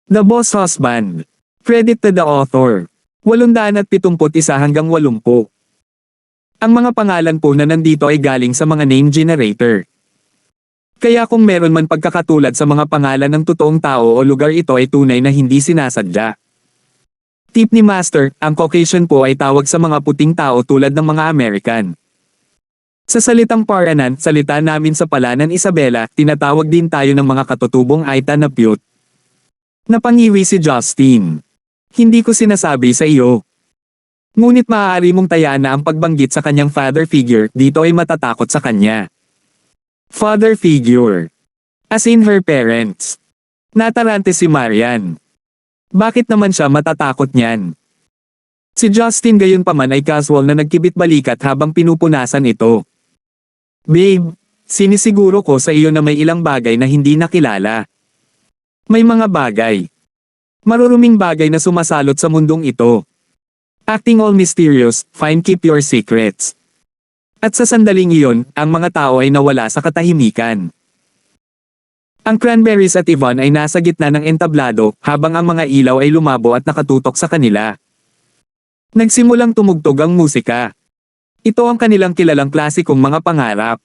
The Boss Husband. Credit to the author. 871 hanggang 80. Ang mga pangalan po na nandito ay galing sa mga name generator. Kaya kung meron man pagkakatulad sa mga pangalan ng totoong tao o lugar, ito ay tunay na hindi sinasadya. Tip ni Master, ang Caucasian po ay tawag sa mga puting tao tulad ng mga American. Sa salitang Paranan, salita namin sa Palanan Isabela, tinatawag din tayo ng mga katutubong Aita na Pute. Napangiwi si Justin. Hindi ko sinasabi sa iyo. Ngunit maaari mong tayaan na ang pagbanggit sa kanyang father figure dito ay matatakot sa kanya. Father figure. As in her parents. Natarante si Marian. Bakit naman siya matatakot niyan? Si Justin gayunpaman ay casual na nagkibit-balikat habang pinupunasan ito. Babe, sinisiguro ko sa iyo na may ilang bagay na hindi nakilala. May mga bagay. Maruruming bagay na sumasalot sa mundong ito. Acting all mysterious, fine, keep your secrets. At sa sandaling iyon, ang mga tao ay nawala sa katahimikan. Ang Cranberries at Yvonne ay nasa gitna ng entablado, habang ang mga ilaw ay lumabo at nakatutok sa kanila. Nagsimulang tumugtog ang musika. Ito ang kanilang kilalang klasikong mga pangarap.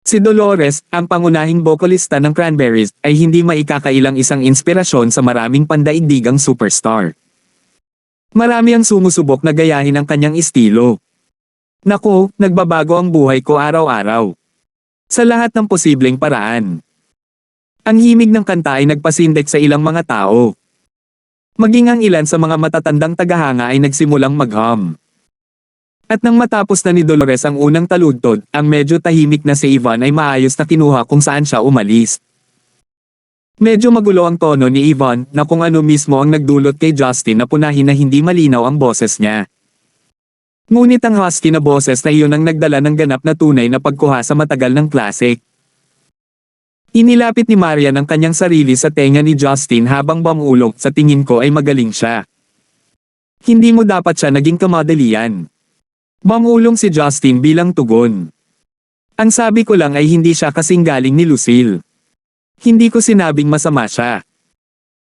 Si Dolores, ang pangunahing bokalista ng Cranberries, ay hindi maikakailang isang inspirasyon sa maraming pandaigdigang superstar. Marami ang sumusubok na gayahin ang kanyang estilo. Naku, nagbabago ang buhay ko araw-araw. Sa lahat ng posibleng paraan. Ang himig ng kanta ay nagpasindek sa ilang mga tao. Maging ang ilan sa mga matatandang tagahanga ay nagsimulang mag-hum. At nang matapos na ni Dolores ang unang taludtod, ang medyo tahimik na si Yvonne ay maayos na kinuha kung saan siya umalis. Medyo magulo ang tono ni Yvonne na kung ano mismo ang nagdulot kay Justin na punahin na hindi malinaw ang boses niya. Ngunit ang husky na boses na iyon ang nagdala ng ganap na tunay na pagkuha sa matagal ng classic. Inilapit ni Marian ang kanyang sarili sa tenga ni Justin habang bumulong, sa tingin ko ay magaling siya. Hindi mo dapat siya naging kamadalian. Bumulong si Justin bilang tugon. Ang sabi ko lang ay hindi siya kasing galing ni Lucille. Hindi ko sinabing masama siya.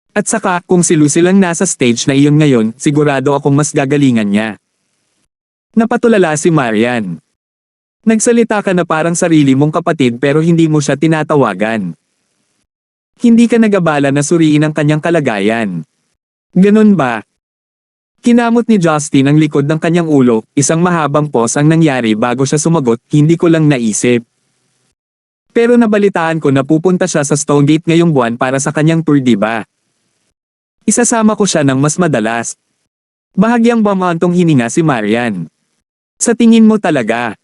At saka, kung si Lucille ang nasa stage na iyon ngayon, sigurado akong mas gagalingan niya. Napatulala si Marian. Nagsalita ka na parang sarili mong kapatid pero hindi mo siya tinatawagan. Hindi ka nag-abala na suriin ang kanyang kalagayan. Ganun ba? Kinamot ni Justin ang likod ng kanyang ulo, isang mahabang pause ang nangyari bago siya sumagot, hindi ko lang naisip. Pero nabalitaan ko na pupunta siya sa Stonegate ngayong buwan para sa kanyang tour, diba? Isasama ko siya ng mas madalas. Bahagyang bumantong hininga si Marian. Sa tingin mo talaga,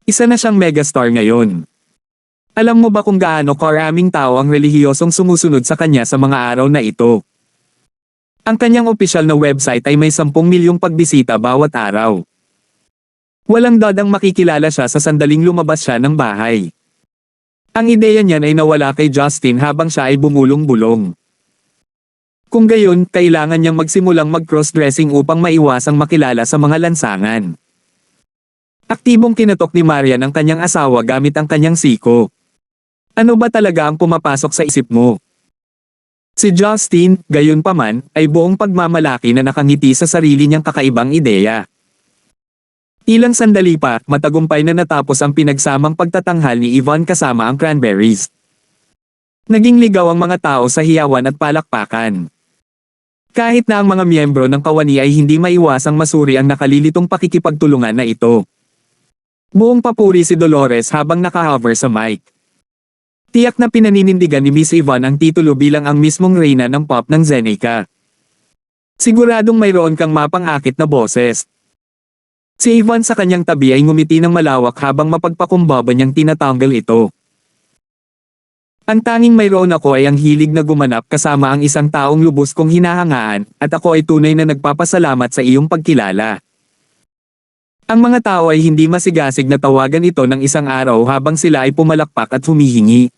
isa na siyang megastar ngayon. Alam mo ba kung gaano karaming tao ang relihiyosong sumusunod sa kanya sa mga araw na ito? Ang kanyang opisyal na website ay may 10 milyong pagbisita bawat araw. Walang dadang makikilala siya sa sandaling lumabas siya ng bahay. Ang ideya niyan ay nawala kay Justin habang siya ay bumulong-bulong. Kung gayon, kailangan niyang magsimulang mag-cross-dressing upang maiwasang makilala sa mga lansangan. Aktibong kinatok ni Marian ang kanyang asawa gamit ang kanyang siko. Ano ba talaga ang pumapasok sa isip mo? Si Justin, gayunpaman, ay buong pagmamalaki na nakangiti sa sarili niyang kakaibang ideya. Ilang sandali pa, matagumpay na natapos ang pinagsamang pagtatanghal ni Yvonne kasama ang Cranberries. Naging ligaw ang mga tao sa hiyawan at palakpakan. Kahit na ang mga miyembro ng kawani ay hindi maiwasang masuri ang nakalilitong pakikipagtulungan na ito. Buong papuri si Dolores habang nakahover sa mic. Tiyak na pinaninindigan ni Miss Yvonne ang titulo bilang ang mismong reyna ng pop ng Zeneca. Siguradong mayroon kang mapang-akit na boses. Si Yvonne sa kanyang tabi ay ngumiti ng malawak habang mapagpakumbaba niyang tinatanggal ito. Ang tanging mayroon ako ay ang hilig na gumanap kasama ang isang taong lubos kong hinahangaan, at ako ay tunay na nagpapasalamat sa iyong pagkilala. Ang mga tao ay hindi masigasig na tawagan ito ng isang araw habang sila ay pumalakpak at humihingi.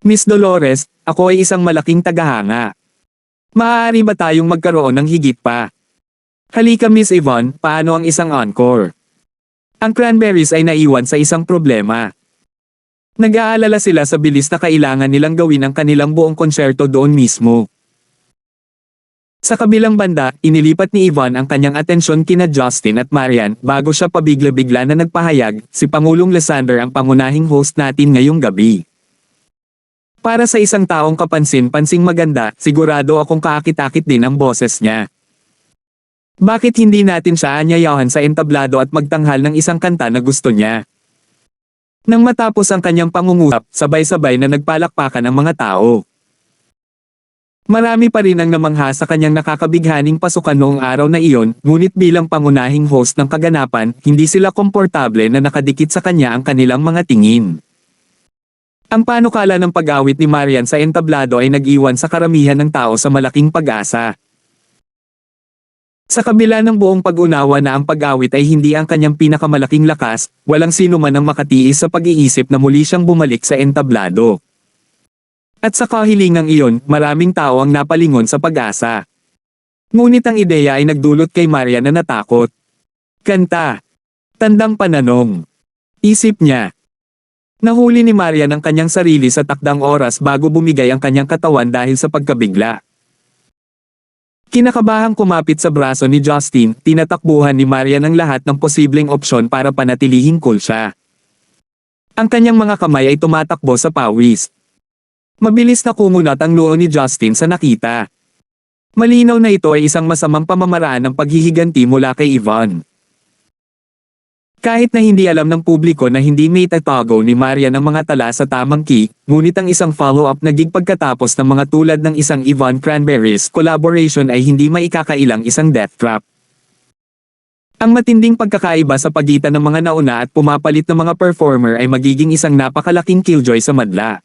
Miss Dolores, ako ay isang malaking tagahanga. Maaari ba tayong magkaroon ng higit pa? Halika Miss Yvonne, paano ang isang encore? Ang Cranberries ay naiwan sa isang problema. Nag-aalala sila sa bilis na kailangan nilang gawin ang kanilang buong konsyerto doon mismo. Sa kabilang banda, inilipat ni Ivan ang kanyang atensyon kina Justin at Marian bago siya pabigla-bigla na nagpahayag, si Pangulong Lysander ang pangunahing host natin ngayong gabi. Para sa isang taong kapansin-pansing maganda, sigurado akong kaakit-akit din ang boses niya. Bakit hindi natin siya anyayahan sa entablado at magtanghal ng isang kanta na gusto niya? Nang matapos ang kanyang pangungusap, sabay-sabay na nagpalakpakan ang mga tao. Marami pa rin ang namangha sa kanyang nakakabighaning pasukan noong araw na iyon, ngunit bilang pangunahing host ng kaganapan, hindi sila komportable na nakadikit sa kanya ang kanilang mga tingin. Ang panukala ng pag-awit ni Marian sa entablado ay nag-iwan sa karamihan ng tao sa malaking pag-asa. Sa kabila ng buong pag-unawa na ang pag-awit ay hindi ang kanyang pinakamalaking lakas, walang sino man ang makatiis sa pag-iisip na muli siyang bumalik sa entablado. At sa kahilingang iyon, maraming tao ang napalingon sa pag-asa. Ngunit ang ideya ay nagdulot kay Marian na natakot. Kanta. Tandang pananong. Isip niya. Nahuli ni Marian ang kanyang sarili sa takdang oras bago bumigay ang kanyang katawan dahil sa pagkabigla. Kinakabahang kumapit sa braso ni Justin, tinatakbuhan ni Marian ang lahat ng posibleng opsyon para panatilihing cool siya. Ang kanyang mga kamay ay tumatakbo sa pawis. Mabilis na kumunat ang noo ni Justin sa nakita. Malinaw na ito ay isang masamang pamamaraan ng paghihiganti mula kay Ivan. Kahit na hindi alam ng publiko na hindi may tatago ni Marian ang mga tala sa tamang key, ngunit ang isang follow-up na gig pagkatapos ng mga tulad ng isang Ivan Cranberries collaboration ay hindi maikakailang isang death trap. Ang matinding pagkakaiba sa pagitan ng mga nauna at pumapalit na mga performer ay magiging isang napakalaking killjoy sa madla.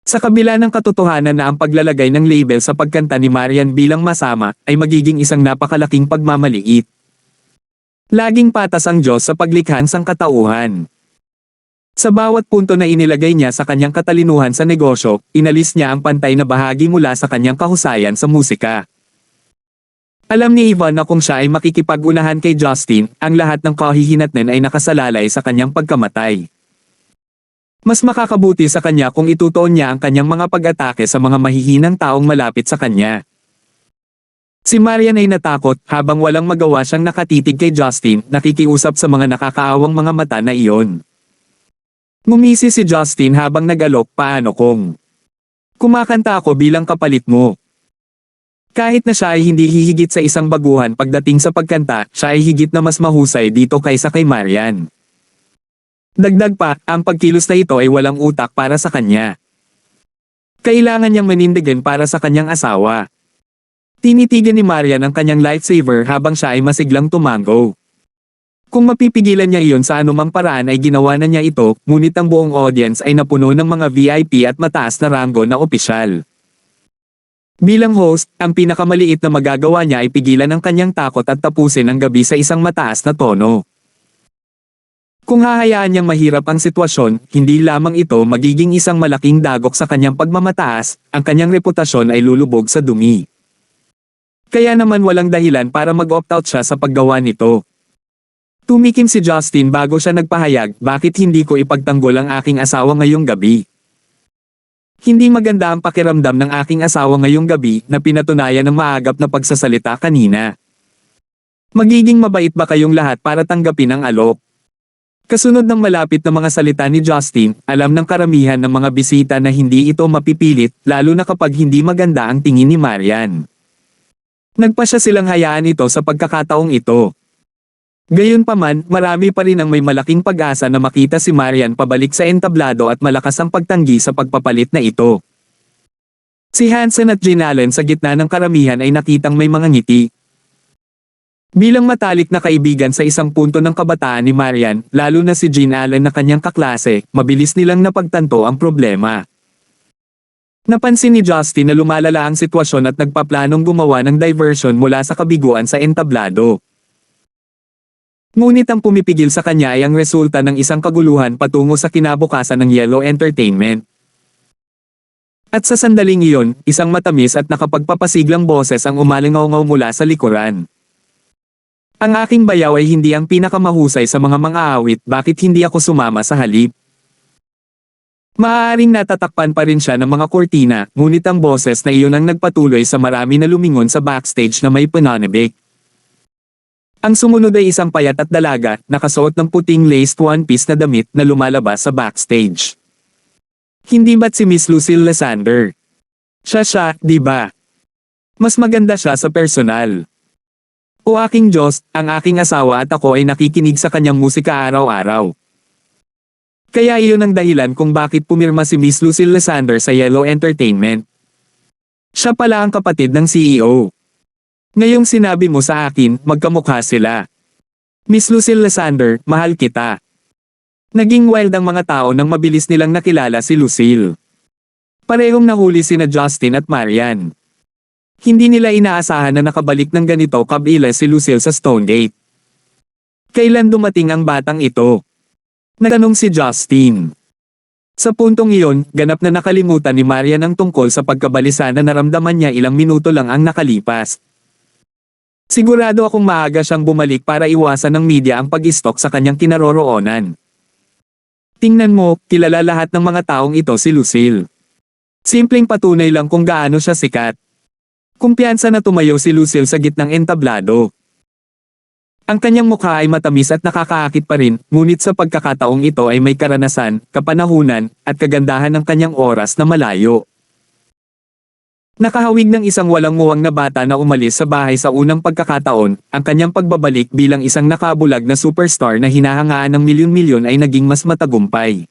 Sa kabila ng katotohanan na ang paglalagay ng label sa pagkanta ni Marian bilang masama, ay magiging isang napakalaking pagmamaliit. Laging patas ang Diyos sa paglikha ng sangkatauhan. Sa bawat punto na inilagay niya sa kanyang katalinuhan sa negosyo, inalis niya ang pantay na bahagi mula sa kanyang kahusayan sa musika. Alam ni Ivan na kung siya ay makikipag-unahan kay Justin, ang lahat ng kahihinatnan ay nakasalalay sa kanyang pagkamatay. Mas makakabuti sa kanya kung itutuon niya ang kanyang mga pag-atake sa mga mahihinang taong malapit sa kanya. Si Marian ay natakot habang walang magawa siyang nakatitig kay Justin, nakikiusap sa mga nakakaawang mga mata na iyon. Ngumisi si Justin habang nag-alok, paano kung kumakanta ako bilang kapalit mo? Kahit na siya ay hindi hihigit sa isang baguhan pagdating sa pagkanta, siya ay higit na mas mahusay dito kaysa kay Marian. Dagdag pa, ang pagkilos na ito ay walang utak para sa kanya. Kailangan niyang manindigan para sa kanyang asawa. Tinitigan ni Marian ang kanyang lifesaver habang siya ay masiglang tumango. Kung mapipigilan niya iyon sa anumang paraan ay ginawa na niya ito, ngunit ang buong audience ay napuno ng mga VIP at mataas na ranggo na opisyal. Bilang host, ang pinakamaliit na magagawa niya ay pigilan ang kanyang takot at tapusin ang gabi sa isang mataas na tono. Kung hahayaan niyang mahirap ang sitwasyon, hindi lamang ito magiging isang malaking dagok sa kanyang pagmamataas, ang kanyang reputasyon ay lulubog sa dumi. Kaya naman walang dahilan para mag-opt-out siya sa paggawa nito. Tumikim si Justin bago siya nagpahayag, bakit hindi ko ipagtanggol ang aking asawa ngayong gabi? Hindi maganda ang pakiramdam ng aking asawa ngayong gabi na pinatunayan ng maagap na pagsasalita kanina. Magiging mabait ba kayong lahat para tanggapin ang alok? Kasunod ng malapit na mga salita ni Justin, alam ng karamihan ng mga bisita na hindi ito mapipilit, lalo na kapag hindi maganda ang tingin ni Marian. Nagpasya silang hayaan ito sa pagkakataong ito. Gayunpaman, marami pa rin ang may malaking pag-asa na makita si Marian pabalik sa entablado at malakas ang pagtanggi sa pagpapalit na ito. Si Hansen at Jean Allen sa gitna ng karamihan ay nakitang may mga ngiti. Bilang matalik na kaibigan sa isang punto ng kabataan ni Marian, lalo na si Jean Allen na kanyang kaklase, mabilis nilang napagtanto ang problema. Napansin ni Justin na lumalala ang sitwasyon at nagpaplanong gumawa ng diversion mula sa kabiguan sa entablado. Ngunit ang pumipigil sa kanya ay ang resulta ng isang kaguluhan patungo sa kinabukasan ng Yellow Entertainment. At sa sandaling iyon, isang matamis at nakapagpapasiglang boses ang umalingaw-ngaw mula sa likuran. Ang aking bayaw ay hindi ang pinakamahusay sa mga mang-aawit, bakit hindi ako sumama sa halip? Maaaring natatakpan pa rin siya ng mga kurtina, ngunit ang boses na iyon ang nagpatuloy sa marami na lumingon sa backstage na may pananabik. Ang sumunod ay isang payat at dalaga, nakasuot ng puting laced one-piece na damit na lumalabas sa backstage. Hindi ba't si Miss Lucille Lysander? Siya, di ba? Mas maganda siya sa personal. O aking Diyos, ang aking asawa at ako ay nakikinig sa kanyang musika araw-araw. Kaya iyon ang dahilan kung bakit pumirma si Miss Lucille Lysander sa Yellow Entertainment. Siya pala ang kapatid ng CEO. Ngayong sinabi mo sa akin, magkamukha sila. Miss Lucille Lysander, mahal kita. Naging wild ang mga tao nang mabilis nilang nakilala si Lucille. Parehong nahuli sina Justin at Marian. Hindi nila inaasahan na nakabalik ng ganito kabila si Lucille sa Stonegate. Kailan dumating ang batang ito? Natanong si Justin. Sa puntong iyon, ganap na nakalimutan ni Marian ang tungkol sa pagkabalisa na naramdaman niya ilang minuto lang ang nakalipas. Sigurado akong maaga siyang bumalik para iwasan ng media ang pag-stalk sa kanyang kinaroroonan. Tingnan mo, kilala lahat ng mga taong ito si Lucille. Simpleng patunay lang kung gaano siya sikat. Kumpiyansa na tumayo si Lucille sa gitnang entablado. Ang kanyang mukha ay matamis at nakakaakit pa rin, ngunit sa pagkakataong ito ay may karanasan, kapanahunan, at kagandahan ng kanyang oras na malayo. Nakahawig ng isang walang muwang na bata na umalis sa bahay sa unang pagkakataon, ang kanyang pagbabalik bilang isang nakabulag na superstar na hinahangaan ng milyon-milyon ay naging mas matagumpay.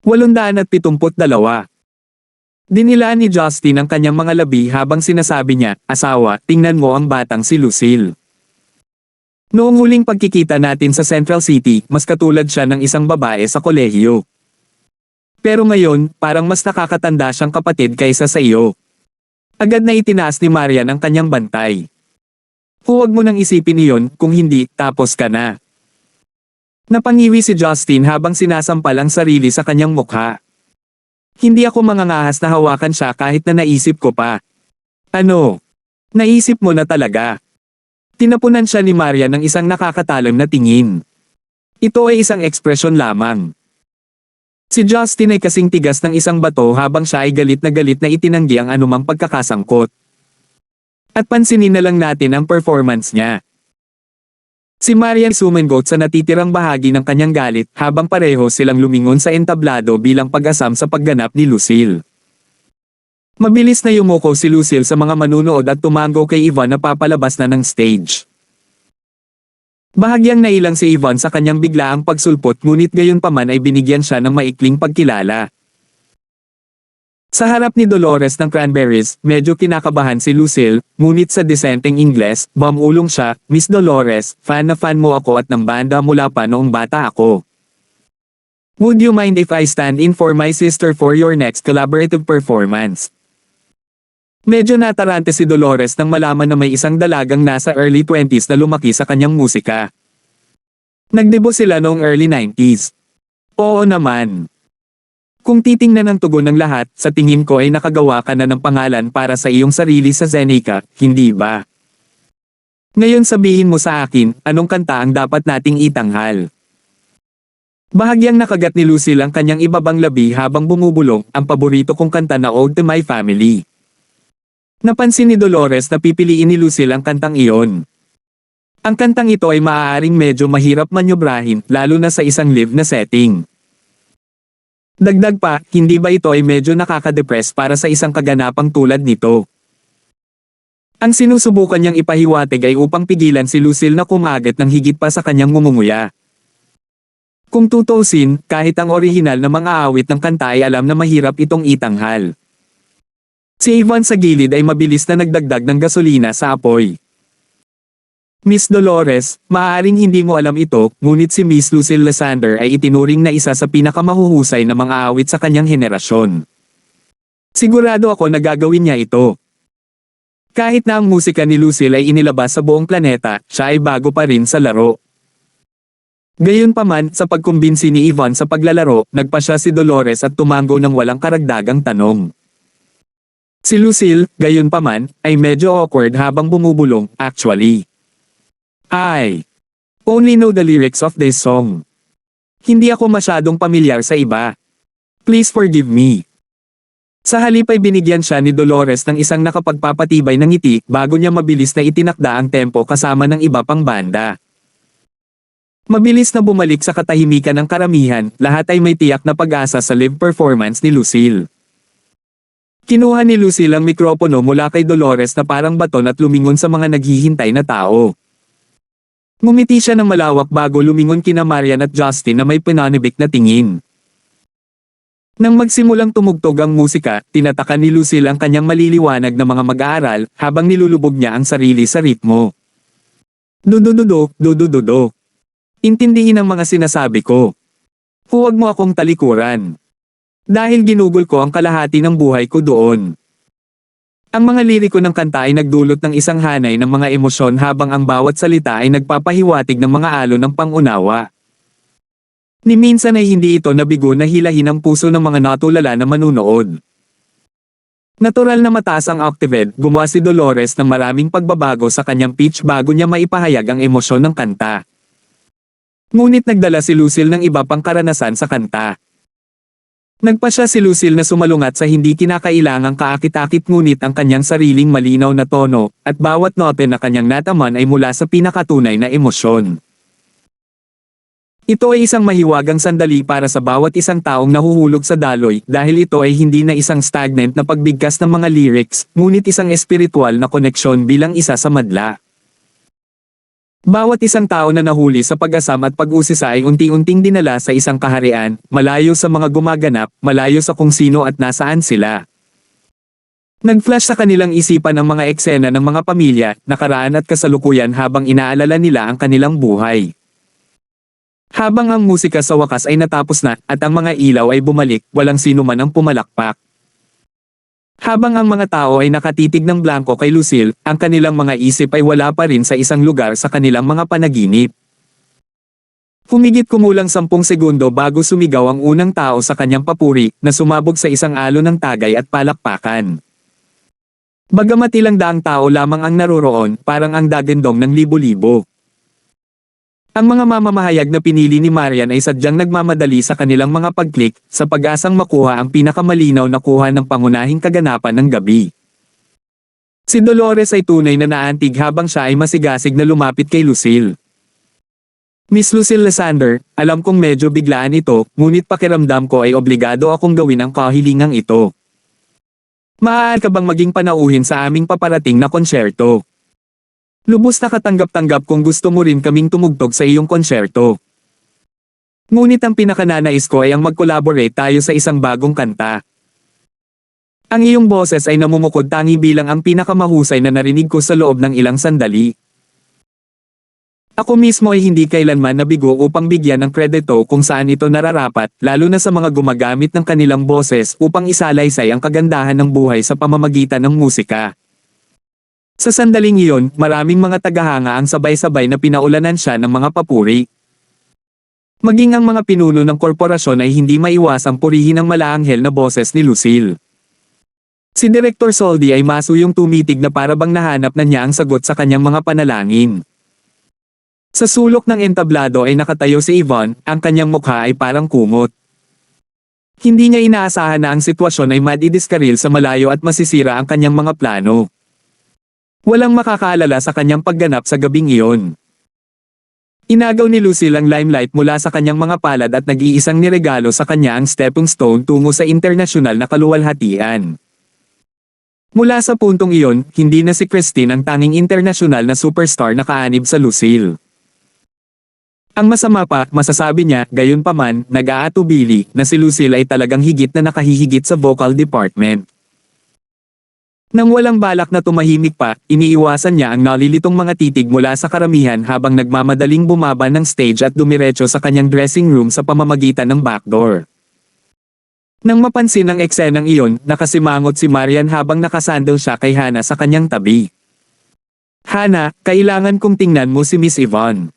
872. Dinilaan ni Justin ang kanyang mga labi habang sinasabi niya, asawa, tingnan mo ang batang si Lucille. Noong huling pagkikita natin sa Central City, mas katulad siya ng isang babae sa kolehiyo. Pero ngayon, parang mas nakakatanda siyang kapatid kaysa sa iyo. Agad na itinaas ni Marian ang kanyang bantay. Huwag mo nang isipin iyon, kung hindi, tapos ka na. Napangiwi si Justin habang sinasampal ang sarili sa kanyang mukha. Hindi ako mangangahas na hawakan siya kahit na naisip ko pa. Ano? Naisip mo na talaga? Tinapunan siya ni Marian ng isang nakakatalam na tingin. Ito ay isang ekspresyon lamang. Si Justin ay kasing tigas ng isang bato habang siya ay galit na itinanggi ang anumang pagkakasangkot. At pansinin na lang natin ang performance niya. Si Marian sumangot sa natitirang bahagi ng kanyang galit habang pareho silang lumingon sa entablado bilang pag-asam sa pagganap ni Lucille. Mabilis na yumuko si Lucille sa mga manunood at tumango kay Yvonne na papalabas na ng stage. Bahagyang nailang si Yvonne sa kanyang biglaang pagsulpot ngunit gayunpaman ay binigyan siya ng maikling pagkilala. Sa harap ni Dolores ng Cranberries, medyo kinakabahan si Lucille, ngunit sa disenteng Ingles, bumulong siya, Miss Dolores, fan na fan mo ako at ng banda mula pa noong bata ako. Would you mind if I stand in for my sister for your next collaborative performance? Medyo natarante si Dolores nang malaman na may isang dalagang nasa early 20s na lumaki sa kanyang musika. Nagdebut sila noong early 90s. Oo naman. Kung titingnan ang tugon ng lahat, sa tingin ko ay nakagawa ka na ng pangalan para sa iyong sarili sa Zenica, hindi ba? Ngayon sabihin mo sa akin, anong kanta ang dapat nating itanghal? Bahagyang nakagat ni Lucille ang kanyang ibabang labi habang bumubulong, ang paborito kong kanta na Ode to My Family. Napansin ni Dolores na pipiliin ni Lucille ang kantang iyon. Ang kantang ito ay maaaring medyo mahirap manyobrahin, lalo na sa isang live na setting. Dagdag pa, hindi ba ito ay medyo nakaka-depress para sa isang kaganapang tulad nito? Ang sinusubukan niyang ipahiwatig ay upang pigilan si Lucille na kumagat ng higit pa sa kanyang ngumunguya. Kung tutusin, kahit ang orihinal na mga awit ng kanta ay alam na mahirap itong itanghal. Si Yvonne sa gilid ay mabilis na nagdagdag ng gasolina sa apoy. Miss Dolores, maaaring hindi mo alam ito, ngunit si Miss Lucille Lysander ay itinuring na isa sa pinakamahuhusay na mga awit sa kanyang henerasyon. Sigurado ako na gagawin niya ito. Kahit na ang musika ni Lucille ay inilabas sa buong planeta, siya ay bago pa rin sa laro. Gayunpaman, sa pagkumbinsi ni Yvonne sa paglalaro, nagpa siya si Dolores at tumango ng walang karagdagang tanong. Si Lucille, gayunpaman, ay medyo awkward habang bumubulong, actually. I only know the lyrics of this song. Hindi ako masyadong pamilyar sa iba. Please forgive me. Sa halip ay binigyan siya ni Dolores ng isang nakapagpapatibay ng ngiti bago niya mabilis na itinakda ang tempo kasama ng iba pang banda. Mabilis na bumalik sa katahimikan ng karamihan, lahat ay may tiyak na pag-asa sa live performance ni Lucille. Kinuha ni Lucille ang mikropono mula kay Dolores na parang baton at lumingon sa mga naghihintay na tao. Ngumiti siya ng malawak bago lumingon kina Marian at Justin na may pinanibik na tingin. Nang magsimulang tumugtog ang musika, tinatakan ni Lucille ang kanyang maliliwanag na mga mag-aaral habang nilulubog niya ang sarili sa ritmo. Dudududo, dudududo. Intindihin ang mga sinasabi ko. Huwag mo akong talikuran. Dahil ginugol ko ang kalahati ng buhay ko doon. Ang mga liriko ng kanta ay nagdulot ng isang hanay ng mga emosyon habang ang bawat salita ay nagpapahiwatig ng mga alon ng pangunawa. Ni minsan ay hindi ito nabigo na hilahin ang puso ng mga natulala na manunood. Natural na mataas ang octave, gumawa si Dolores ng maraming pagbabago sa kanyang pitch bago niya maipahayag ang emosyon ng kanta. Ngunit nagdala si Lucille ng iba pang karanasan sa kanta. Nagpasya si Lucille na sumalungat sa hindi kinakailangang kaakit-akit ngunit ang kanyang sariling malinaw na tono, at bawat note na kanyang nataman ay mula sa pinakatunay na emosyon. Ito ay isang mahiwagang sandali para sa bawat isang taong nahuhulog sa daloy dahil ito ay hindi na isang stagnant na pagbigkas ng mga lyrics, ngunit isang espiritual na koneksyon bilang isa sa madla. Bawat isang tao na nahuli sa pag-asam at pag-usisa ay unti-unting dinala sa isang kaharian, malayo sa mga gumaganap, malayo sa kung sino at nasaan sila. Nag-flash sa kanilang isipan ang mga eksena ng mga pamilya, nakaraan at kasalukuyan habang inaalala nila ang kanilang buhay. Habang ang musika sa wakas ay natapos na at ang mga ilaw ay bumalik, walang sino man ang pumalakpak. Habang ang mga tao ay nakatitig ng blanco kay Lucille, ang kanilang mga isip ay wala pa rin sa isang lugar sa kanilang mga panaginip. Humigit kumulang 10 segundo bago sumigaw ang unang tao sa kanyang papuri na sumabog sa isang alon ng tagay at palakpakan. Bagamat ilang daang tao lamang ang naroroon, parang ang dagandong ng libo-libo. Ang mga mamamahayag na pinili ni Marian ay sadyang nagmamadali sa kanilang mga pag-click sa pag-asang makuha ang pinakamalinaw na kuha ng pangunahing kaganapan ng gabi. Si Dolores ay tunay na naantig habang siya ay masigasig na lumapit kay Lucille. Miss Lucille Lysander, alam kong medyo biglaan ito, ngunit pakiramdam ko ay obligado akong gawin ang kahilingang ito. Maaari ka bang maging panauhin sa aming paparating na konsyerto? Lubos na katanggap-tanggap kung gusto mo rin kaming tumugtog sa iyong konsyerto. Ngunit ang pinakananais ko ay ang mag-collaborate tayo sa isang bagong kanta. Ang iyong boses ay namumukod tangi bilang ang pinakamahusay na narinig ko sa loob ng ilang sandali. Ako mismo ay hindi kailanman nabigo upang bigyan ng kredito kung saan ito nararapat, lalo na sa mga gumagamit ng kanilang boses upang isalaysay ang kagandahan ng buhay sa pamamagitan ng musika. Sa sandaling iyon, maraming mga tagahanga ang sabay-sabay na pinaulanan siya ng mga papuri. Maging ang mga pinuno ng korporasyon ay hindi maiwasang purihin ang malaanghel na boses ni Lucille. Si Director Soldi ay masuyong tumitig na parabang nahanap na niya ang sagot sa kanyang mga panalangin. Sa sulok ng entablado ay nakatayo si Yvonne, ang kanyang mukha ay parang kumot. Hindi niya inaasahan na ang sitwasyon ay madidiskaril sa malayo at masisira ang kanyang mga plano. Walang makakaalala sa kanyang pagganap sa gabing iyon. Inagaw ni Lucille ang limelight mula sa kanyang mga palad at nag-iisang niregalo sa kanya ang stepping stone tungo sa internasyonal na kaluwalhatian. Mula sa puntong iyon, hindi na si Christine ang tanging internasyonal na superstar na kaanib sa Lucille. Ang masama pa, masasabi niya, gayunpaman, nag-aatubili, na si Lucille ay talagang higit na nakahihigit sa vocal department. Nang walang balak na tumahimik pa, iniiwasan niya ang nalilitong mga titig mula sa karamihan habang nagmamadaling bumaba ng stage at dumiretso sa kanyang dressing room sa pamamagitan ng backdoor. Nang mapansin ang eksenang iyon, nakasimangot si Marian habang nakasandal siya kay Hannah sa kanyang tabi. Hannah, kailangan kong tingnan mo si Miss Yvonne.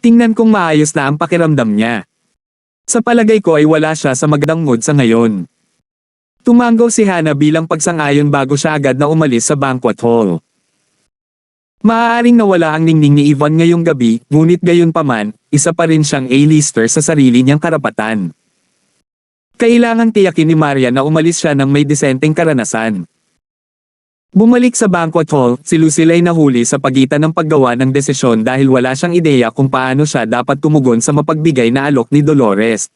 Tingnan kong maayos na ang pakiramdam niya. Sa palagay ko ay wala siya sa magandang mood sa ngayon. Tumanggaw si Hannah bilang pagsang-ayon bago siya agad na umalis sa banquet hall. Maaaring nawala ang ningning ni Yvonne ngayong gabi, ngunit gayunpaman, isa pa rin siyang A-lister sa sarili niyang karapatan. Kailangang tiyakin ni Marian na umalis siya ng may disenteng karanasan. Bumalik sa banquet hall, si Lucille ay nahuli sa pagitan ng paggawa ng desisyon dahil wala siyang ideya kung paano siya dapat tumugon sa mapagbigay na alok ni Dolores.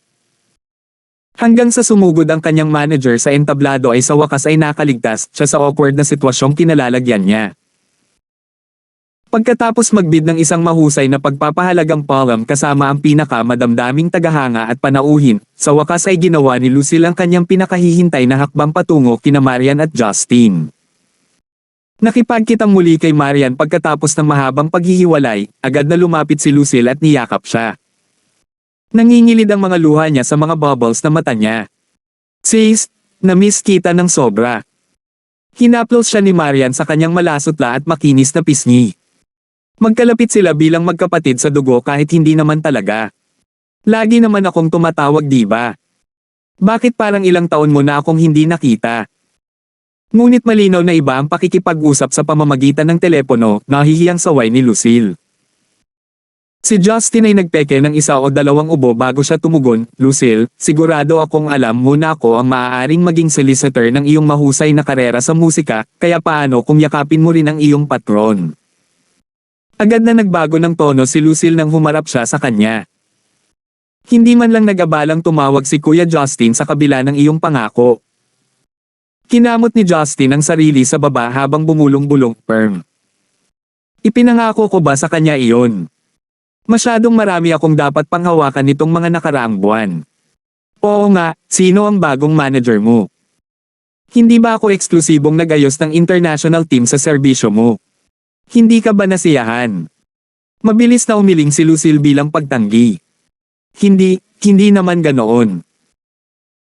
Hanggang sa sumugod ang kanyang manager sa entablado ay sa wakas ay nakaligtas siya sa awkward na sitwasyong kinalalagyan niya. Pagkatapos magbid ng isang mahusay na pagpapahalagang poem kasama ang pinaka-madamdaming tagahanga at panauhin, sa wakas ay ginawa ni Lucille ang kanyang pinakahihintay na hakbang patungo kina Marian at Justin. Nakipagkitang muli kay Marian pagkatapos ng mahabang paghihiwalay, agad na lumapit si Lucille at niyakap siya. Nangingilid ang mga luha niya sa mga bubbles na mata niya. Sis, na-miss kita ng sobra. Hinaplos siya ni Marian sa kanyang malasotla at makinis na pisngi. Magkalapit sila bilang magkapatid sa dugo kahit hindi naman talaga. Lagi naman akong tumatawag, di ba? Bakit parang ilang taon mo na akong hindi nakita? Ngunit malinaw na iba ang pakikipag-usap sa pamamagitan ng telepono, nahihiyang saway ni Lucille. Si Justin ay nagpeke ng isa o dalawang ubo bago siya tumugon, Lucille, sigurado akong alam mo na ako ang maaaring maging solicitor ng iyong mahusay na karera sa musika, kaya paano kung yakapin mo rin ang iyong patron? Agad na nagbago ng tono si Lucille nang humarap siya sa kanya. Hindi man lang nag-abalang tumawag si Kuya Justin sa kabila ng iyong pangako. Kinamot ni Justin ang sarili sa baba habang bumulong-bulong, Perm. Ipinangako ko ba sa kanya iyon? Masyadong marami akong dapat panghawakan nitong mga nakaraang buwan. Oo nga, sino ang bagong manager mo? Hindi ba ako eksklusibong nagayos ng international team sa serbisyo mo? Hindi ka ba nasiyahan? Mabilis na umiling si Lucille bilang pagtanggi. Hindi naman ganoon.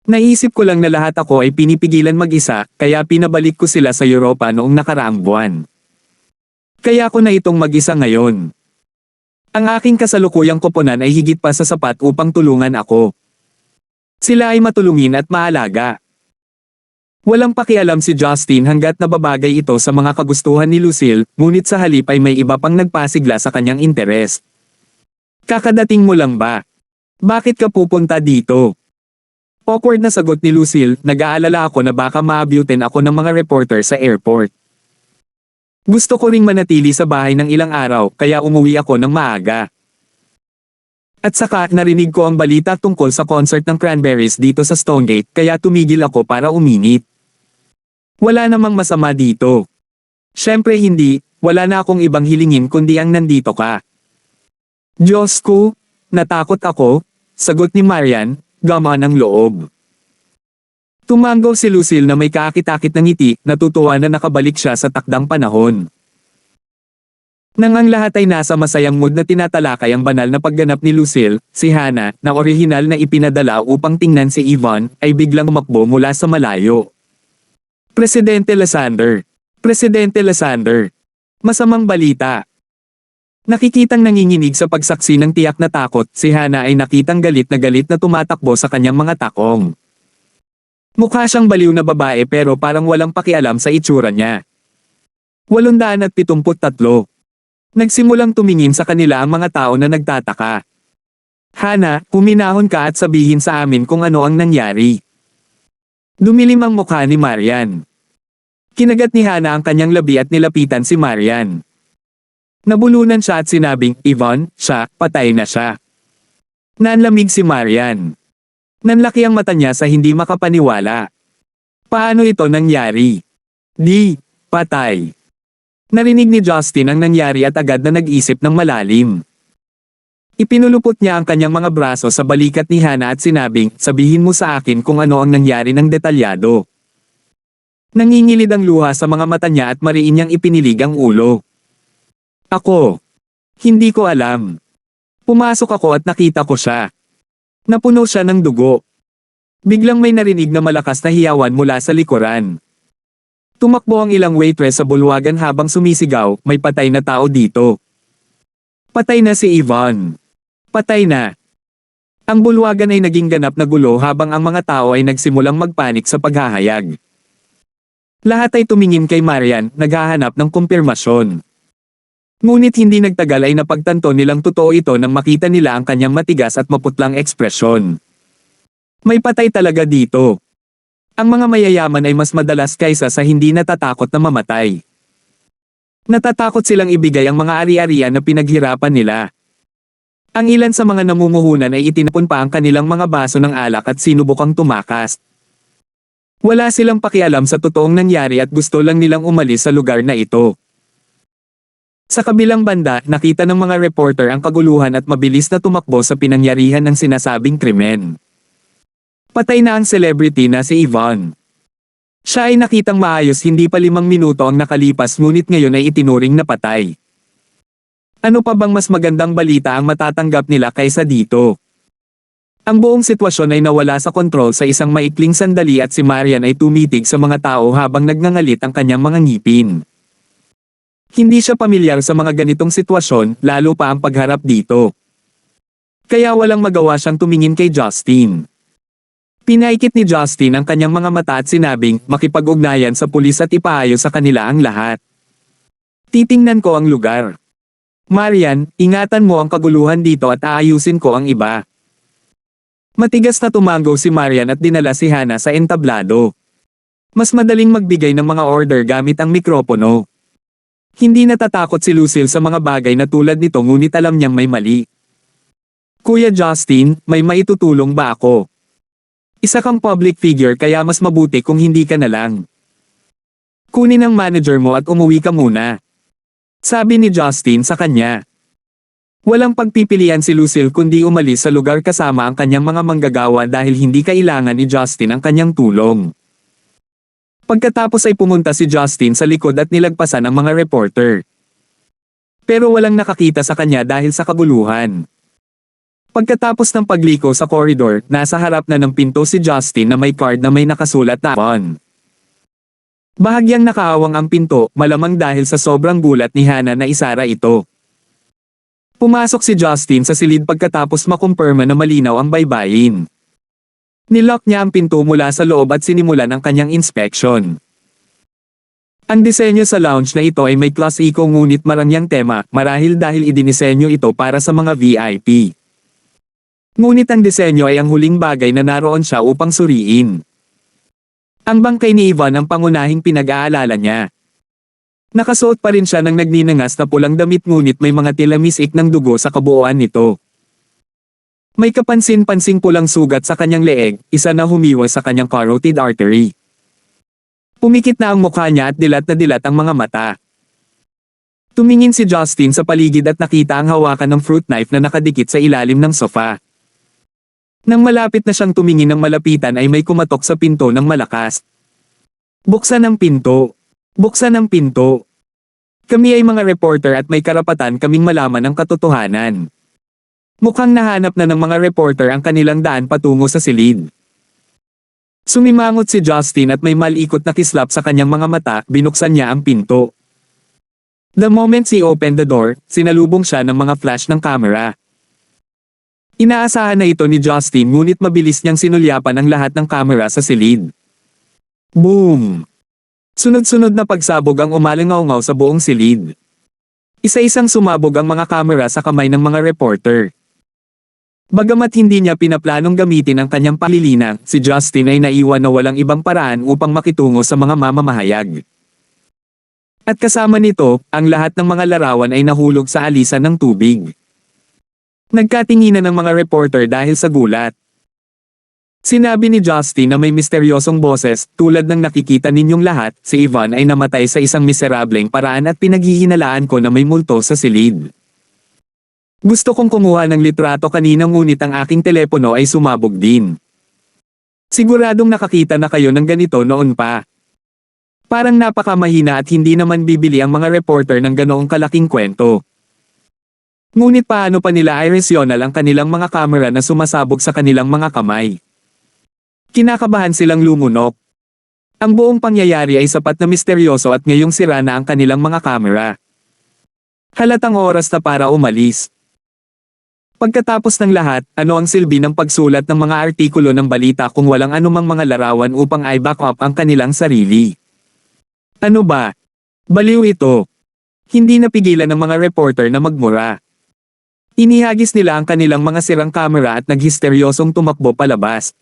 Naisip ko lang na lahat ako ay pinipigilan mag-isa, kaya pinabalik ko sila sa Europa noong nakaraang buwan. Kaya ko na itong mag-isa ngayon. Ang aking kasalukuyang koponan ay higit pa sa sapat upang tulungan ako. Sila ay matulungin at maalaga. Walang pakialam si Justin hanggat nababagay ito sa mga kagustuhan ni Lucille, ngunit sa halip ay may iba pang nagpasigla sa kanyang interes. Kakadating mo lang ba? Bakit ka pupunta dito? Awkward na sagot ni Lucille, nag-aalala ako na baka maabutin ako ng mga reporter sa airport. Gusto ko ring manatili sa bahay ng ilang araw, kaya umuwi ako ng maaga. At saka, narinig ko ang balita tungkol sa concert ng Cranberries dito sa Stonegate, kaya tumigil ako para uminit. Wala namang masama dito. Siyempre hindi, wala na akong ibang hilingin kundi ang nandito ka. Diyos ko, natakot ako, sagot ni Marian, gama ng loob. Tumango si Lucille na may kaakit-akit ng ngiti, natutuwa na nakabalik siya sa takdang panahon. Nang ang lahat ay nasa masayang mood na tinatalakay ang banal na pagganap ni Lucille, si Hannah, na orihinal na ipinadala upang tingnan si Yvonne, ay biglang umakbo mula sa malayo. Presidente Lysander! Presidente Lysander! Masamang balita! Nakikitang nanginginig sa pagsaksi ng tiyak na takot, si Hannah ay nakitang galit na tumatakbo sa kanyang mga takong. Mukha siyang baliw na babae pero parang walang pakialam sa itsura niya. 873. Nagsimulang tumingin sa kanila ang mga tao na nagtataka. Hannah, huminahon ka at sabihin sa amin kung ano ang nangyari. Dumilim ang mukha ni Marian. Kinagat ni Hannah ang kanyang labi at nilapitan si Marian. Nabulunan siya at sinabing, Yvonne, patay na siya. Nanlamig si Marian. Nanlaki ang mata niya sa hindi makapaniwala. Paano ito nangyari? Patay. Narinig ni Justin ang nangyari at agad na nag-isip ng malalim. Ipinulupot niya ang kanyang mga braso sa balikat ni Hannah at sinabing, sabihin mo sa akin kung ano ang nangyari ng detalyado. Nangingilid ang luha sa mga mata niya at mariin niyang ipinilig ang ulo. Ako. Hindi ko alam. Pumasok ako at nakita ko siya. Napuno siya ng dugo. Biglang may narinig na malakas na hiyawan mula sa likuran. Tumakbo ang ilang waitress sa bulwagan habang sumisigaw, may patay na tao dito. Patay na si Yvonne. Patay na. Ang bulwagan ay naging ganap na gulo habang ang mga tao ay nagsimulang magpanik sa paghahayag. Lahat ay tumingin kay Marian, naghahanap ng kumpirmasyon. Ngunit hindi nagtagal ay napagtanto nilang totoo ito nang makita nila ang kanyang matigas at maputlang ekspresyon. May patay talaga dito. Ang mga mayayaman ay mas madalas kaysa sa hindi natatakot na mamatay. Natatakot silang ibigay ang mga ari-arian na pinaghirapan nila. Ang ilan sa mga namumuhunan ay itinapon pa ang kanilang mga baso ng alak at sinubukang tumakas. Wala silang pakialam sa totoong nangyari at gusto lang nilang umalis sa lugar na ito. Sa kabilang banda, nakita ng mga reporter ang kaguluhan at mabilis na tumakbo sa pinangyarihan ng sinasabing krimen. Patay na ang celebrity na si Yvonne. Siya ay nakitang maayos hindi pa 5 minuto ang nakalipas ngunit ngayon ay itinuring na patay. Ano pa bang mas magandang balita ang matatanggap nila kaysa dito? Ang buong sitwasyon ay nawala sa kontrol sa isang maikling sandali at si Marian ay tumitig sa mga tao habang nagngangalit ang kanyang mga ngipin. Hindi siya pamilyar sa mga ganitong sitwasyon, lalo pa ang pagharap dito. Kaya walang magawa siyang tumingin kay Justin. Pinaikit ni Justin ang kanyang mga mata at sinabing makipag-ugnayan sa pulis at ipaayos sa kanila ang lahat. Titingnan ko ang lugar. Marian, ingatan mo ang kaguluhan dito at aayusin ko ang iba. Matigas na tumango si Marian at dinala si Hannah sa entablado. Mas madaling magbigay ng mga order gamit ang mikropono. Hindi natatakot si Lucille sa mga bagay na tulad nito ngunit alam niyang may mali. Kuya Justin, may maitutulong ba ako? Isa kang public figure kaya mas mabuti kung hindi ka na lang. Kunin ang manager mo at umuwi ka muna. Sabi ni Justin sa kanya. Walang pagpipilian si Lucille kundi umalis sa lugar kasama ang kanyang mga manggagawa dahil hindi kailangan ni Justin ang kanyang tulong. Pagkatapos ay pumunta si Justin sa likod at nilagpasan ang mga reporter. Pero walang nakakita sa kanya dahil sa kaguluhan. Pagkatapos ng pagliko sa koridor, nasa harap na ng pinto si Justin na may card na may nakasulat na on. Bahagyang nakaawang ang pinto, malamang dahil sa sobrang gulat ni Hannah na isara ito. Pumasok si Justin sa silid pagkatapos makumpirma na malinaw ang baybayin. Nilock niya ang pinto mula sa loob at sinimulan ang kanyang inspeksyon. Ang disenyo sa lounge na ito ay may Class Eco ngunit marangyang tema, marahil dahil idinisenyo ito para sa mga VIP. Ngunit ang disenyo ay ang huling bagay na naroon siya upang suriin. Ang bangkay ni Yvonne ang pangunahing pinag-aalala niya. Nakasuot pa rin siya ng nagninangas na pulang damit ngunit may mga tilamisik ng dugo sa kabuuan nito. May kapansin-pansing pulang sugat sa kanyang leeg, isa na humiwas sa kanyang carotid artery. Pumikit na ang mukha niya at dilat na dilat ang mga mata. Tumingin si Justin sa paligid at nakita ang hawakan ng fruit knife na nakadikit sa ilalim ng sofa. Nang malapit na siyang tumingin ng malapitan ay may kumatok sa pinto ng malakas. Buksan ang pinto. Buksan ang pinto. Kami ay mga reporter at may karapatan kaming malaman ang katotohanan. Mukhang nahanap na ng mga reporter ang kanilang daan patungo sa silid. Sumimangot si Justin at may malikot na kislap sa kanyang mga mata, binuksan niya ang pinto. The moment he opened the door, sinalubong siya ng mga flash ng camera. Inaasahan na ito ni Justin ngunit mabilis niyang sinulyapan ang lahat ng camera sa silid. Boom! Sunod-sunod na pagsabog ang umalingaw-ngaw sa buong silid. Isa-isang sumabog ang mga kamera sa kamay ng mga reporter. Bagamat hindi niya pinaplanong gamitin ang kanyang palilina, si Justin ay naiwan na walang ibang paraan upang makitungo sa mga mamamahayag. At kasama nito, ang lahat ng mga larawan ay nahulog sa alisan ng tubig. Nagkatinginan ng mga reporter dahil sa gulat. Sinabi ni Justin na may misteryosong boses, tulad ng nakikita ninyong lahat, si Yvonne ay namatay sa isang miserableng paraan at pinaghihinalaan ko na may multo sa silid. Gusto kong kumuha ng litrato kanina ngunit ang aking telepono ay sumabog din. Siguradong nakakita na kayo ng ganito noon pa. Parang napakamahina at hindi naman bibili ang mga reporter ng ganoong kalaking kwento. Ngunit paano pa nila i-resyonal ang kanilang mga kamera na sumasabog sa kanilang mga kamay? Kinakabahan silang lumunok. Ang buong pangyayari ay sapat na misteryoso at ngayong sira na ang kanilang mga kamera. Halatang oras na para umalis. Pagkatapos ng lahat, ano ang silbi ng pagsulat ng mga artikulo ng balita kung walang anumang mga larawan upang i-back up ang kanilang sarili? Ano ba? Baliw ito. Hindi napigilan ng mga reporter na magmura. Inihagis nila ang kanilang mga sirang kamera at naghisteryosong tumakbo palabas.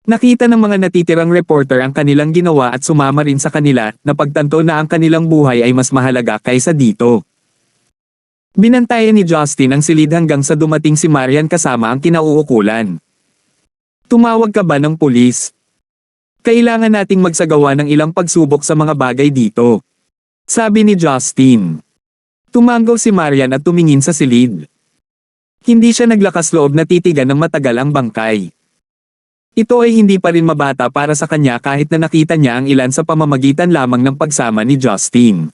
Nakita ng mga natitirang reporter ang kanilang ginawa at sumama rin sa kanila na pagtanto na ang kanilang buhay ay mas mahalaga kaysa dito. Binantayan ni Justin ang silid hanggang sa dumating si Marian kasama ang kinauukulan. Tumawag ka ba ng pulis? Kailangan nating magsagawa ng ilang pagsubok sa mga bagay dito. Sabi ni Justin. Tumanggaw si Marian at tumingin sa silid. Hindi siya naglakas loob na titigan ng matagal ang bangkay. Ito ay hindi pa rin mabata para sa kanya kahit na nakita niya ang ilan sa pamamagitan lamang ng pagsama ni Justin.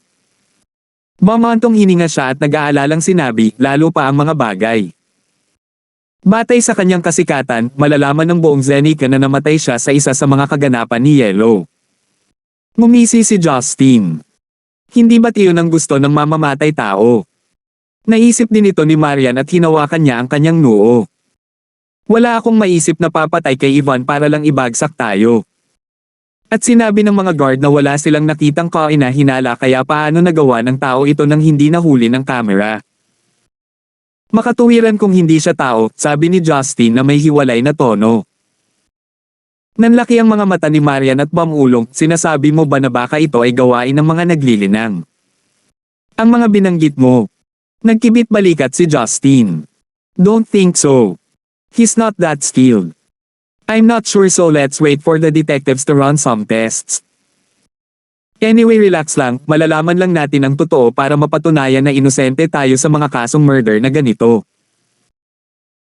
Mamantong hininga siya at nag-aalalang sinabi, lalo pa ang mga bagay. Batay sa kanyang kasikatan, malalaman ng buong Zenica na namatay siya sa isa sa mga kaganapan ni Yellow. Ngumisi si Justin. Hindi ba't iyon ang gusto ng mamamatay tao? Naisip din ito ni Marian at hinawakan niya ang kanyang noo. Wala akong maisip na papatay kay Ivan para lang ibagsak tayo. At sinabi ng mga guard na wala silang nakitang kaina-hinala kaya paano nagawa ng tao ito nang hindi nahuli ng kamera. Makatuwiran kung hindi siya tao, sabi ni Justin na may hiwalay na tono. Nanlaki ang mga mata ni Marian at Mamulong, sinasabi mo ba na baka ito ay gawain ng mga naglilinang? Ang mga binanggit mo. Nagkibit balikat si Justin. Don't think so. He's not that skilled. I'm not sure so let's wait for the detectives to run some tests. Anyway relax lang, malalaman lang natin ang totoo para mapatunayan na inosente tayo sa mga kasong murder na ganito.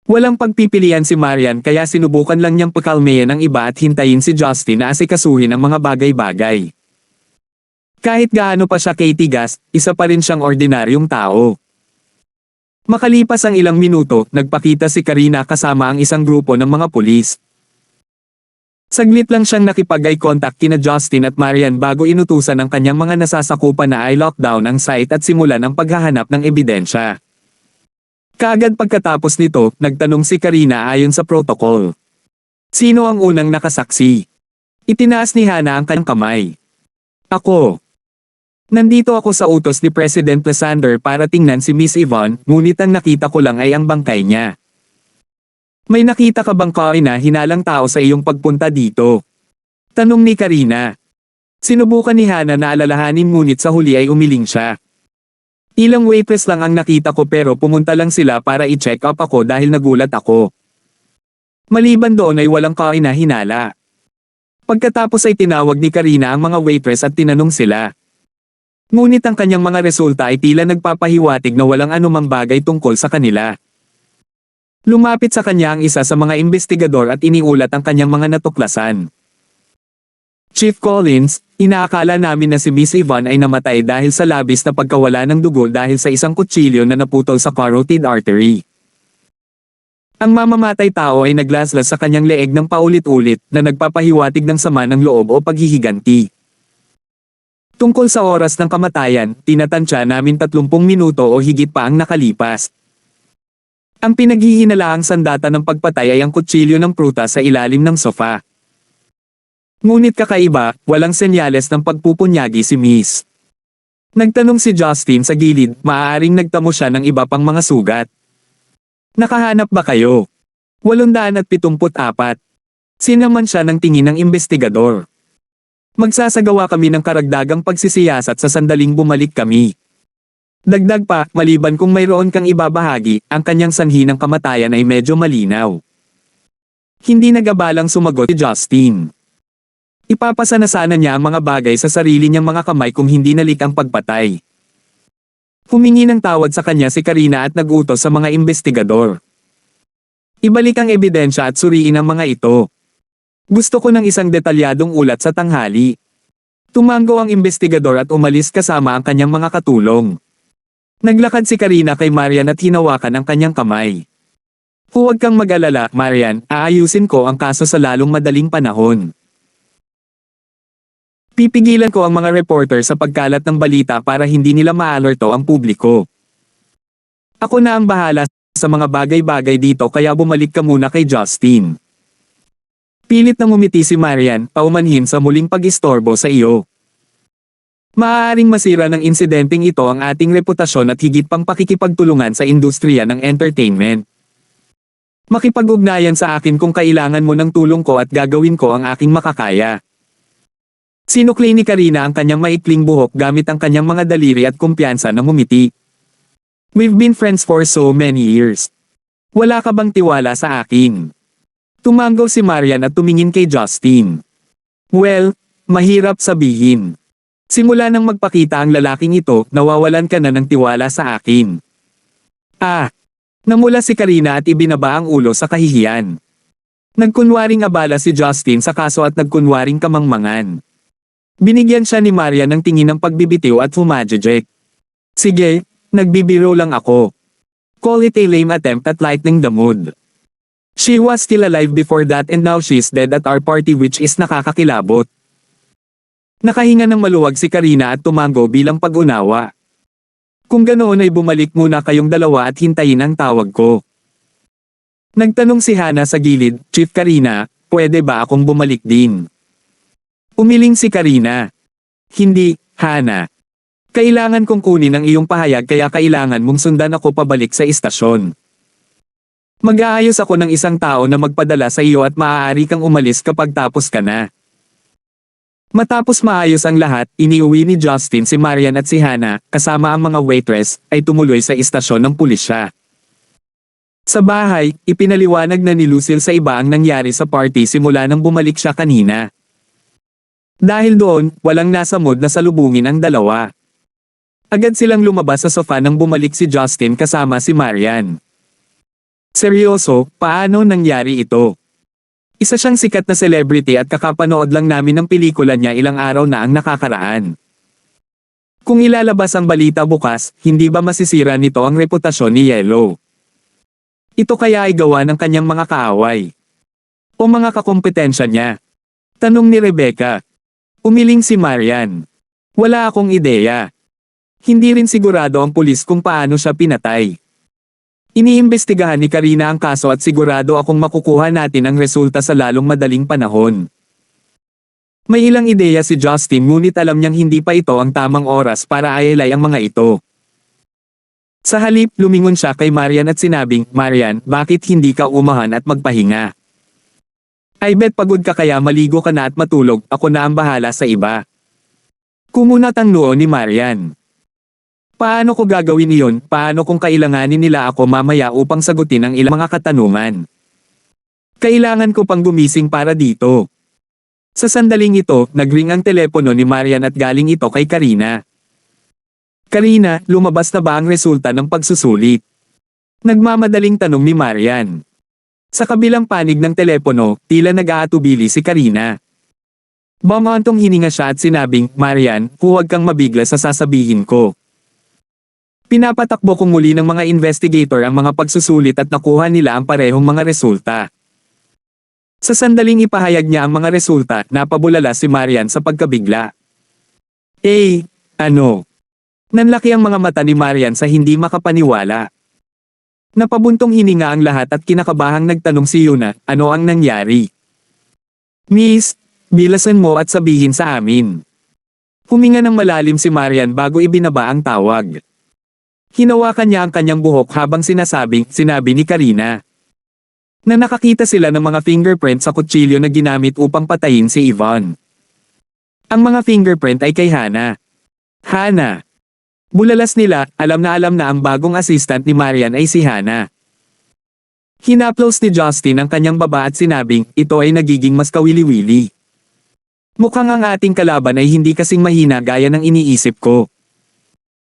Walang pagpipilian si Marian kaya sinubukan lang niyang pakalmayan ang iba at hintayin si Justin na asikasuhin ang mga bagay-bagay. Kahit gaano pa siya katigas, isa pa rin siyang ordinaryong tao. Makalipas ang ilang minuto, nagpakita si Karina kasama ang isang grupo ng mga pulis. Saglit lang siyang nakipag-eye contact kina Justin at Marian bago inutusan ng kanyang mga nasasakupan na i-lockdown ang site at simulan ang paghahanap ng ebidensya. Kaagad pagkatapos nito, nagtanong si Karina ayon sa protocol. Sino ang unang nakasaksi? Itinaas ni Hana ang kanyang kamay. Ako. Nandito ako sa utos ni President Lysander para tingnan si Miss Yvonne, ngunit ang nakita ko lang ay ang bangkay niya. May nakita ka bang kaina-hinalang tao sa iyong pagpunta dito? Tanong ni Karina. Sinubukan ni Hana na alalahanin ngunit sa huli ay umiling siya. Ilang waitress lang ang nakita ko pero pumunta lang sila para i-check up ako dahil nagulat ako. Maliban doon ay walang kaina-hinala. Pagkatapos ay tinawag ni Karina ang mga waitress at tinanong sila. Ngunit ang kanyang mga resulta ay tila nagpapahiwatig na walang anumang bagay tungkol sa kanila. Lumapit sa kanya ang isa sa mga investigador at iniulat ang kanyang mga natuklasan. Chief Collins, inaakala namin na si Miss Yvonne ay namatay dahil sa labis na pagkawala ng dugo dahil sa isang kutsilyo na naputol sa carotid artery. Ang mamamatay tao ay naglaslas sa kanyang leeg ng paulit-ulit na nagpapahiwatig ng sama ng loob o paghihiganti. Tungkol sa oras ng kamatayan, tinatansya namin 30 minuto o higit pa ang nakalipas. Ang pinaghihinalaang sandata ng pagpatay ay ang kutsilyo ng prutas sa ilalim ng sofa. Ngunit kakaiba, walang senyales ng pagpupunyagi si Miss. Nagtanong si Justin sa gilid, maaaring nagtamo siya ng iba pang mga sugat. Nakahanap ba kayo? 874. Sinaman siya ng tingin ng investigador. Magsasagawa kami ng karagdagang pagsisiyasat sa sandaling bumalik kami. Dagdag pa, maliban kung mayroon kang ibabahagi, ang kanyang sanhi ng kamatayan ay medyo malinaw. Hindi nagabalang sumagot si Justin. Ipapasa na sana niya ang mga bagay sa sarili niyang mga kamay kung hindi nalik ang pagpatay. Humingi ng tawad sa kanya si Karina at nag-utos sa mga investigador. Ibalik ang ebidensya at suriin ang mga ito. Gusto ko ng isang detalyadong ulat sa tanghali. Tumanggo ang investigador at umalis kasama ang kanyang mga katulong. Naglakad si Karina kay Marian at hinawakan ang kanyang kamay. Huwag kang mag-alala, Marian, aayusin ko ang kaso sa lalong madaling panahon. Pipigilan ko ang mga reporter sa pagkalat ng balita para hindi nila ma-alerto ang publiko. Ako na ang bahala sa mga bagay-bagay dito kaya bumalik ka muna kay Justin. Pilit na ngumiti si Marian, paumanhin sa muling pag-istorbo sa iyo. Maaaring masira ng insidenteng ito ang ating reputasyon at higit pang pakikipagtulungan sa industriya ng entertainment. Makipag-ugnayan sa akin kung kailangan mo ng tulong ko at gagawin ko ang aking makakaya. Sinukli ni Karina ang kanyang maikling buhok gamit ang kanyang mga daliri at kumpiyansa na ngumiti. We've been friends for so many years. Wala ka bang tiwala sa akin? Tumango si Marian at tumingin kay Justin. Well, mahirap sabihin. Simula nang magpakita ang lalaking ito, nawawalan ka na ng tiwala sa akin. Namula si Karina at ibinaba ang ulo sa kahihiyan. Nagkunwaring abala si Justin sa kaso at nagkunwaring kamangmangan. Binigyan siya ni Marian ng tingin ng pagbibitiw at humajejek. Sige, nagbibiro lang ako. Call it a lame attempt at lightening the mood. She was still alive before that and now she's dead at our party, which is nakakakilabot. Nakahinga ng maluwag si Karina at tumango bilang pag-unawa. Kung ganoon ay bumalik muna kayong dalawa at hintayin ang tawag ko. Nagtanong si Hana sa gilid, Chief Karina, pwede ba akong bumalik din? Umiling si Karina. Hindi, Hana. Kailangan kong kunin ang iyong pahayag kaya kailangan mong sundan ako pabalik sa istasyon. Mag-aayos ako ng isang tao na magpadala sa iyo at maaari kang umalis kapag tapos ka na. Matapos maayos ang lahat, iniuwi ni Justin si Marian at si Hana, kasama ang mga waitress, ay tumuloy sa istasyon ng pulisya. Sa bahay, ipinaliwanag na ni Lucille sa iba ang nangyari sa party simula nang bumalik siya kanina. Dahil doon, walang nasa mood na salubungin ang dalawa. Agad silang lumabas sa sofa nang bumalik si Justin kasama si Marian. Seryoso, paano nangyari ito? Isa siyang sikat na celebrity at kakapanood lang namin ng pelikula niya ilang araw na ang nakakaraan. Kung ilalabas ang balita bukas, hindi ba masisira nito ang reputasyon ni Yellow? Ito kaya ay gawa ng kanyang mga kaaway? O mga kakompetensya niya? Tanong ni Rebecca. Umiling si Marian. Wala akong ideya. Hindi rin sigurado ang pulis kung paano siya pinatay. Iniimbestigahan ni Karina ang kaso at sigurado akong makukuha natin ang resulta sa lalong madaling panahon. May ilang ideya si Justin ngunit alam niyang hindi pa ito ang tamang oras para ayalay ang mga ito. Sa halip, lumingon siya kay Marian at sinabing, Marian, bakit hindi ka umahan at magpahinga? I bet pagod ka kaya maligo ka na at matulog, ako na ang bahala sa iba. Kumunat ang noo ni Marian. Paano ko gagawin iyon? Paano kung kailanganin nila ako mamaya upang sagutin ang ilang mga katanungan? Kailangan ko pang gumising para dito. Sa sandaling ito, nagring ang telepono ni Marian at galing ito kay Karina. Karina, lumabas na ba ang resulta ng pagsusulit? Nagmamadaling tanong ni Marian. Sa kabilang panig ng telepono, tila nag-aatubili si Karina. Bumantong hininga siya at sinabing, Marian, huwag kang mabigla sa sasabihin ko. Pinapatakbo ko muli ng mga investigator ang mga pagsusulit at nakuha nila ang parehong mga resulta. Sa sandaling ipahayag niya ang mga resulta, napabulala si Marian sa pagkabigla. Ano? Nanlaki ang mga mata ni Marian sa hindi makapaniwala. Napabuntong hininga ang lahat at kinakabahang nagtanong si Yuna, ano ang nangyari? Miss, bilasan mo at sabihin sa amin. Huminga ng malalim si Marian bago ibinaba ang tawag. Hinawakan niya ang kanyang buhok habang sinabi ni Karina. Na nakakita sila ng mga fingerprint sa kutsilyo na ginamit upang patayin si Yvonne. Ang mga fingerprint ay kay Hana. Hana. Bulalas nila, alam na ang bagong assistant ni Marian ay si Hana. Hinaplos ni Justin ang kanyang baba at sinabing, ito ay nagiging mas kawili-wili. Mukhang ang ating kalaban ay hindi kasing mahina gaya ng iniisip ko.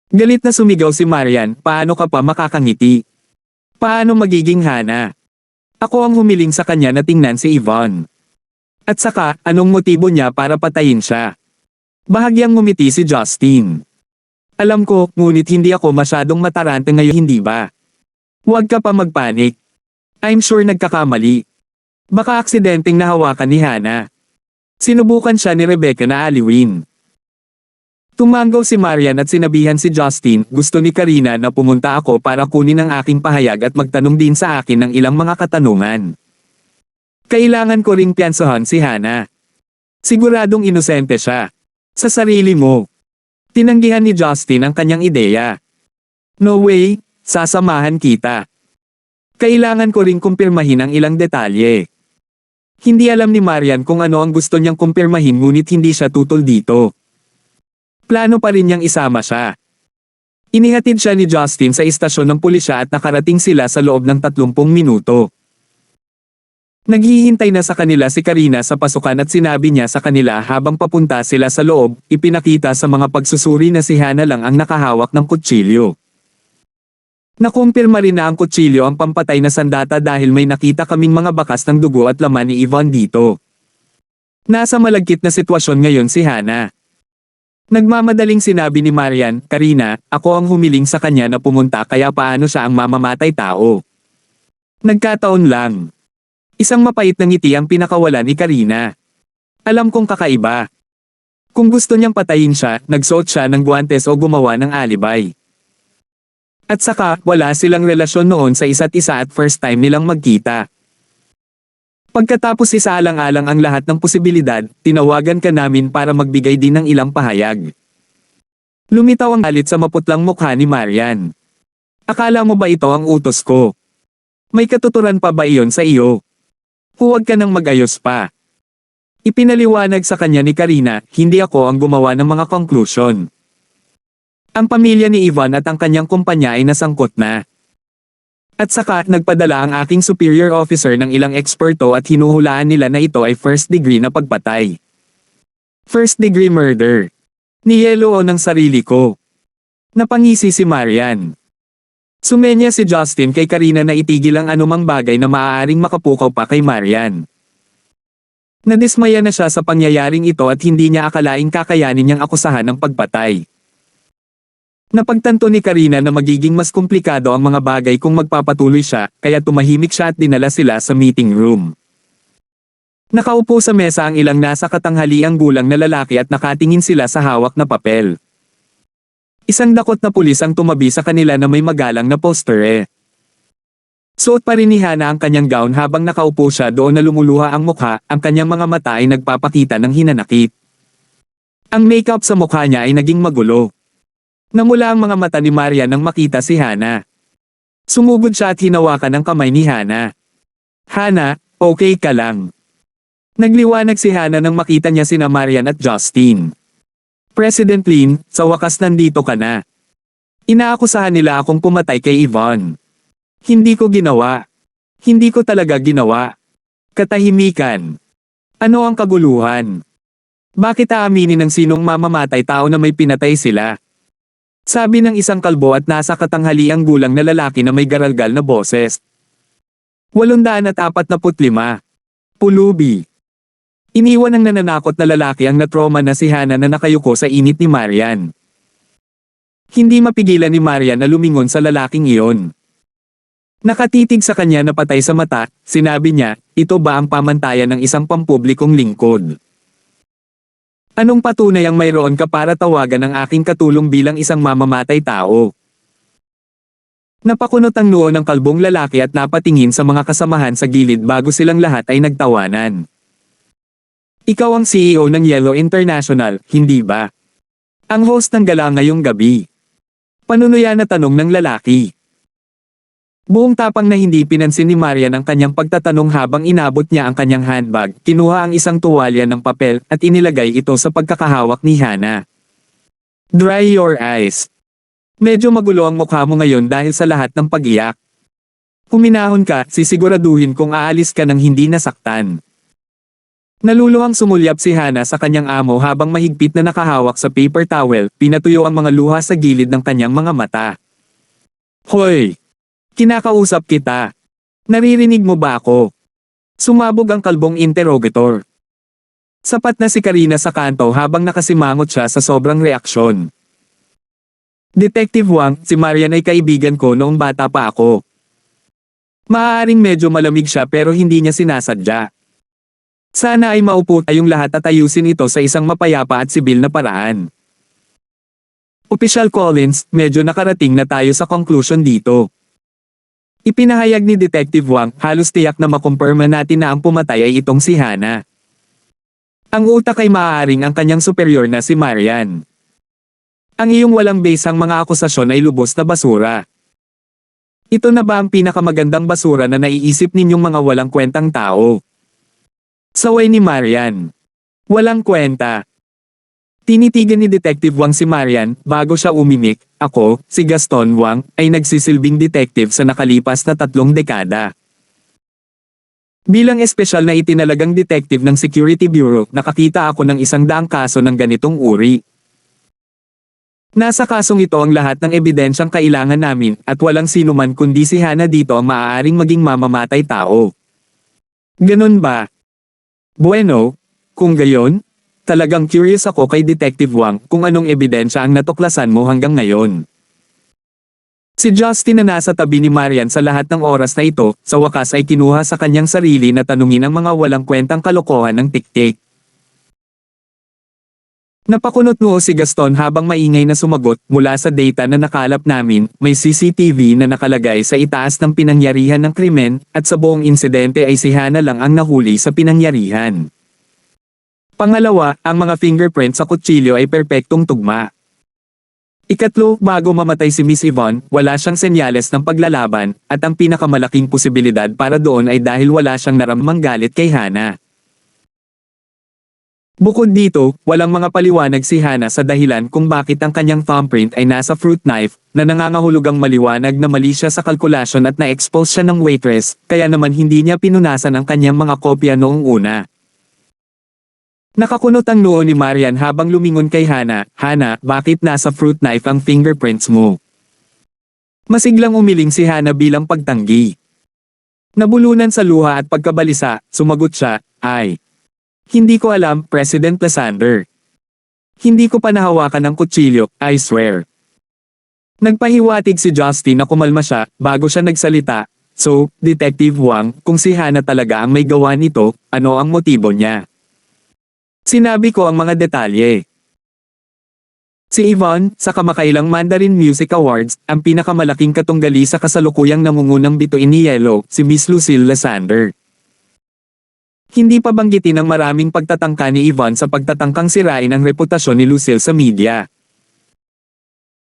Galit na sumigaw si Marian, paano ka pa makakangiti? Paano magiging Hana? Ako ang humiling sa kanya na tingnan si Yvonne. At saka, anong motibo niya para patayin siya? Bahagyang ngumiti si Justin. Alam ko, ngunit hindi ako masyadong matarante ngayon, hindi ba? Huwag ka pa magpanik. I'm sure nagkakamali. Baka aksidenteng nahawakan ni Hana. Sinubukan siya ni Rebecca na aliwin. Tumango si Marian at sinabihan si Justin, gusto ni Karina na pumunta ako para kunin ang aking pahayag at magtanong din sa akin ng ilang mga katanungan. Kailangan ko ring piyansahan si Hana. Siguradong inosente siya. Sa sarili mo. Tinanggihan ni Justin ang kanyang ideya. No way, sasamahan kita. Kailangan ko ring kumpirmahin ang ilang detalye. Hindi alam ni Marian kung ano ang gusto niyang kumpirmahin ngunit hindi siya tutol dito. Plano pa rin niyang isama siya. Inihatid siya ni Justin sa istasyon ng pulisya at nakarating sila sa loob ng 30 minuto. Naghihintay na sa kanila si Karina sa pasukan at sinabi niya sa kanila habang papunta sila sa loob, ipinakita sa mga pagsusuri na si Hana lang ang nakahawak ng kutsilyo. Nakumpirma rin na ang kutsilyo ang pampatay na sandata dahil may nakita kaming mga bakas ng dugo at laman ni Yvonne dito. Nasa malagkit na sitwasyon ngayon si Hana. Nagmamadaling sinabi ni Marian, Karina, ako ang humiling sa kanya na pumunta kaya paano siya ang mamamatay tao. Nagkataon lang. Isang mapait na ngiti ang pinakawala ni Karina. Alam kong kakaiba. Kung gusto niyang patayin siya, nagsuot siya ng guwantes o gumawa ng alibay. At saka, wala silang relasyon noon sa isa't isa at first time nilang magkita. Pagkatapos isaalang-alang ang lahat ng posibilidad, tinawagan ka namin para magbigay din ng ilang pahayag. Lumitaw ang galit sa maputlang mukha ni Marian. Akala mo ba ito ang utos ko? May katuturan pa ba iyon sa iyo? Huwag ka nang mag-ayos pa. Ipinaliwanag sa kanya ni Karina, hindi ako ang gumawa ng mga conclusion. Ang pamilya ni Yvonne at ang kanyang kumpanya ay nasangkot na. At saka, nagpadala ang aking superior officer ng ilang eksperto at hinuhulaan nila na ito ay first degree na pagpatay. First degree murder. Niyelo ng sarili ko. Napangisi si Marian. Sumenya si Justin kay Karina na itigil ang anumang bagay na maaaring makapukaw pa kay Marian. Nadismaya na siya sa pangyayaring ito at hindi niya akalaing kakayanin niyang akusahan ng pagpatay. Napagtanto ni Karina na magiging mas komplikado ang mga bagay kung magpapatuloy siya, kaya tumahimik siya at dinala sila sa meeting room. Nakaupo sa mesa ang ilang nasa katanghaliang gulang na lalaki at nakatingin sila sa hawak na papel. Isang dakot na pulis ang tumabi sa kanila na may magalang na postere. Suot pa rin ni Hana ang kanyang gown habang nakaupo siya doon na lumuluha ang mukha, ang kanyang mga mata ay nagpapakita ng hinanakit. Ang makeup sa mukha niya ay naging magulo. Namula ang mga mata ni Maria nang makita si Hana. Sumugod siya at hinawakan ang kamay ni Hana. Hana, okay ka lang. Nagliwanag si Hana nang makita niya sina Marian at Justin. President Lin, sa wakas nandito ka na. Inaakusahan nila akong pumatay kay Yvonne. Hindi ko ginawa. Hindi ko talaga ginawa. Katahimikan. Ano ang kaguluhan? Bakit aaminin ng sinong mamamatay tao na may pinatay sila? Sabi ng isang kalbo at nasa katanghaliang gulang na lalaki na may garalgal na boses. 845. Pulubi. Iniwan ng nananakot na lalaki ang natroma na si Hana na nakayuko sa init ni Marian. Hindi mapigilan ni Marian na lumingon sa lalaking iyon. Nakatitig sa kanya na patay sa mata, sinabi niya, ito ba ang pamantayan ng isang pampublikong lingkod? Anong patunay ang mayroon ka para tawagan ang aking katulong bilang isang mamamatay tao? Napakunot ang noo ng kalbong lalaki at napatingin sa mga kasamahan sa gilid bago silang lahat ay nagtawanan. Ikaw ang CEO ng Yellow International, hindi ba? Ang host ng gala ngayong gabi. Panunuya na tanong ng lalaki. Buong tapang na hindi pinansin ni Marian ang kanyang pagtatanong habang inabot niya ang kanyang handbag, kinuha ang isang tuwalya ng papel at inilagay ito sa pagkakahawak ni Hana. Dry your eyes. Medyo magulo ang mukha mo ngayon dahil sa lahat ng pag-iyak. Huminahon ka, sisiguraduhin kung aalis ka ng hindi nasaktan. Naluluhang sumulyap si Hana sa kanyang amo habang mahigpit na nakahawak sa paper towel, pinatuyo ang mga luha sa gilid ng kanyang mga mata. Hoy! Kinakausap kita. Naririnig mo ba ako? Sumabog ang kalbong interrogator. Sapat na si Karina sa kanto habang nakasimangot siya sa sobrang reaksyon. Detective Wang, si Marian ay kaibigan ko noong bata pa ako. Maaaring medyo malamig siya pero hindi niya sinasadya. Sana ay maupo tayong lahat at ayusin ito sa isang mapayapa at sibil na paraan. Official Collins, medyo nakarating na tayo sa conclusion dito. Ipinahayag ni Detective Wang, halos tiyak na makumpirma natin na ang pumatay ay itong si Hana. Ang utak ay maaaring ang kanyang superior na si Marian. Ang iyong walang basang mga akusasyon ay lubos na basura. Ito na ba ang pinakamagandang basura na naiisip ninyong mga walang kwentang tao? Saway ni Marian. Walang kwenta. Tinitigan ni Detective Wang si Marian bago siya umimik. Ako, si Gaston Wang, ay nagsisilbing detective sa nakalipas na 3 dekada. Bilang espesyal na itinalagang detective ng Security Bureau, nakakita ako ng 100 kaso ng ganitong uri. Nasa kasong ito ang lahat ng ebidensyang kailangan namin at walang sino man kundi si Hana dito ang maaaring maging mamamatay tao. Ganun ba? Bueno, kung gayon, talagang curious ako kay Detective Wang kung anong ebidensya ang natuklasan mo hanggang ngayon. Si Justin na nasa tabi ni Marian sa lahat ng oras na ito, sa wakas ay kinuha sa kanyang sarili na tanungin ang mga walang kwentang kalokohan ng tiktik. Napakunot noo si Gaston habang maingay na sumagot. Mula sa data na nakalap namin, may CCTV na nakalagay sa itaas ng pinangyarihan ng krimen, at sa buong insidente ay si Hana lang ang nahuli sa pinangyarihan. Pangalawa, ang mga fingerprints sa kutsilyo ay perpektong tugma. Ikatlo, bago mamatay si Miss Yvonne, wala siyang senyales ng paglalaban, at ang pinakamalaking posibilidad para doon ay dahil wala siyang naramdamang galit kay Hana. Bukod dito, walang mga paliwanag si Hana sa dahilan kung bakit ang kanyang thumbprint ay nasa fruit knife, na nangangahulugang maliwanag na mali siya sa kalkulasyon at na-expose siya ng waitress, kaya naman hindi niya pinunasan ang kanyang mga kopya noong una. Nakakunot ang noo ni Marian habang lumingon kay Hana. Hana, bakit nasa fruit knife ang fingerprints mo? Masiglang umiling si Hana bilang pagtanggi. Nabulunan sa luha at pagkabalisa, sumagot siya, hindi ko alam, President Lysander. Hindi ko pa nahawakan ng kutsilyo, I swear. Nagpahiwatig si Justin na kumalma siya, bago siya nagsalita. So, Detective Wang, kung si Hana talaga ang may gawa nito, ano ang motibo niya? Sinabi ko ang mga detalye. Si Yvonne, sa kamakailang Mandarin Music Awards, ang pinakamalaking katunggali sa kasalukuyang nangungunang bituin ni Yellow, si Miss Lucille Lysander. Hindi pa banggitin ang maraming pagtatangka ni Yvonne sa pagtatangkang sirain ang reputasyon ni Lucille sa media.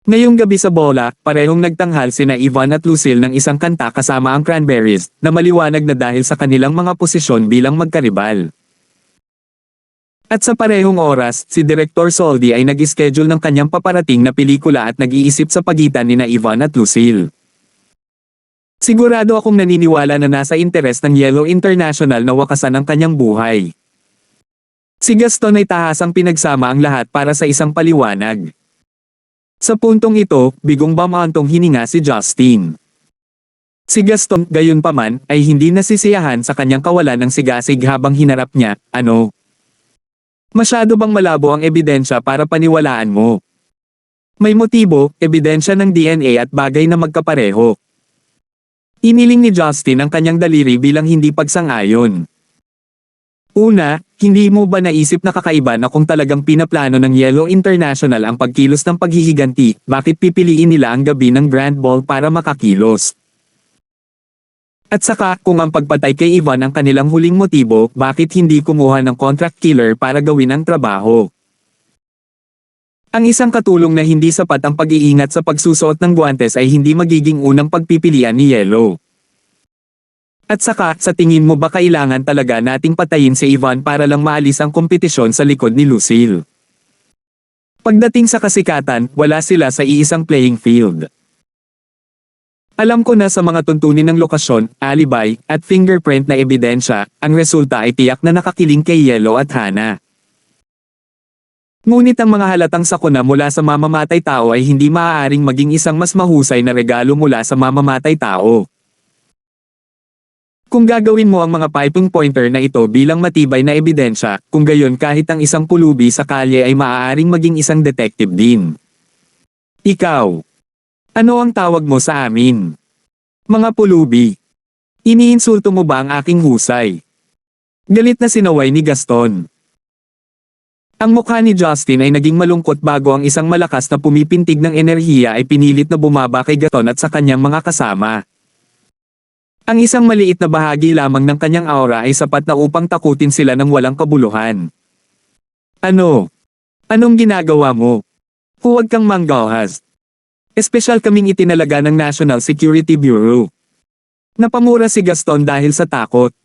Ngayong gabi sa bola, parehong nagtanghal sina Yvonne at Lucille ng isang kanta kasama ang Cranberries, na maliwanag na dahil sa kanilang mga posisyon bilang magkaribal. At sa parehong oras, si Director Soldi ay nag-schedule ng kanyang paparating na pelikula at nag-iisip sa pagitan nina Yvonne at Lucille. Sigurado akong naniniwala na nasa interes ng Yellow International na wakasan ang kanyang buhay. Si Gaston ay tahasang pinagsama ang lahat para sa isang paliwanag. Sa puntong ito, bigong bamantong hininga si Justin. Si Gaston, gayunpaman, ay hindi nasisiyahan sa kanyang kawalan ng sigasig habang hinarap niya. Ano? Masyado bang malabo ang ebidensya para paniwalaan mo? May motibo, ebidensya ng DNA at bagay na magkapareho. Iniling ni Justin ang kanyang daliri bilang hindi pagsang-ayon. Una, hindi mo ba naisip na kakaiba na kung talagang pinaplano ng Yellow International ang pagkilos ng paghihiganti, bakit pipiliin nila ang gabi ng Grand Ball para makakilos? At saka, kung ang pagpatay kay Yvonne ang kanilang huling motibo, bakit hindi kumuha ng contract killer para gawin ang trabaho? Ang isang katulong na hindi sapat ang pag-iingat sa pagsusuot ng guwantes ay hindi magiging unang pagpipilian ni Yellow. At saka, sa tingin mo ba kailangan talaga nating patayin si Yvonne para lang maalis ang kompetisyon sa likod ni Lucille? Pagdating sa kasikatan, wala sila sa iisang playing field. Alam ko na sa mga tuntunin ng lokasyon, alibay, at fingerprint na ebidensya, ang resulta ay tiyak na nakakiling kay Yellow at Hana. Ngunit ang mga halatang sakuna mula sa mamamatay tao ay hindi maaaring maging isang mas mahusay na regalo mula sa mamamatay tao. Kung gagawin mo ang mga piping pointer na ito bilang matibay na ebidensya, kung gayon kahit ang isang pulubi sa kalye ay maaaring maging isang detective din. Ikaw. Ano ang tawag mo sa amin? Mga pulubi. Iniinsulto mo ba ang aking husay? Galit na sinaway ni Gaston. Ang mukha ni Justin ay naging malungkot bago ang isang malakas na pumipintig ng enerhiya ay pinilit na bumaba kay Gaston at sa kanyang mga kasama. Ang isang maliit na bahagi lamang ng kanyang aura ay sapat na upang takutin sila ng walang kabuluhan. Ano? Anong ginagawa mo? Huwag kang manggahas. Espesyal kaming itinalaga ng National Security Bureau. Napamura si Gaston dahil sa takot.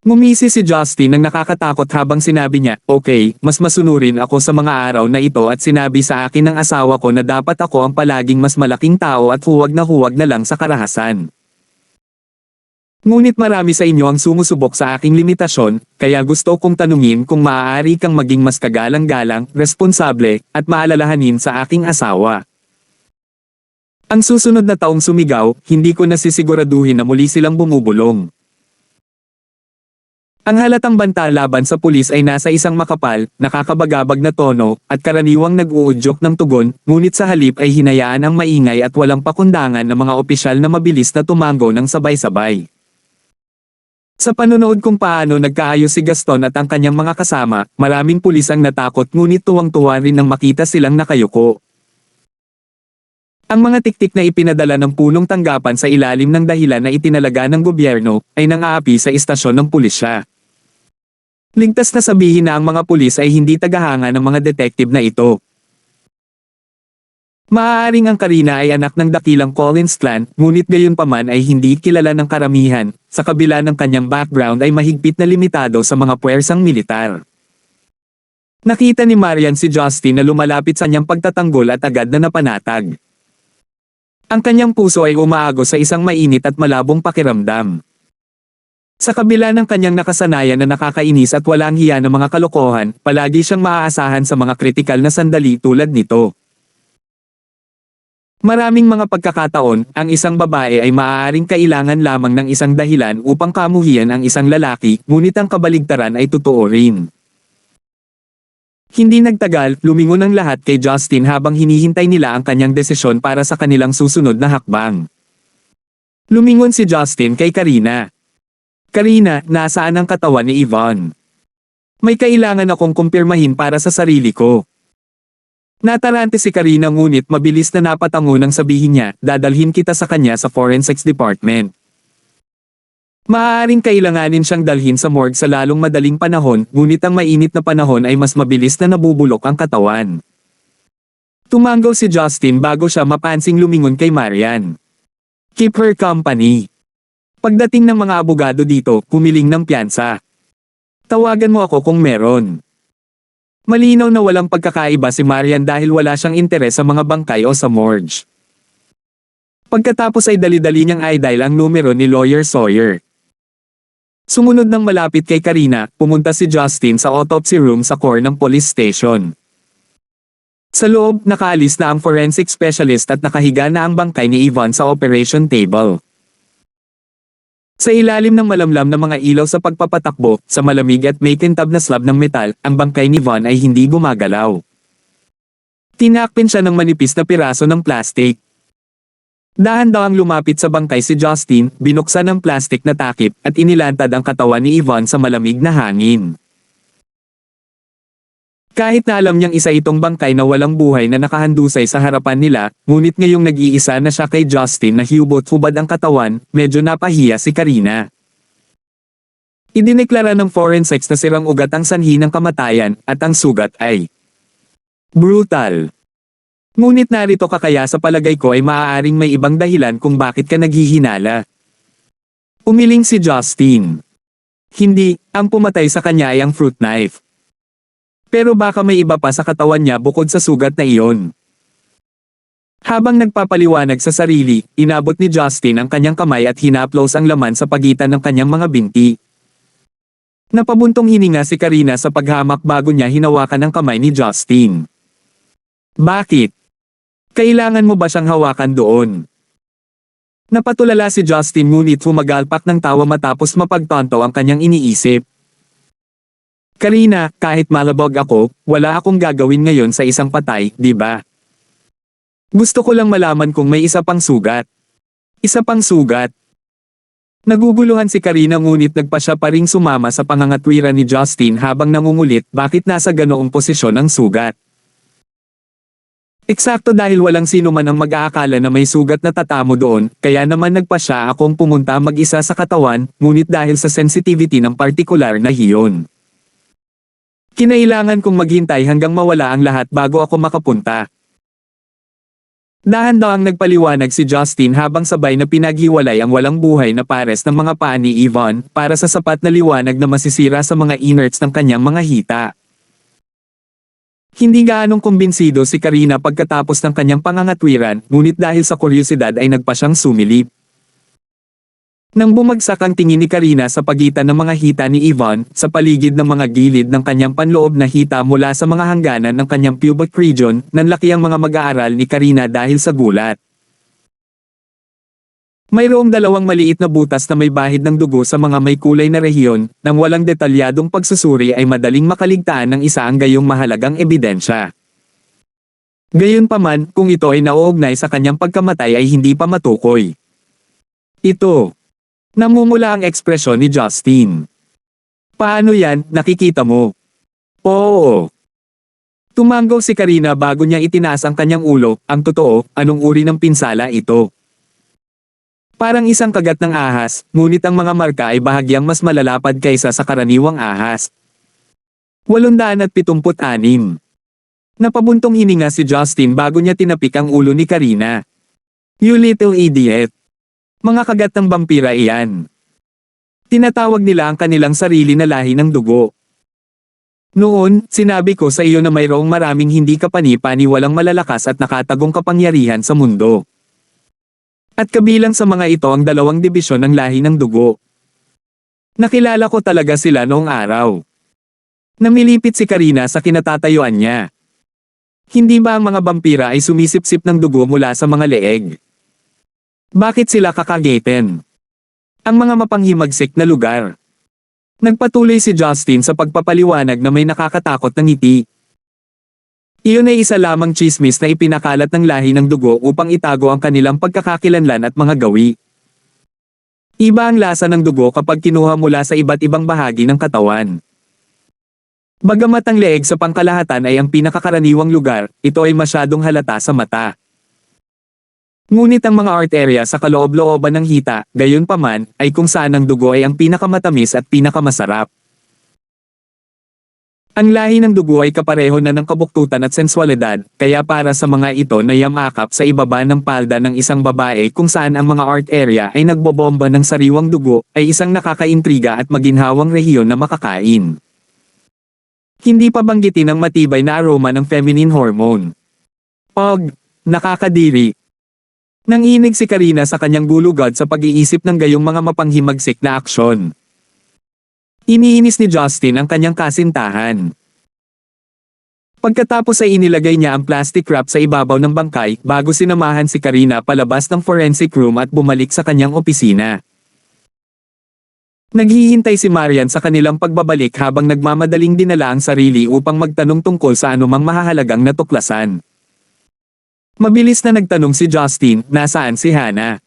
Ngumisi si Justin ng nakakatakot habang sinabi niya, "Okay, mas masunurin ako sa mga araw na ito at sinabi sa akin ng asawa ko na dapat ako ang palaging mas malaking tao at huwag na lang sa karahasan. Ngunit marami sa inyo ang sumusubok sa aking limitasyon, kaya gusto kong tanungin kung maaari kang maging mas kagalang-galang, responsable, at maalalahanin sa aking asawa." Ang susunod na taong sumigaw, hindi ko nasisiguraduhin na muli silang bumubulong. Ang halatang banta laban sa pulis ay nasa isang makapal, nakakabagabag na tono, at karaniwang nag-uudyok ng tugon, ngunit sa halip ay hinayaan ang maingay at walang pakundangan ng mga opisyal na mabilis na tumango ng sabay-sabay. Sa panonood kung paano nagkaayos si Gaston at ang kanyang mga kasama, maraming pulis ang natakot ngunit tuwang-tuwa rin nang makita silang nakayuko. Ang mga tiktik na ipinadala ng punong tanggapan sa ilalim ng dahilan na itinalaga ng gobyerno, ay nang-aapi sa istasyon ng pulisya. Ligtas na sabihin na ang mga pulis ay hindi tagahanga ng mga detective na ito. Maaaring ang Karina ay anak ng dakilang Collins clan, ngunit gayunpaman ay hindi kilala ng karamihan, sa kabila ng kanyang background ay mahigpit na limitado sa mga puwersang militar. Nakita ni Marian si Justin na lumalapit sa kanyang pagtatanggol at agad na napanatag. Ang kanyang puso ay umaagos sa isang mainit at malabong pakiramdam. Sa kabila ng kanyang nakasanayan na nakakainis at walang hiya ng mga kalokohan, palagi siyang maaasahan sa mga kritikal na sandali tulad nito. Maraming mga pagkakataon, ang isang babae ay maaaring kailangan lamang ng isang dahilan upang kamuhian ang isang lalaki, ngunit ang kabaligtaran ay totoo rin. Hindi nagtagal, lumingon ang lahat kay Justin habang hinihintay nila ang kanyang desisyon para sa kanilang susunod na hakbang. Lumingon si Justin kay Karina. "Karina, nasaan ang katawan ni Yvonne? May kailangan akong kumpirmahin para sa sarili ko." Natarante si Karina ngunit mabilis na napatango nang sabihin niya, "Dadalhin kita sa kanya sa forensics department." Maaaring kailanganin siyang dalhin sa morgue sa lalong madaling panahon, ngunit ang mainit na panahon ay mas mabilis na nabubulok ang katawan. Tumango si Justin bago siya mapansing lumingon kay Marian. "Keep her company." Pagdating ng mga abogado dito, humiling ng piyansa. "Tawagan mo ako kung meron." Malinaw na walang pagkakaiba si Marian dahil wala siyang interes sa mga bangkay o sa morgue. Pagkatapos ay dali-dali niyang i-dial ang numero ni Lawyer Sawyer. Sumunod ng malapit kay Karina, pumunta si Justin sa autopsy room sa core ng police station. Sa loob, nakaalis na ang forensic specialist at nakahiga na ang bangkay ni Yvonne sa operation table. Sa ilalim ng malamlam na mga ilaw sa pagpapatakbo, sa malamig at may kintab na slab ng metal, ang bangkay ni Yvonne ay hindi gumagalaw. Tinakpin siya ng manipis na piraso ng plastik. Dahan-dahang lumapit sa bangkay si Justin, binuksan ang plastik na takip, at inilantad ang katawan ni Yvonne sa malamig na hangin. Kahit na alam niyang isa itong bangkay na walang buhay na nakahandusay sa harapan nila, ngunit ngayong nag-iisa na siya kay Justin na hubot-hubad ang katawan, medyo napahiya si Karina. Idineklara ng forensics na sirang ugat ang sanhi ng kamatayan, at ang sugat ay brutal. Ngunit narito ka kaya sa palagay ko ay maaaring may ibang dahilan kung bakit ka naghihinala. Umiling si Justin. Hindi, ang pumatay sa kanya ay ang fruit knife. Pero baka may iba pa sa katawan niya bukod sa sugat na iyon. Habang nagpapaliwanag sa sarili, inabot ni Justin ang kanyang kamay at hinaplos ang laman sa pagitan ng kanyang mga binti. Napabuntong hininga si Karina sa paghamak bago niya hinawakan ang kamay ni Justin. "Bakit? Kailangan mo ba siyang hawakan doon?" Napatulala si Justin ngunit humagalpak ng tawa matapos mapagtanto ang kanyang iniisip. "Karina, kahit malabog ako, wala akong gagawin ngayon sa isang patay, di ba? Gusto ko lang malaman kung may isa pang sugat." "Isa pang sugat?" Naguguluhan si Karina ngunit nagpa siya pa ring sumama sa pangangatwiran ni Justin habang nangungulit bakit nasa ganoong posisyon ang sugat. Eksakto dahil walang sino man ang mag-aakala na may sugat na tatamo doon, kaya naman nagpa siya akong pumunta mag-isa sa katawan, ngunit dahil sa sensitivity ng partikular na hiyon. Kinailangan kong maghintay hanggang mawala ang lahat bago ako makapunta. Dahan-dahang nagpaliwanag si Justin habang sabay na pinaghiwalay ang walang buhay na pares ng mga paa ni Yvonne para sa sapat na liwanag na masisira sa mga innards ng kanyang mga hita. Hindi gaanong kumbinsido si Karina pagkatapos ng kanyang pangangatwiran, ngunit dahil sa kuryosidad ay nagpa siyang sumilip. Nang bumagsak ang tingin ni Karina sa pagitan ng mga hita ni Yvonne, sa paligid ng mga gilid ng kanyang panloob na hita mula sa mga hangganan ng kanyang pubic region, nanlaki ang mga mag-aaral ni Karina dahil sa gulat. Mayroong dalawang maliit na butas na may bahid ng dugo sa mga may kulay na rehiyon, nang walang detalyadong pagsusuri ay madaling makaligtaan ng isa ang gayong mahalagang ebidensya. Gayunpaman, kung ito ay nauugnay sa kanyang pagkamatay ay hindi pa matukoy. Ito. Namumula ang ekspresyon ni Justin. Paano yan, nakikita mo? Oo. Tumango si Karina bago niya itinaas ang kanyang ulo, ang totoo, anong uri ng pinsala ito? Parang isang kagat ng ahas, ngunit ang mga marka ay bahagyang mas malalapad kaysa sa karaniwang ahas. 876. Napabuntong hininga si Justin bago niya tinapik ang ulo ni Karina. You little idiot. Mga kagat ng vampira iyan. Tinatawag nila ang kanilang sarili na lahi ng dugo. Noon, sinabi ko sa iyo na mayroong maraming hindi kapani-paniwalang malalakas at nakatagong kapangyarihan sa mundo. At kabilang sa mga ito ang dalawang dibisyon ng lahi ng dugo. Nakilala ko talaga sila noong araw. Namilipit si Karina sa kinatatayuan niya. Hindi ba ang mga vampira ay sumisipsip ng dugo mula sa mga leeg? Bakit sila kakageten? Ang mga mapanghimagsik na lugar. Nagpatuloy si Justin sa pagpapaliwanag na may nakakatakot na ngiti. Iyon ay isa lamang chismis na ipinakalat ng lahi ng dugo upang itago ang kanilang pagkakakilanlan at mga gawi. Iba ang lasa ng dugo kapag kinuha mula sa iba't ibang bahagi ng katawan. Bagamat ang leeg sa pangkalahatan ay ang pinakakaraniwang lugar, ito ay masyadong halata sa mata. Ngunit ang mga arterya sa kaloob-looban ng hita, gayunpaman, ay kung saan ang dugo ay ang pinakamatamis at pinakamasarap. Ang lahi ng dugo ay kapareho na ng kabuktutan at sensualidad, kaya para sa mga ito na yamakap sa ibaba ng palda ng isang babae kung saan ang mga arterya ay nagbobomba ng sariwang dugo, ay isang nakakaintriga at maginhawang rehiyon na makakain. Hindi pa banggitin ang matibay na aroma ng feminine hormone. Nakakadiri. Nanginig si Karina sa kanyang gulugod sa pag-iisip ng gayong mga mapanghimagsik na aksyon. Iniinis ni Justin ang kanyang kasintahan. Pagkatapos ay inilagay niya ang plastic wrap sa ibabaw ng bangkay bago sinamahan si Karina palabas ng forensic room at bumalik sa kanyang opisina. Naghihintay si Marian sa kanilang pagbabalik habang nagmamadaling dinala ang sarili upang magtanong tungkol sa anumang mahahalagang natuklasan. Mabilis na nagtanong si Justin, nasaan si Hannah?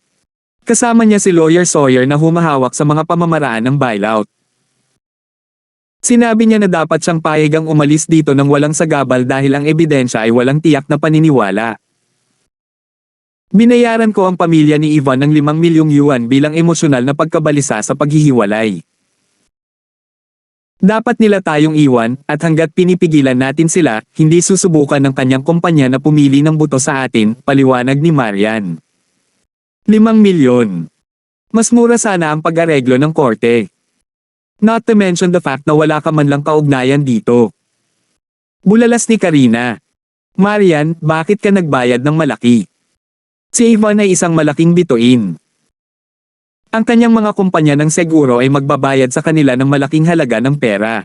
Kasama niya si Lawyer Sawyer na humahawak sa mga pamamaraan ng bailout. Sinabi niya na dapat siyang payagang umalis dito nang walang sagabal dahil ang ebidensya ay walang tiyak na paniniwala. Binayaran ko ang pamilya ni Yvonne ng 5 milyong yuan bilang emosyonal na pagkabalisa sa paghihiwalay. Dapat nila tayong iwan, at hanggat pinipigilan natin sila, hindi susubukan ng kanyang kumpanya na pumili ng buto sa atin, paliwanag ni Marian. 5 milyon. Mas mura sana ang pag-areglo ng korte. Not to mention the fact na wala ka man lang kaugnayan dito. Bulalas ni Karina. Marian, bakit ka nagbayad ng malaki? Si Yvonne ay isang malaking bituin. Ang kanyang mga kumpanya ng seguro ay magbabayad sa kanila ng malaking halaga ng pera.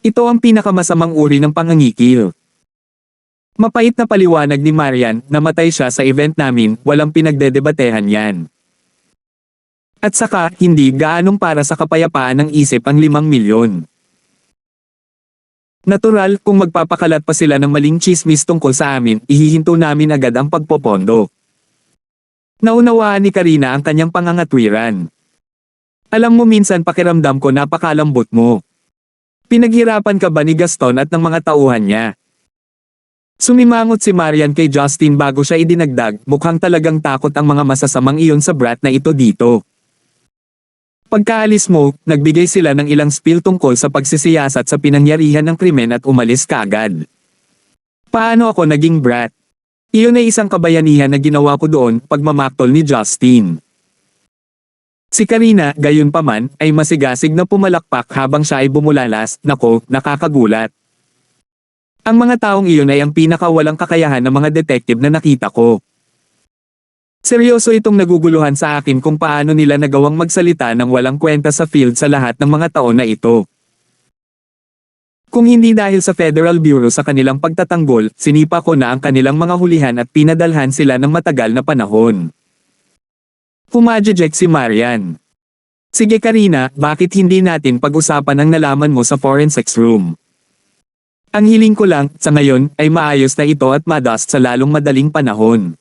Ito ang pinakamasamang uri ng pangangikil. Mapait na paliwanag ni Marian, namatay siya sa event namin, walang pinagdedebatehan yan. At saka, hindi gaanong para sa kapayapaan ng isip ang 5 milyon. Natural, kung magpapakalat pa sila ng maling chismis tungkol sa amin, ihihinto namin agad ang pagpopondo. Naunawaan ni Karina ang kanyang pangangatwiran. Alam mo minsan pakiramdam ko napakalambot mo. Pinaghirapan ka ba ni Gaston at ng mga tauhan niya? Sumimangot si Marian kay Justin bago siya idinagdag, mukhang talagang takot ang mga masasamang iyon sa brat na ito dito. Pagkaalis mo, nagbigay sila ng ilang spiel tungkol sa pagsisiyasat sa pinangyarihan ng krimen at umalis kaagad. Paano ako naging brat? Iyon ay isang kabayanihan na ginawa ko doon pagmamaktol ni Justin. Si Karina, gayunpaman, ay masigasig na pumalakpak habang siya ay bumulalas. Nako, nakakagulat. Ang mga taong iyon ay ang pinakawalang kakayahan ng mga detective na nakita ko. Seryoso itong naguguluhan sa akin kung paano nila nagawang magsalita ng walang kwenta sa field sa lahat ng mga taon na ito. Kung hindi dahil sa Federal Bureau sa kanilang pagtatanggol, sinipa ko na ang kanilang mga hulihan at pinadalhan sila ng matagal na panahon. Pumajejek si Marian. Sige Karina, bakit hindi natin pag-usapan ang nalaman mo sa forensics room? Ang hiling ko lang, sa ngayon, ay maayos na ito at madust sa lalong madaling panahon.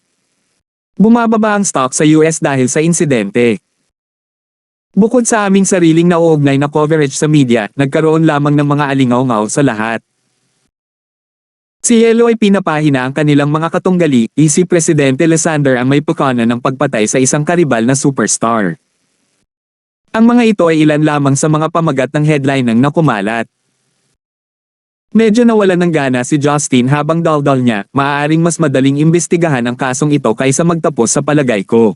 Bumababa ang stock sa US dahil sa insidente. Bukod sa aming sariling nauugnay na coverage sa media, nagkaroon lamang ng mga alingaw-ngaw sa lahat. Si Yelo ay pinapahina ang kanilang mga katunggali, si Presidente Lysander ang may pukana ng pagpatay sa isang karibal na superstar. Ang mga ito ay ilan lamang sa mga pamagat ng headline ng nakumalat. Medyo nawalan ng gana si Justin habang daldal niya, maaaring mas madaling imbestigahan ang kasong ito kaysa magtapos sa palagay ko.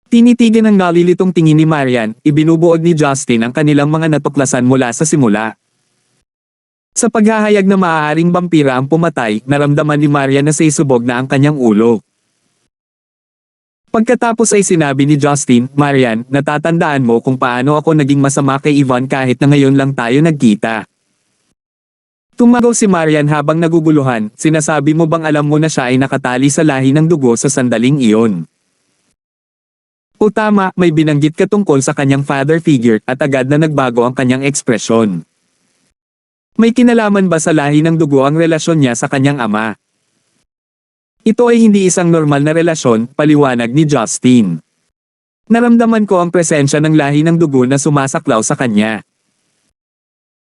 Tinitigan ng nalilitong tingin ni Marian, ibinubuod ni Justin ang kanilang mga natuklasan mula sa simula. Sa paghahayag na maaaring vampira ang pumatay, naramdaman ni Marian na sisubog na ang kanyang ulo. Pagkatapos ay sinabi ni Justin, Marian, natatandaan mo kung paano ako naging masama kay Ivan kahit na ngayon lang tayo nagkita. Tumagaw si Marian habang naguguluhan, sinasabi mo bang alam mo na siya ay nakatali sa lahi ng dugo sa sandaling iyon? O tama, may binanggit ka tungkol sa kanyang father figure at agad na nagbago ang kanyang ekspresyon. May kinalaman ba sa lahi ng dugo ang relasyon niya sa kanyang ama? Ito ay hindi isang normal na relasyon, paliwanag ni Justin. Naramdaman ko ang presensya ng lahi ng dugo na sumasaklaw sa kanya.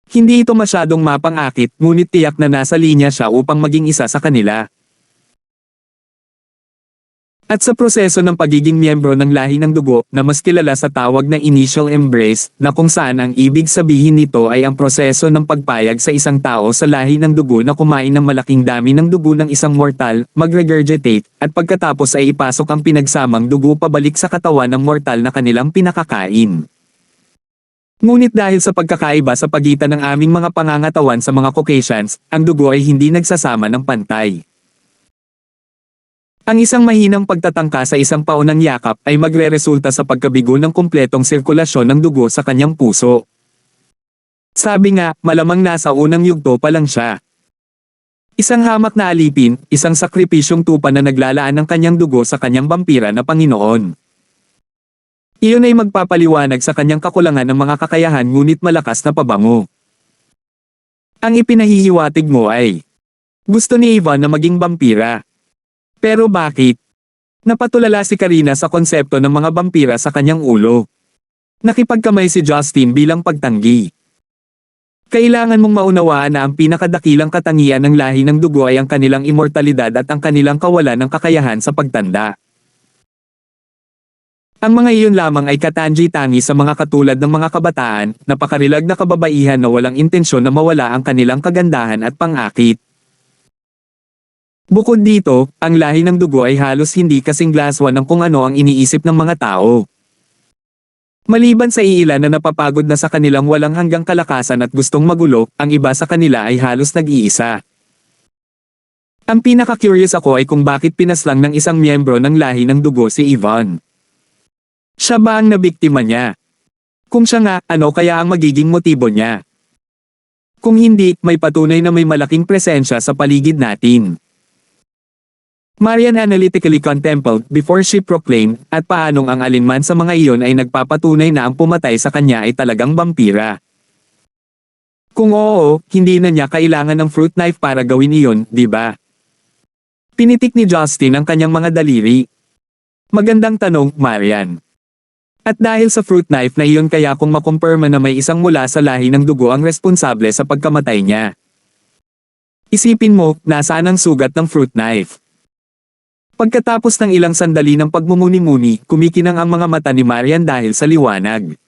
Hindi ito masyadong mapang-akit, ngunit tiyak na nasa linya siya upang maging isa sa kanila. At sa proseso ng pagiging miyembro ng lahi ng dugo, na mas kilala sa tawag na initial embrace, na kung saan ang ibig sabihin nito ay ang proseso ng pagpayag sa isang tao sa lahi ng dugo na kumain ng malaking dami ng dugo ng isang mortal, mag-regurgitate, at pagkatapos ay ipasok ang pinagsamang dugo pabalik sa katawan ng mortal na kanilang pinakakain. Ngunit dahil sa pagkakaiba sa pagitan ng aming mga pangangatawan sa mga Caucasians, ang dugo ay hindi nagsasama ng pantay. Ang isang mahinang pagtatangka sa isang paunang yakap ay magreresulta sa pagkabigo ng kumpletong sirkulasyon ng dugo sa kanyang puso. Sabi nga, malamang nasa unang yugto pa lang siya. Isang hamak na alipin, isang sakripisyong tupa na naglalaan ng kanyang dugo sa kanyang vampira na Panginoon. Iyon ay magpapaliwanag sa kanyang kakulangan ng mga kakayahan ngunit malakas na pabango. Ang ipinahihiwatig mo ay, gusto ni Ivan na maging vampira. Pero bakit? Napatulala si Karina sa konsepto ng mga vampira sa kanyang ulo. Nakipagkamay si Justin bilang pagtanggi. Kailangan mong maunawaan na ang pinakadakilang katangian ng lahi ng dugo ay ang kanilang immortalidad at ang kanilang kawalan ng kakayahan sa pagtanda. Ang mga iyon lamang ay katangi-tangi sa mga katulad ng mga kabataan, napakarilag na kababaihan na walang intensyon na mawala ang kanilang kagandahan at pang-akit. Bukod dito, ang lahi ng dugo ay halos hindi kasing glaswan ng kung ano ang iniisip ng mga tao. Maliban sa iilan na napapagod na sa kanilang walang hanggang kalakasan at gustong magulo, ang iba sa kanila ay halos nag-iisa. Ang pinaka-curious ako ay kung bakit pinaslang ng isang miyembro ng lahi ng dugo si Ivan. Siya ba ang nabiktima niya? Kung siya nga, ano kaya ang magiging motibo niya? Kung hindi, may patunay na may malaking presensya sa paligid natin. Marian analytically contemplated before she proclaimed, at paanong ang alinman sa mga iyon ay nagpapatunay na ang pumatay sa kanya ay talagang vampira. Kung oo, hindi na niya kailangan ng fruit knife para gawin iyon, di ba? Pinitik ni Justin ang kanyang mga daliri. Magandang tanong, Marian. At dahil sa fruit knife na iyon kaya kung makumpirma na may isang mula sa lahi ng dugo ang responsable sa pagkamatay niya. Isipin mo, nasaan ang sugat ng fruit knife? Pagkatapos ng ilang sandali ng pagmumuni-muni, kumikinang ang mga mata ni Marian dahil sa liwanag.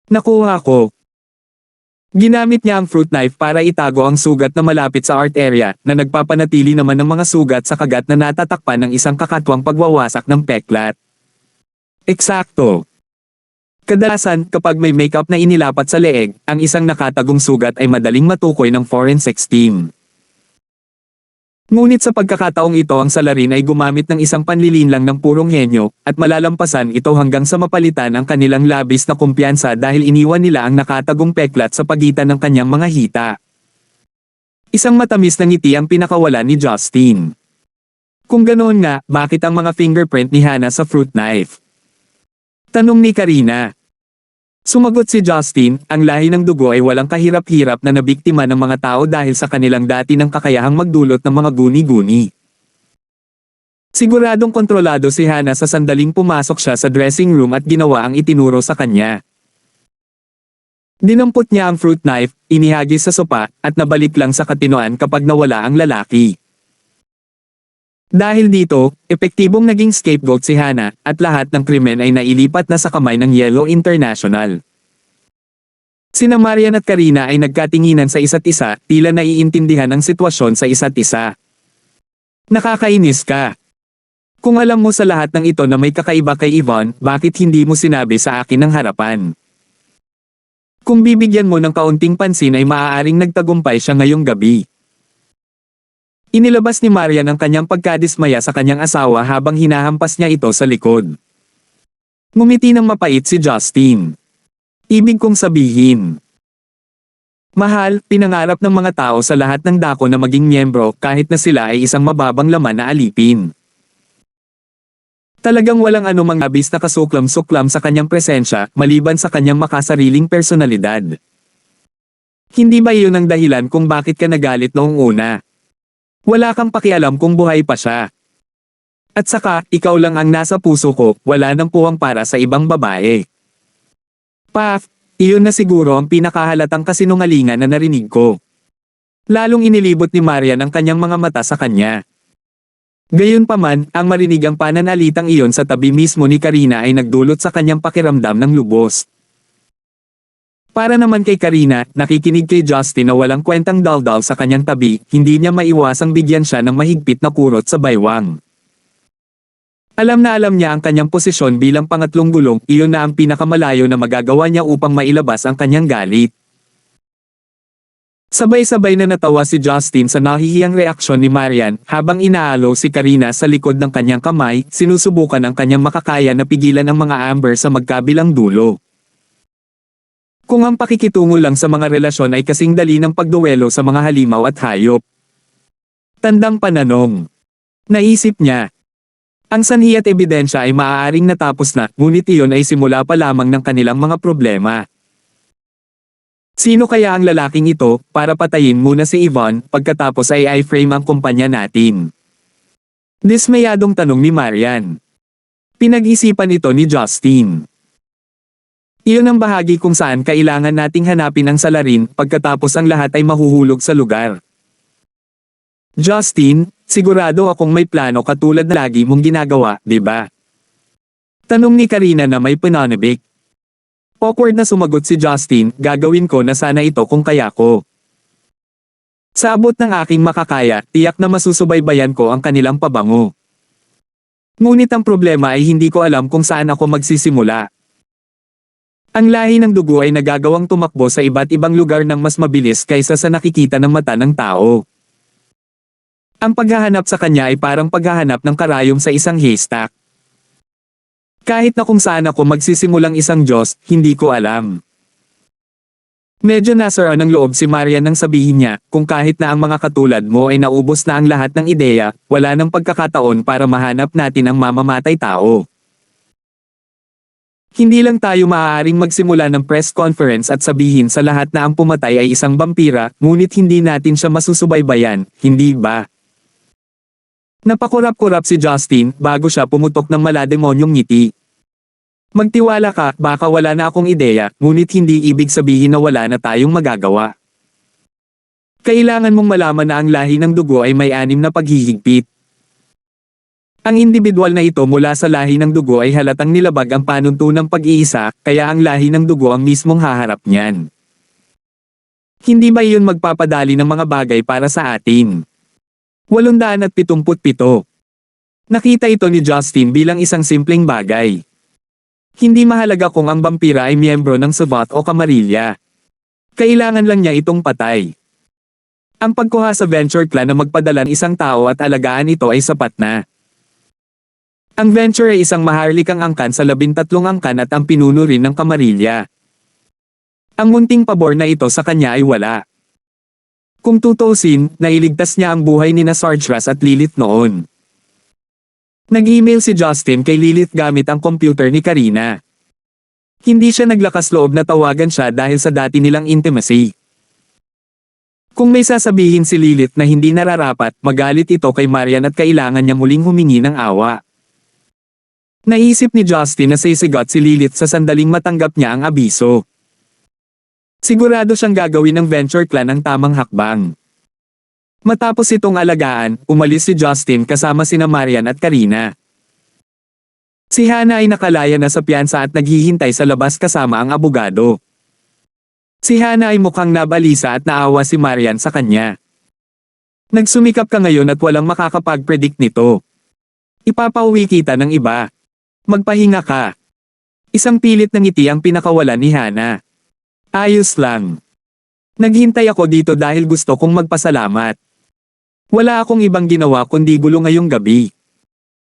Nakuha ko. Ginamit niya ang fruit knife para itago ang sugat na malapit sa art area na nagpapanatili naman ng mga sugat sa kagat na natatakpan ng isang kakatwang pagwawasak ng peklat. Eksakto. Kadalasan, kapag may makeup na inilapat sa leeg, ang isang nakatagong sugat ay madaling matukoy ng forensics team. Ngunit sa pagkakataong ito ang salarin ay gumamit ng isang panlilinlang ng purong henyo, at malalampasan ito hanggang sa mapalitan ang kanilang labis na kumpiyansa dahil iniwan nila ang nakatagong peklat sa pagitan ng kanyang mga hita. Isang matamis na ngiti ang pinakawalan ni Justin. Kung ganoon nga, bakit ang mga fingerprint ni Hannah sa fruit knife? Tanong ni Karina. Sumagot si Justin, ang lahi ng dugo ay walang kahirap-hirap na nabiktima ng mga tao dahil sa kanilang dati ng kakayahang magdulot ng mga guni-guni. Siguradong kontrolado si Hannah sa sandaling pumasok siya sa dressing room at ginawa ang itinuro sa kanya. Dinampot niya ang fruit knife, inihagis sa sopa, at nabalik lang sa katinoan kapag nawala ang lalaki. Dahil dito, epektibong naging scapegoat si Hannah, at lahat ng krimen ay nailipat na sa kamay ng Yellow International. Sina Marian at Karina ay nagkatinginan sa isa't isa, tila naiintindihan ang sitwasyon sa isa't isa. Nakakainis ka. Kung alam mo sa lahat ng ito na may kakaiba kay Yvonne, bakit hindi mo sinabi sa akin ng harapan? Kung bibigyan mo ng kaunting pansin ay maaaring nagtagumpay siya ngayong gabi. Inilabas ni Marian ang kanyang pagkadismaya sa kanyang asawa habang hinahampas niya ito sa likod. Ngumiti ng mapait si Justin. Ibig kong sabihin. Mahal, pinangarap ng mga tao sa lahat ng dako na maging miyembro kahit na sila ay isang mababang laman na alipin. Talagang walang anumang labis na kasuklam-suklam sa kanyang presensya maliban sa kanyang makasariling personalidad. Hindi ba iyon ang dahilan kung bakit ka nagalit noong una? Wala kang pakialam kung buhay pa siya. At saka, ikaw lang ang nasa puso ko, wala nang puwang para sa ibang babae. Paf, iyon na siguro ang pinakahalatang kasinungalingan na narinig ko. Lalong inilibot ni Marian ang kanyang mga mata sa kanya. Gayunpaman, ang marinig ang pananalitang iyon sa tabi mismo ni Karina ay nagdulot sa kanyang pakiramdam ng lubos. Para naman kay Karina, nakikinig kay Justin na walang kwentang daldal sa kanyang tabi, hindi niya maiwasang bigyan siya ng mahigpit na kurot sa baywang. Alam na alam niya ang kanyang posisyon bilang pangatlong gulong, iyon na ang pinakamalayo na magagawa niya upang mailabas ang kanyang galit. Sabay-sabay na natawa si Justin sa nahihiyang reaksyon ni Marian, habang inaalo si Karina sa likod ng kanyang kamay, sinusubukan ang kanyang makakaya na pigilan ang mga amber sa magkabilang dulo. Kung ang pakikitungo lang sa mga relasyon ay kasing dali ng pagduwelo sa mga halimaw at hayop. Tandang pananong. Naisip niya. Ang sanhi at ebidensya ay maaaring natapos na, ngunit iyon ay simula pa lamang ng kanilang mga problema. Sino kaya ang lalaking ito, para patayin muna si Yvonne, pagkatapos ay i-frame ang kumpanya natin? Dismayadong tanong ni Marian. Pinag-isipan ito ni Justin. Iyon ang bahagi kung saan kailangan nating hanapin ang salarin pagkatapos ang lahat ay mahuhulog sa lugar. Justin, sigurado akong may plano katulad na lagi mong ginagawa, di ba? Tanong ni Karina na may pananabik. Awkward na sumagot si Justin, gagawin ko na sana ito kung kaya ko. Sa abot ng aking makakaya, tiyak na masusubaybayan ko ang kanilang pabango. Ngunit ang problema ay hindi ko alam kung saan ako magsisimula. Ang lahi ng dugo ay nagagawang tumakbo sa iba't ibang lugar ng mas mabilis kaysa sa nakikita ng mata ng tao. Ang paghahanap sa kanya ay parang paghahanap ng karayom sa isang haystack. Kahit na kung saan ako magsisimulang isang Diyos, hindi ko alam. Medyo nasara ng loob si Marian nang sabihin niya, kung kahit na ang mga katulad mo ay naubos na ang lahat ng ideya, wala nang pagkakataon para mahanap natin ang mamamatay tao. Hindi lang tayo maaaring magsimula ng press conference at sabihin sa lahat na ang pumatay ay isang vampira, ngunit hindi natin siya masusubaybayan, hindi ba? Napakurap-kurap si Justin bago siya pumutok ng malademonyong ngiti. Magtiwala ka, baka wala na akong ideya, ngunit hindi ibig sabihin na wala na tayong magagawa. Kailangan mong malaman na ang lahi ng dugo ay may 6 na paghihigpit. Ang individual na ito mula sa lahi ng dugo ay halatang nilabag ang panuntunang pag-iisa, kaya ang lahi ng dugo ang mismong haharap niyan. Hindi ba iyon magpapadali ng mga bagay para sa atin? 877. Nakita ito ni Justin bilang isang simpleng bagay. Hindi mahalaga kung ang vampira ay miyembro ng SWAT o Camarilla. Kailangan lang niya itong patay. Ang pagkuha sa venture clan na magpadala ng isang tao at alagaan ito ay sapat na. Ang venture ay isang maharlikang angkan sa 13 angkan at ang pinuno rin ng Camarilla. Ang munting pabor na ito sa kanya ay wala. Kung tutusin, nailigtas niya ang buhay ni Sarge Ras at Lilith noon. Nag-email si Justin kay Lilith gamit ang computer ni Karina. Hindi siya naglakas loob na tawagan siya dahil sa dati nilang intimacy. Kung may sasabihin si Lilith na hindi nararapat, magalit ito kay Marian at kailangan niya muling humingi ng awa. Naisip ni Justin na sisigot si Lilith sa sandaling matanggap niya ang abiso. Sigurado siyang gagawin ng venture clan ang tamang hakbang. Matapos itong alagaan, umalis si Justin kasama sina Marian at Karina. Si Hannah ay nakalaya na sa piyansa at naghihintay sa labas kasama ang abogado. Si Hannah ay mukhang nabalisa at naawa si Marian sa kanya. Nagsumikap ka ngayon at walang makakapag-predict nito. Ipapauwi kita ng iba. Magpahinga ka. Isang pilit na ngiti ang pinakawalan ni Hannah. Ayos lang. Naghintay ako dito dahil gusto kong magpasalamat. Wala akong ibang ginawa kundi gulo ngayong gabi.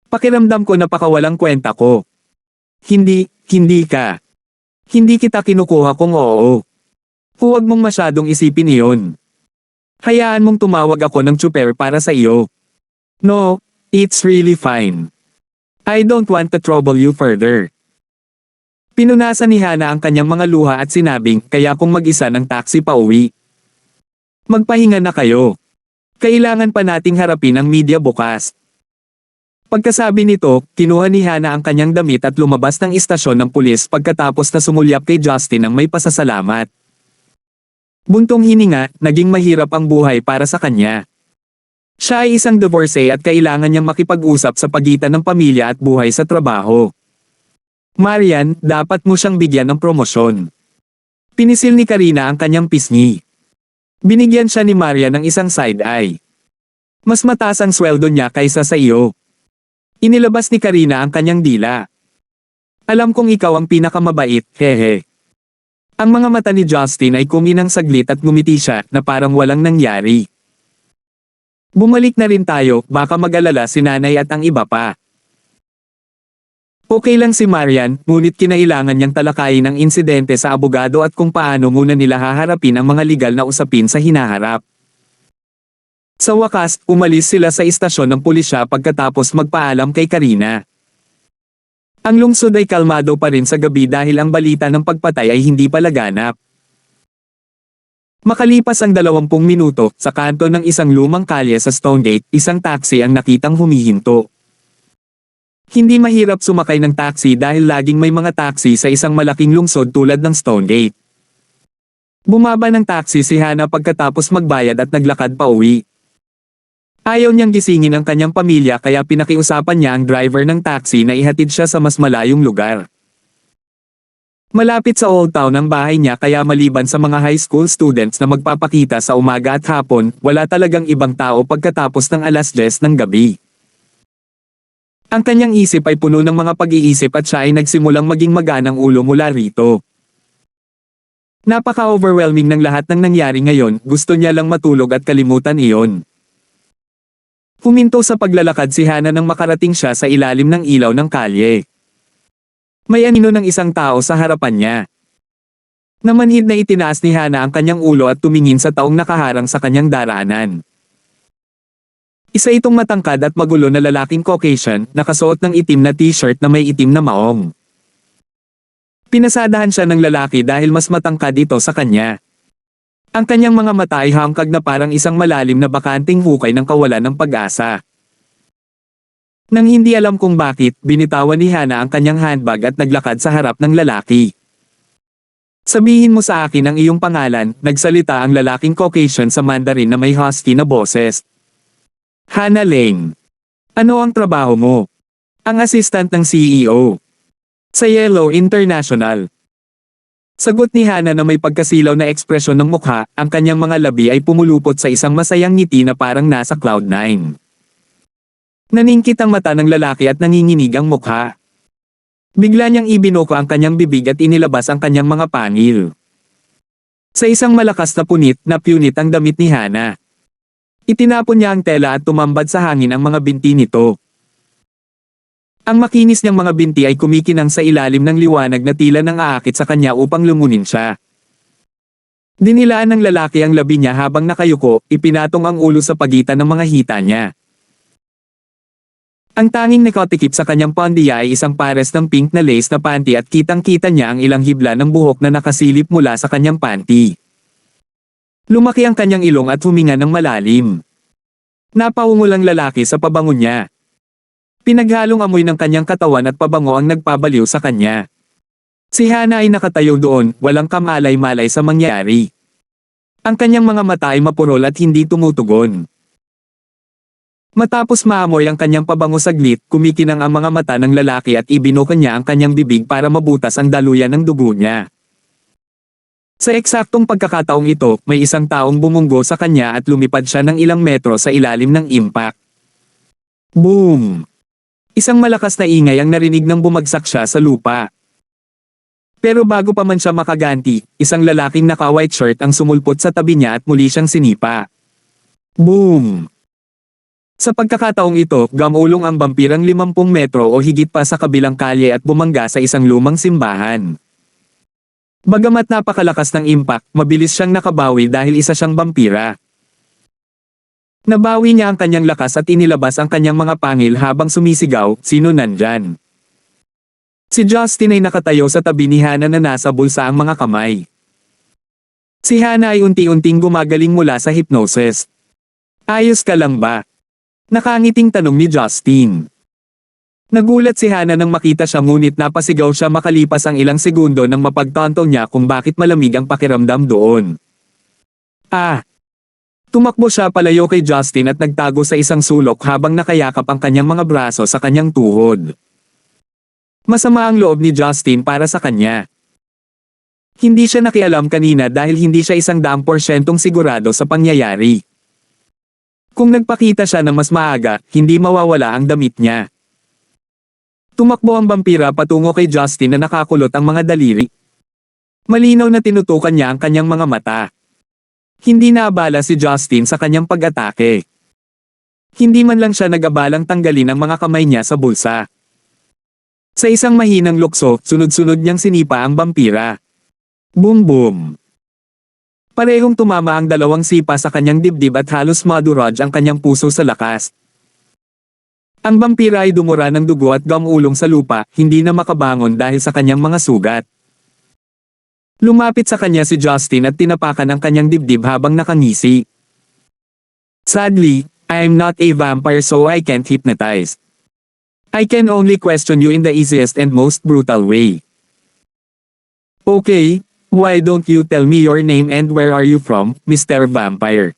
Pakiramdam ko napakawalang kwenta ko. Hindi ka. Hindi kita kinukuha kung oo. Huwag mong masyadong isipin iyon. Hayaan mong tumawag ako ng tsuper para sa iyo. No, it's really fine. I don't want to trouble you further. Pinunasan ni Hannah ang kanyang mga luha at sinabing, kaya kung mag-isa ng taxi pa uwi. Magpahinga na kayo. Kailangan pa nating harapin ang media bukas. Pagkasabi nito, kinuha ni Hannah ang kanyang damit at lumabas ng istasyon ng pulis pagkatapos na sumulyap kay Justin ng may pasasalamat. Buntong hininga, naging mahirap ang buhay para sa kanya. Siya ay isang divorcee at kailangan niyang makipag-usap sa pagitan ng pamilya at buhay sa trabaho. Marian, dapat mo siyang bigyan ng promosyon. Pinisil ni Karina ang kanyang pisngi. Binigyan siya ni Marian ng isang side eye. Mas mataas ang sweldo niya kaysa sa iyo. Inilabas ni Karina ang kanyang dila. Alam kong ikaw ang pinakamabait, hehe. Ang mga mata ni Justin ay kuminang saglit at ngumiti siya na parang walang nangyari. Bumalik na rin tayo, baka mag-alala si nanay at ang iba pa. Okay lang si Marian, ngunit kinailangan niyang talakayin ang insidente sa abogado at kung paano muna nila haharapin ang mga legal na usapin sa hinaharap. Sa wakas, umalis sila sa istasyon ng pulisya pagkatapos magpaalam kay Karina. Ang lungsod ay kalmado pa rin sa gabi dahil ang balita ng pagpatay ay hindi pa laganap. Makalipas ang 20 minuto, sa kanto ng isang lumang kalye sa Stonegate, isang taxi ang nakitang humihinto. Hindi mahirap sumakay ng taxi dahil laging may mga taxi sa isang malaking lungsod tulad ng Stonegate. Bumaba ng taxi si Hannah pagkatapos magbayad at naglakad pa uwi. Ayaw niyang gisingin ang kanyang pamilya kaya pinakiusapan niya ang driver ng taxi na ihatid siya sa mas malayong lugar. Malapit sa Old Town ang bahay niya kaya maliban sa mga high school students na magpapakita sa umaga at hapon, wala talagang ibang tao pagkatapos ng 10:00 ng gabi. Ang kanyang isip ay puno ng mga pag-iisip at siya ay nagsimulang maging maganang ulo mula rito. Napaka-overwhelming ng lahat ng nangyari ngayon, gusto niya lang matulog at kalimutan iyon. Huminto sa paglalakad si Hannah nang makarating siya sa ilalim ng ilaw ng kalye. May anino ng isang tao sa harapan niya. Namanhid na itinaas ni Hannah ang kanyang ulo at tumingin sa taong nakaharang sa kanyang daraanan. Isa itong matangkad at magulo na lalaking Caucasian, nakasuot ng itim na t-shirt na may itim na maong. Pinasadahan siya ng lalaki dahil mas matangkad ito sa kanya. Ang kanyang mga mata ay hangkag na parang isang malalim na bakanting hukay ng kawalan ng pag-asa. Nang hindi alam kung bakit, binitawan ni Hannah ang kanyang handbag at naglakad sa harap ng lalaki. Sabihin mo sa akin ang iyong pangalan, nagsalita ang lalaking Caucasian sa Mandarin na may husky na boses. Hannah Lane. Ano ang trabaho mo? Ang assistant ng CEO. Sa Yellow International. Sagot ni Hana na may pagkasilaw na ekspresyon ng mukha, ang kanyang mga labi ay pumulupot sa isang masayang ngiti na parang nasa cloud nine. Naningkit ang mata ng lalaki at nanginginig ang mukha. Bigla niyang ibinoko ang kanyang bibig at inilabas ang kanyang mga pangil. Sa isang malakas na punit ang damit ni Hana. Itinapon niya ang tela at tumambad sa hangin ang mga binti nito. Ang makinis niyang mga binti ay kumikinang sa ilalim ng liwanag na tila nang aakit sa kanya upang lumunin siya. Dinilaan ng lalaki ang labi niya habang nakayuko, ipinatong ang ulo sa pagitan ng mga hita niya. Ang tanging nakatikip sa kanyang pandiya ay isang pares ng pink na lace na panty at kitang-kita niya ang ilang hibla ng buhok na nakasilip mula sa kanyang panty. Lumaki ang kanyang ilong at huminga ng malalim. Napaungol ang lalaki sa pabango niya. Pinaghalong amoy ng kanyang katawan at pabango ang nagpabaliw sa kanya. Si Hana ay nakatayo doon, walang kamalay-malay sa mangyari. Ang kanyang mga mata ay mapurol at hindi tumutugon. Matapos maamoy ang kanyang pabango saglit, kumikinang ang mga mata ng lalaki at ibinuka niya ang kanyang bibig para mabutas ang daluyan ng dugo niya. Sa eksaktong pagkakataong ito, may isang taong bumunggo sa kanya at lumipad siya ng ilang metro sa ilalim ng impact. Boom! Isang malakas na ingay ang narinig nang bumagsak siya sa lupa. Pero bago pa man siya makaganti, isang lalaking naka-white shirt ang sumulpot sa tabi niya at muli siyang sinipa. Boom! Sa pagkakataong ito, gamulong ang vampirang 50 metro o higit pa sa kabilang kalye at bumangga sa isang lumang simbahan. Bagamat napakalakas ng impact, mabilis siyang nakabawi dahil isa siyang vampira. Nabawi niya ang kanyang lakas at inilabas ang kanyang mga pangil habang sumisigaw, "Sino nandyan?" Si Justin ay nakatayo sa tabi ni Hana na nasa bulsa ang mga kamay. Si Hana ay unti-unting gumagaling mula sa hypnosis. "Ayos ka lang ba?" Nakangiting tanong ni Justin. Nagulat si Hana nang makita siya ngunit napasigaw siya makalipas ang ilang segundo nang mapagtanto niya kung bakit malamig ang pakiramdam doon. Tumakbo siya palayo kay Justin at nagtago sa isang sulok habang nakayakap ang kanyang mga braso sa kanyang tuhod. Masama ang loob ni Justin para sa kanya. Hindi siya nakialam kanina dahil hindi siya 100% sigurado sa pangyayari. Kung nagpakita siya na mas maaga, hindi mawawala ang damit niya. Tumakbo ang vampira patungo kay Justin na nakakulot ang mga daliri. Malinaw na tinutukan niya ang kanyang mga mata. Hindi naabala si Justin sa kanyang pag-atake. Hindi man lang siya nag-abalang tanggalin ang mga kamay niya sa bulsa. Sa isang mahinang lukso, sunod-sunod niyang sinipa ang vampira. Boom boom! Parehong tumama ang dalawang sipa sa kanyang dibdib at halos maduraj ang kanyang puso sa lakas. Ang vampira ay dumura ng dugo at gamulong sa lupa, hindi na makabangon dahil sa kanyang mga sugat. Lumapit sa kanya si Justin at tinapakan ang kanyang dibdib habang nakangisi. "Sadly, I am not a vampire so I can't hypnotize. I can only question you in the easiest and most brutal way. Okay, why don't you tell me your name and where are you from, Mr. Vampire?"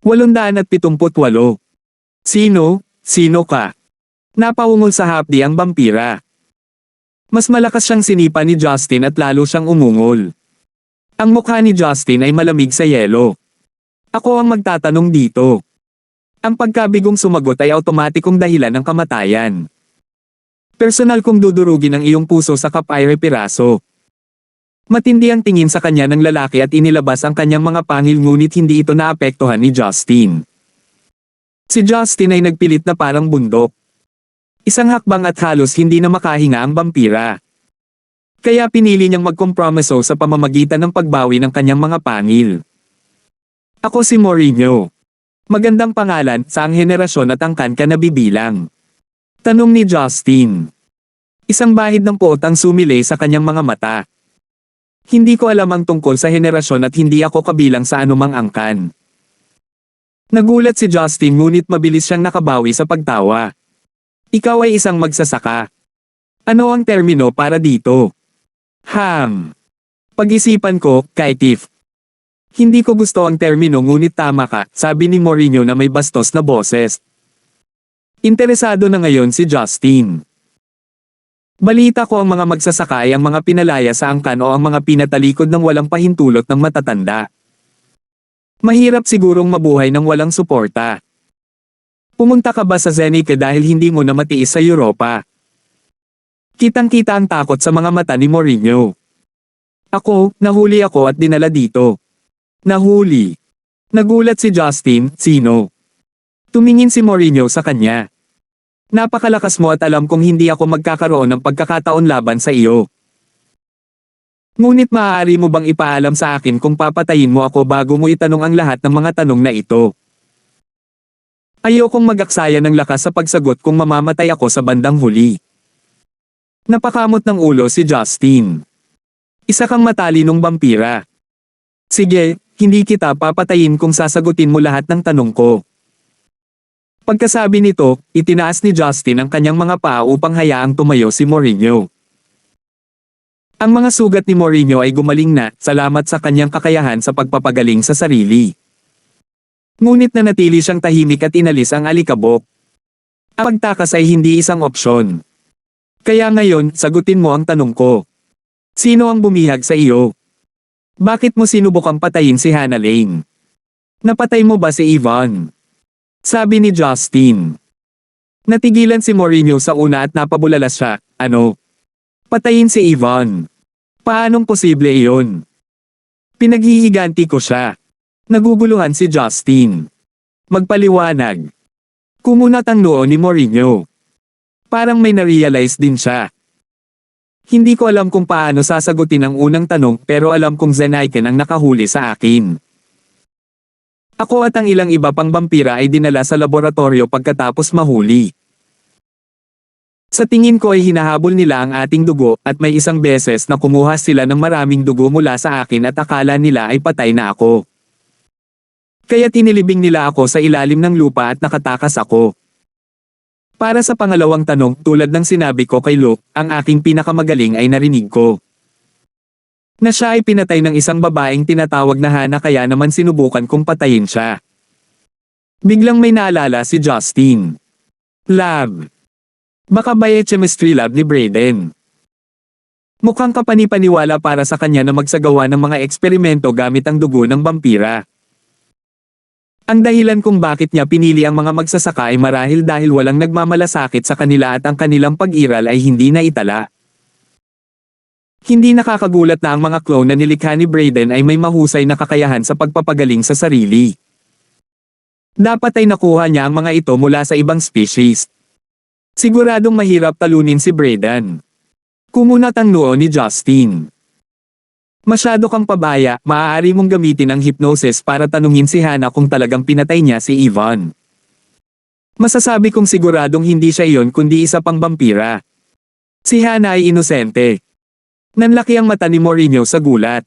878. Sino? Sino ka? Napaungol sa hapdi ang vampira. Mas malakas siyang sinipa ni Justin at lalo siyang umungol. Ang mukha ni Justin ay malamig sa yelo. "Ako ang magtatanong dito." Ang pagkabigong sumagot ay automatikong dahilan ng kamatayan. "Personal kong dudurugin ang iyong puso sa kapayre piraso." Matindi ang tingin sa kanya ng lalaki at inilabas ang kanyang mga pangil ngunit hindi ito naapektuhan ni Justin. Si Justin ay nagpilit na parang bundok. Isang hakbang at halos hindi na makahinga ang vampira. Kaya pinili niyang magkompromiso sa pamamagitan ng pagbawi ng kanyang mga pangil. "Ako si Mourinho. Magandang pangalan, saang henerasyon at angkan ka nabibilang?" Tanong ni Justin. Isang bahid ng poot ang sumilay sa kanyang mga mata. "Hindi ko alam ang tungkol sa henerasyon at hindi ako kabilang sa anumang angkan." Nagulat si Justin ngunit mabilis siyang nakabawi sa pagtawa. "Ikaw ay isang magsasaka. Ano ang termino para dito?" Pag-isipan ko, Kaitif. "Hindi ko gusto ang termino ngunit tama ka," sabi ni Mourinho na may bastos na boses. Interesado na ngayon si Justin. Balita ko ang mga magsasaka ay ang mga pinalaya sa angkan o ang mga pinatalikod ng walang pahintulot ng matatanda. Mahirap sigurong mabuhay ng walang suporta. Pumunta ka ba sa Zenica dahil hindi mo na matiis sa Europa? Kitang-kita ang takot sa mga mata ni Mourinho. Nahuli ako at dinala dito. Nahuli. Nagulat si Justin, sino? Tumingin si Mourinho sa kanya. Napakalakas mo at alam kong hindi ako magkakaroon ng pagkakataon laban sa iyo. Ngunit maaari mo bang ipaalam sa akin kung papatayin mo ako bago mo itanong ang lahat ng mga tanong na ito? Ayokong mag-aksaya ng lakas sa pagsagot kung mamamatay ako sa bandang huli. Napakamot ng ulo si Justin. Isa kang matalinong vampira. Sige, hindi kita papatayin kung sasagutin mo lahat ng tanong ko. Pagkasabi nito, itinaas ni Justin ang kanyang mga paa upang hayaang tumayo si Mourinho. Ang mga sugat ni Mourinho ay gumaling na, salamat sa kanyang kakayahan sa pagpapagaling sa sarili. Ngunit nanatili siyang tahimik at inalis ang alikabok. Ang pagtakas ay hindi isang opsyon. Kaya ngayon, sagutin mo ang tanong ko. Sino ang bumihag sa iyo? Bakit mo sinubukang patayin si Hannah Lane? Napatay mo ba si Ivan? Sabi ni Justin. Natigilan si Mourinho sa una at napabulalas siya, Patayin si Ivan. Paanong posible iyon? Pinaghihiganti ko siya. Naguguluhan si Justin. Magpaliwanag. Kumunat ang noo ni Mourinho. Parang may na-realize din siya. Hindi ko alam kung paano sasagutin ang unang tanong pero alam kong Zenica ang nakahuli sa akin. Ako at ang ilang iba pang vampira ay dinala sa laboratorio pagkatapos mahuli. Sa tingin ko ay hinahabol nila ang ating dugo at may isang beses na kumuha sila ng maraming dugo mula sa akin at akala nila ay patay na ako. Kaya tinilibing nila ako sa ilalim ng lupa at nakatakas ako. Para sa pangalawang tanong, tulad ng sinabi ko kay Luke, ang aking pinakamagaling ay narinig ko. Na siya ay pinatay ng isang babaeng tinatawag na Hannah kaya naman sinubukan kong patayin siya. Biglang may naalala si Justin. Lab. Baka biochemistry lab ni Braden. Mukhang kapani-paniwala para sa kanya na magsagawa ng mga eksperimento gamit ang dugo ng vampira. Ang dahilan kung bakit niya pinili ang mga magsasaka ay marahil dahil walang nagmamalasakit sa kanila at ang kanilang pag-iral ay hindi naitala. Hindi nakakagulat na ang mga clone na nilikha ni Braden ay may mahusay na kakayahan sa pagpapagaling sa sarili. Dapat ay nakuha niya ang mga ito mula sa ibang species. Siguradong mahirap talunin si Braden. Kumunat ang noo ni Justin. Masyado kang pabaya, maaari mong gamitin ang hypnosis para tanungin si Hannah kung talagang pinatay niya si Ivan. Masasabi kong siguradong hindi siya iyon kundi isa pang vampira. Si Hannah ay inosente. Nanlaki ang mata ni Mourinho sa gulat.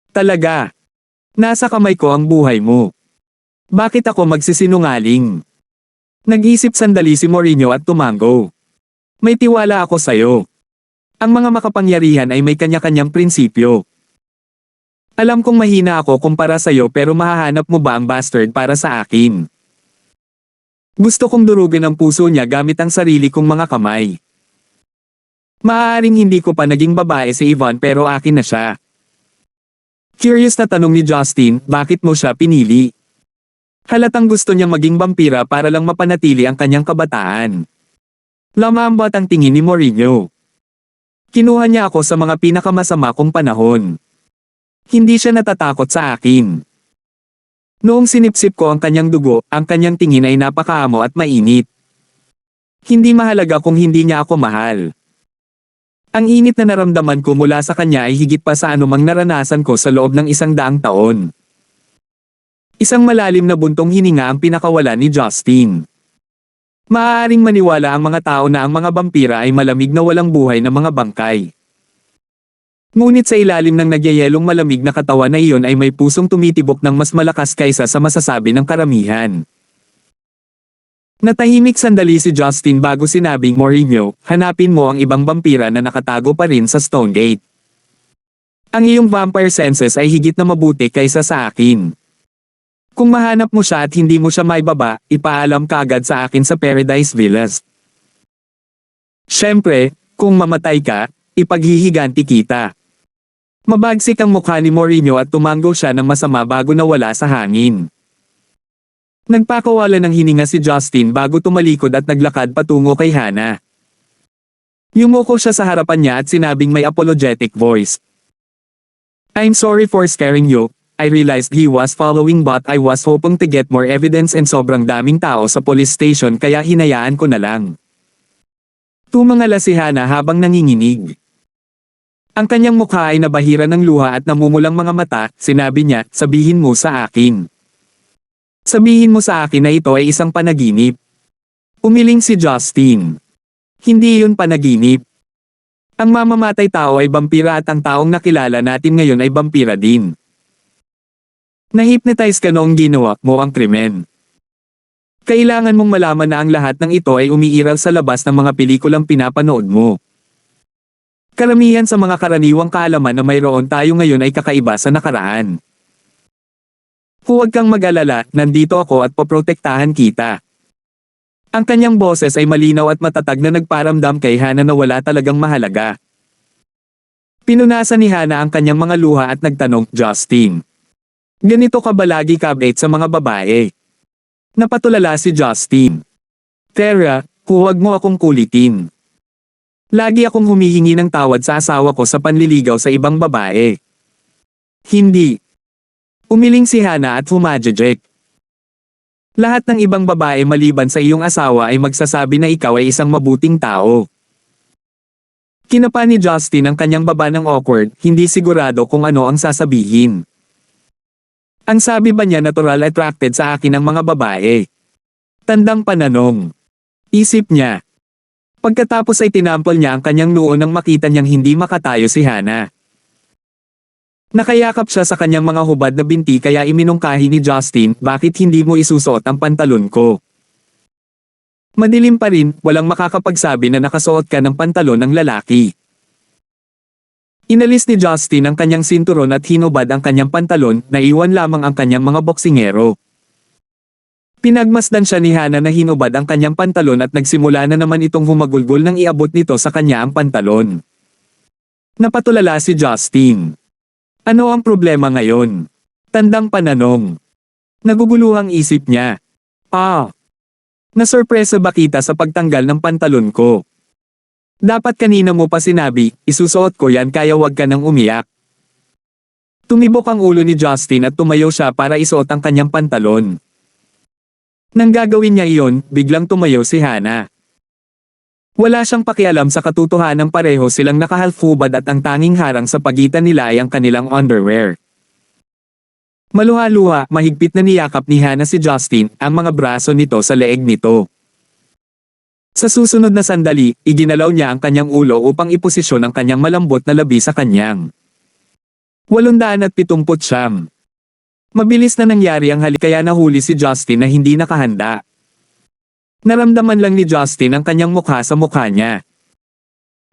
Talaga? Nasa kamay ko ang buhay mo. Bakit ako magsisinungaling? Nag-isip sandali si Mourinho at tumango. May tiwala ako sa'yo. Ang mga makapangyarihan ay may kanya-kanyang prinsipyo. Alam kong mahina ako kumpara sa'yo pero mahahanap mo ba ang bastard para sa akin? Gusto kong durugin ang puso niya gamit ang sarili kong mga kamay. Maaaring hindi ko pa naging babae si Ivan pero akin na siya. Curious na tanong ni Justin, bakit mo siya pinili? Halatang gusto niyang maging vampira para lang mapanatili ang kanyang kabataan. Lamambat ang tingin ni Mourinho. Kinuha niya ako sa mga pinakamasama kong panahon. Hindi siya natatakot sa akin. Noong sinipsip ko ang kanyang dugo, ang kanyang tingin ay napakaamo at mainit. Hindi mahalaga kung hindi niya ako mahal. Ang init na naramdaman ko mula sa kanya ay higit pa sa anumang naranasan ko sa loob ng 100 taon. Isang malalim na buntong hininga ang pinakawala ni Justin. Maaaring maniwala ang mga tao na ang mga vampira ay malamig na walang buhay na mga bangkay. Ngunit sa ilalim ng nagyayelong malamig na katawan na iyon ay may pusong tumitibok ng mas malakas kaysa sa masasabi ng karamihan. Natahimik sandali si Justin bago sinabing, Mourinho, hanapin mo ang ibang vampira na nakatago pa rin sa Stonegate. Ang iyong vampire senses ay higit na mabuti kaysa sa akin. Kung mahanap mo siya at hindi mo siya maibaba, ipaalam ka agad sa akin sa Paradise Villas. Siyempre, Kung mamatay ka, ipaghihiganti kita. Mabagsik ang mukha ni Mourinho at tumango siya ng masama bago nawala sa hangin. Nagpakawala ng hininga si Justin bago tumalikod at naglakad patungo kay Hana. Yumuko siya sa harapan niya at sinabing may apologetic voice. I'm sorry for scaring you. I realized he was following but I was hoping to get more evidence and sobrang daming tao sa police station kaya hinayaan ko na lang. Tumangala si Hana habang nanginginig. Ang kanyang mukha ay nabahira ng luha at namumulang mga mata, sinabi niya, sabihin mo sa akin. Sabihin mo sa akin na ito ay isang panaginip. Umiling si Justin. Hindi yun panaginip. Ang mamamatay tao ay vampira at ang taong nakilala natin ngayon ay vampira din. Nahypnotize ka noong ginawa mo ang krimen. Kailangan mong malaman na ang lahat ng ito ay umiiral sa labas ng mga pelikulang pinapanood mo. Karamihan sa mga karaniwang kaalaman na mayroon tayo ngayon ay kakaiba sa nakaraan. Huwag kang mag-alala, nandito ako at poprotektahan kita. Ang kanyang boses ay malinaw at matatag na nagparamdam kay Hana na wala talagang mahalaga. Pinunasan ni Hana ang kanyang mga luha at nagtanong, Justin. Ganito ka ba lagi kabait sa mga babae? Napatulala si Justin. Tara, huwag mo akong kulitin. Lagi akong humihingi ng tawad sa asawa ko sa panliligaw sa ibang babae. Hindi. Umiling si Hana at humajejek. Lahat ng ibang babae maliban sa iyong asawa ay magsasabi na ikaw ay isang mabuting tao. Kinapa ni Justin ang kanyang baba ng awkward, hindi sigurado kung ano ang sasabihin. Ang sabi ba niya natural attracted sa akin ang mga babae? Tandang pananong. Isip niya. Pagkatapos ay tinampol niya ang kanyang noo nang makita niyang hindi makatayo si Hana. Nakayakap siya sa kanyang mga hubad na binti kaya iminungkahi ni Justin, bakit hindi mo isusuot ang pantalon ko? Madilim pa rin, walang makakapagsabi na nakasuot ka ng pantalon ng lalaki. Inalis ni Justin ang kanyang sinturon at hinubad ang kanyang pantalon, naiwan lamang ang kanyang mga boksingero. Pinagmasdan siya ni Hana na hinubad ang kanyang pantalon at nagsimula na naman itong humagulgol nang iabot nito sa kanya ang pantalon. Napatulala si Justin. Ano ang problema ngayon? Tandang pananong. Naguguluhang isip niya. Nasurpresa ba kita sa pagtanggal ng pantalon ko? Dapat kanina mo pa sinabi, isusuot ko yan kaya wag ka nang umiyak. Tumibok ang ulo ni Justin at tumayo siya para isuot ang kanyang pantalon. Nang gagawin niya iyon, biglang tumayo si Hana. Wala siyang pakialam sa katotohanan pareho silang nakahalfubad at ang tanging harang sa pagitan nila ay ang kanilang underwear. Maluha-luha, mahigpit na niyakap ni Hana si Justin, ang mga braso nito sa leeg nito. Sa susunod na sandali, iginalaw niya ang kanyang ulo upang iposisyon ang kanyang malambot na labi sa kanyang 879. Mabilis na nangyari ang halik kaya nahuli si Justin na hindi nakahanda. Naramdaman lang ni Justin ang kanyang mukha sa mukha niya.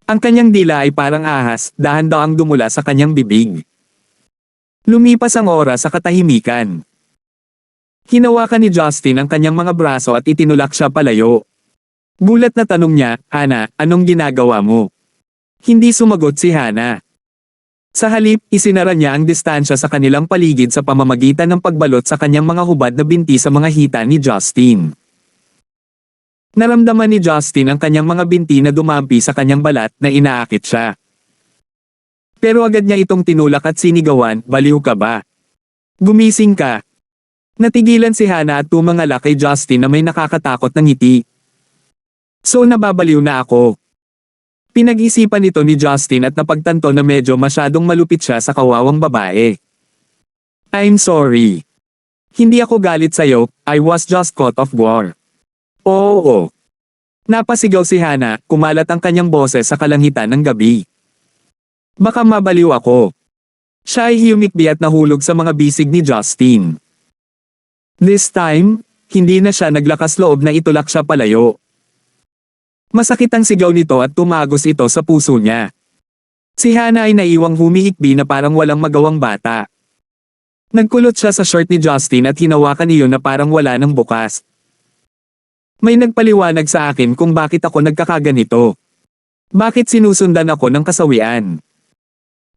Ang kanyang dila ay parang ahas, dahan-dahang dumula sa kanyang bibig. Lumipas ang oras sa katahimikan. Hinawakan ni Justin ang kanyang mga braso at itinulak siya palayo. Gulat na tanong niya, Hana, anong ginagawa mo? Hindi sumagot si Hana. Sa halip, isinara niya ang distansya sa kanilang paligid sa pamamagitan ng pagbalot sa kanyang mga hubad na binti sa mga hita ni Justin. Naramdaman ni Justin ang kanyang mga binti na dumampi sa kanyang balat na inaakit siya. Pero agad niya itong tinulak at sinigawan, baliw ka ba? Gumising ka. Natigilan si Hana at tumangala kay Justin na may nakakatakot na ngiti. So nababaliw na ako. Pinag-isipan nito ni Justin at napagtanto na medyo masyadong malupit siya sa kawawang babae. I'm sorry. Hindi ako galit sa'yo, I was just caught off guard. Oo. Napasigaw si Hana, kumalat ang kanyang boses sa kalangitan ng gabi. Baka mabaliw ako. Siya ay humikbi at nahulog sa mga bisig ni Justin. This time, hindi na siya naglakas loob na itulak siya palayo. Masakit ang sigaw nito at tumagos ito sa puso niya. Si Hana ay naiwang humihikbi na parang walang magawang bata. Nagkulot siya sa short ni Justin at hinawakan iyon na parang wala nang bukas. May nagpaliwanag sa akin kung bakit ako nagkakaganito. Bakit sinusundan ako ng kasawian?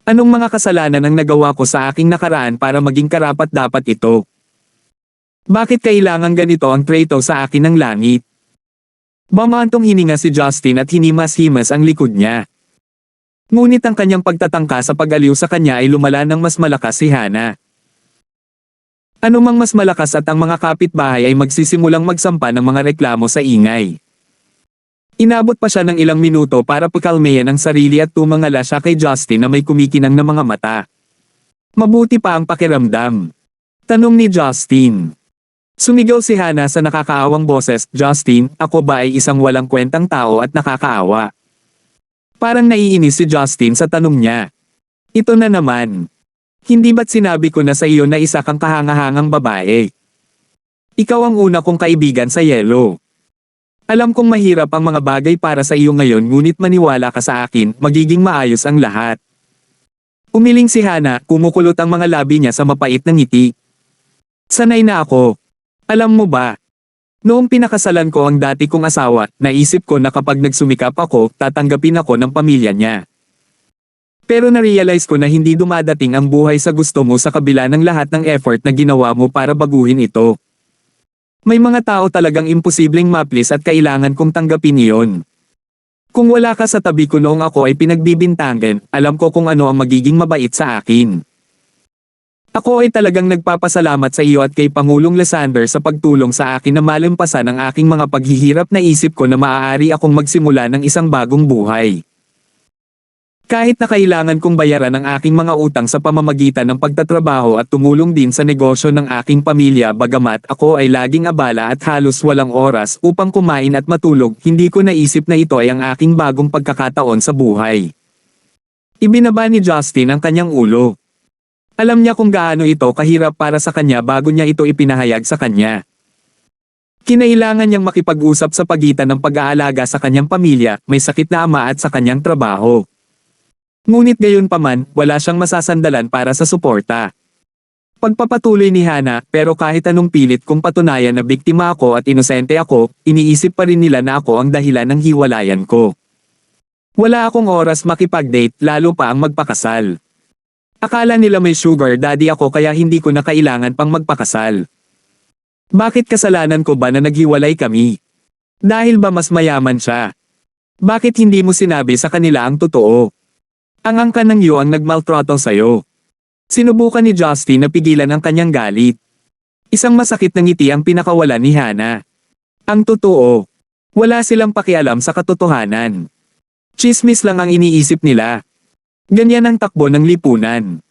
Anong mga kasalanan ang nagawa ko sa aking nakaraan para maging karapat-dapat ito? Bakit kailangan ganito ang trato sa akin ng langit? Bamantong hininga si Justin at hinimas-himas ang likod niya. Ngunit ang kanyang pagtatangka sa pag-aliw sa kanya ay lumala ng mas malakas si Hana. Anumang mas malakas at ang mga kapitbahay ay magsisimulang magsampa ng mga reklamo sa ingay. Inabot pa siya ng ilang minuto para pakalmayan ang sarili at tumangala siya kay Justin na may kumikinang na mga mata. Mabuti pa ang pakiramdam. Tanong ni Justin. Sumigaw si Hana sa nakakaawang boses, Justin, ako ba ay isang walang kwentang tao at nakakaawa? Parang naiinis si Justin sa tanong niya. Ito na naman. Hindi ba't sinabi ko na sa iyo na isa kang kahangahangang babae? Ikaw ang una kong kaibigan sa Yellow. Alam kong mahirap ang mga bagay para sa iyo ngayon ngunit maniwala ka sa akin, magiging maayos ang lahat. Umiling si Hana, kumukulot ang mga labi niya sa mapait na ngiti. Sanay na ako. Alam mo ba? Noong pinakasalan ko ang dati kong asawa, naisip ko na kapag nagsumikap ako, tatanggapin ako ng pamilya niya. Pero na-realize ko na hindi dumadating ang buhay sa gusto mo sa kabila ng lahat ng effort na ginawa mo para baguhin ito. May mga tao talagang imposibleng ma-please at kailangan kong tanggapin iyon. Kung wala ka sa tabi ko noong ako ay pinagbibintangan, alam ko kung ano ang magiging mabait sa akin. Ako ay talagang nagpapasalamat sa iyo at kay Pangulong Lysander sa pagtulong sa akin na malampasan ang aking mga paghihirap na isip ko na maaari akong magsimula ng isang bagong buhay. Kahit na kailangan kong bayaran ang aking mga utang sa pamamagitan ng pagtatrabaho at tumulong din sa negosyo ng aking pamilya bagamat ako ay laging abala at halos walang oras upang kumain at matulog, hindi ko naisip na ito ay ang aking bagong pagkakataon sa buhay. Ibinaba ni Justin ang kanyang ulo. Alam niya kung gaano ito kahirap para sa kanya bago niya ito ipinahayag sa kanya. Kinailangan niyang makipag-usap sa pagitan ng pag-aalaga sa kanyang pamilya, may sakit na ama at sa kanyang trabaho. Ngunit gayon pa man, wala siyang masasandalan para sa suporta. Pagpapatuloy ni Hana, pero kahit anong pilit kong patunayan na biktima ako at inosente ako, iniisip pa rin nila na ako ang dahilan ng hiwalayan ko. Wala akong oras makipag-date, lalo pa ang magpakasal. Akala nila may sugar daddy ako kaya hindi ko na kailangan pang magpakasal. Bakit kasalanan ko ba na naghiwalay kami? Dahil ba mas mayaman siya? Bakit hindi mo sinabi sa kanila ang totoo? Ang angkan ng iyo ang nagmaltrato sa'yo. Sinubukan ni Justin na pigilan ang kanyang galit. Isang masakit na ngiti ang pinakawalan ni Hana. Ang totoo. Wala silang pakialam sa katotohanan. Chismis lang ang iniisip nila. Ganyan ang takbo ng lipunan.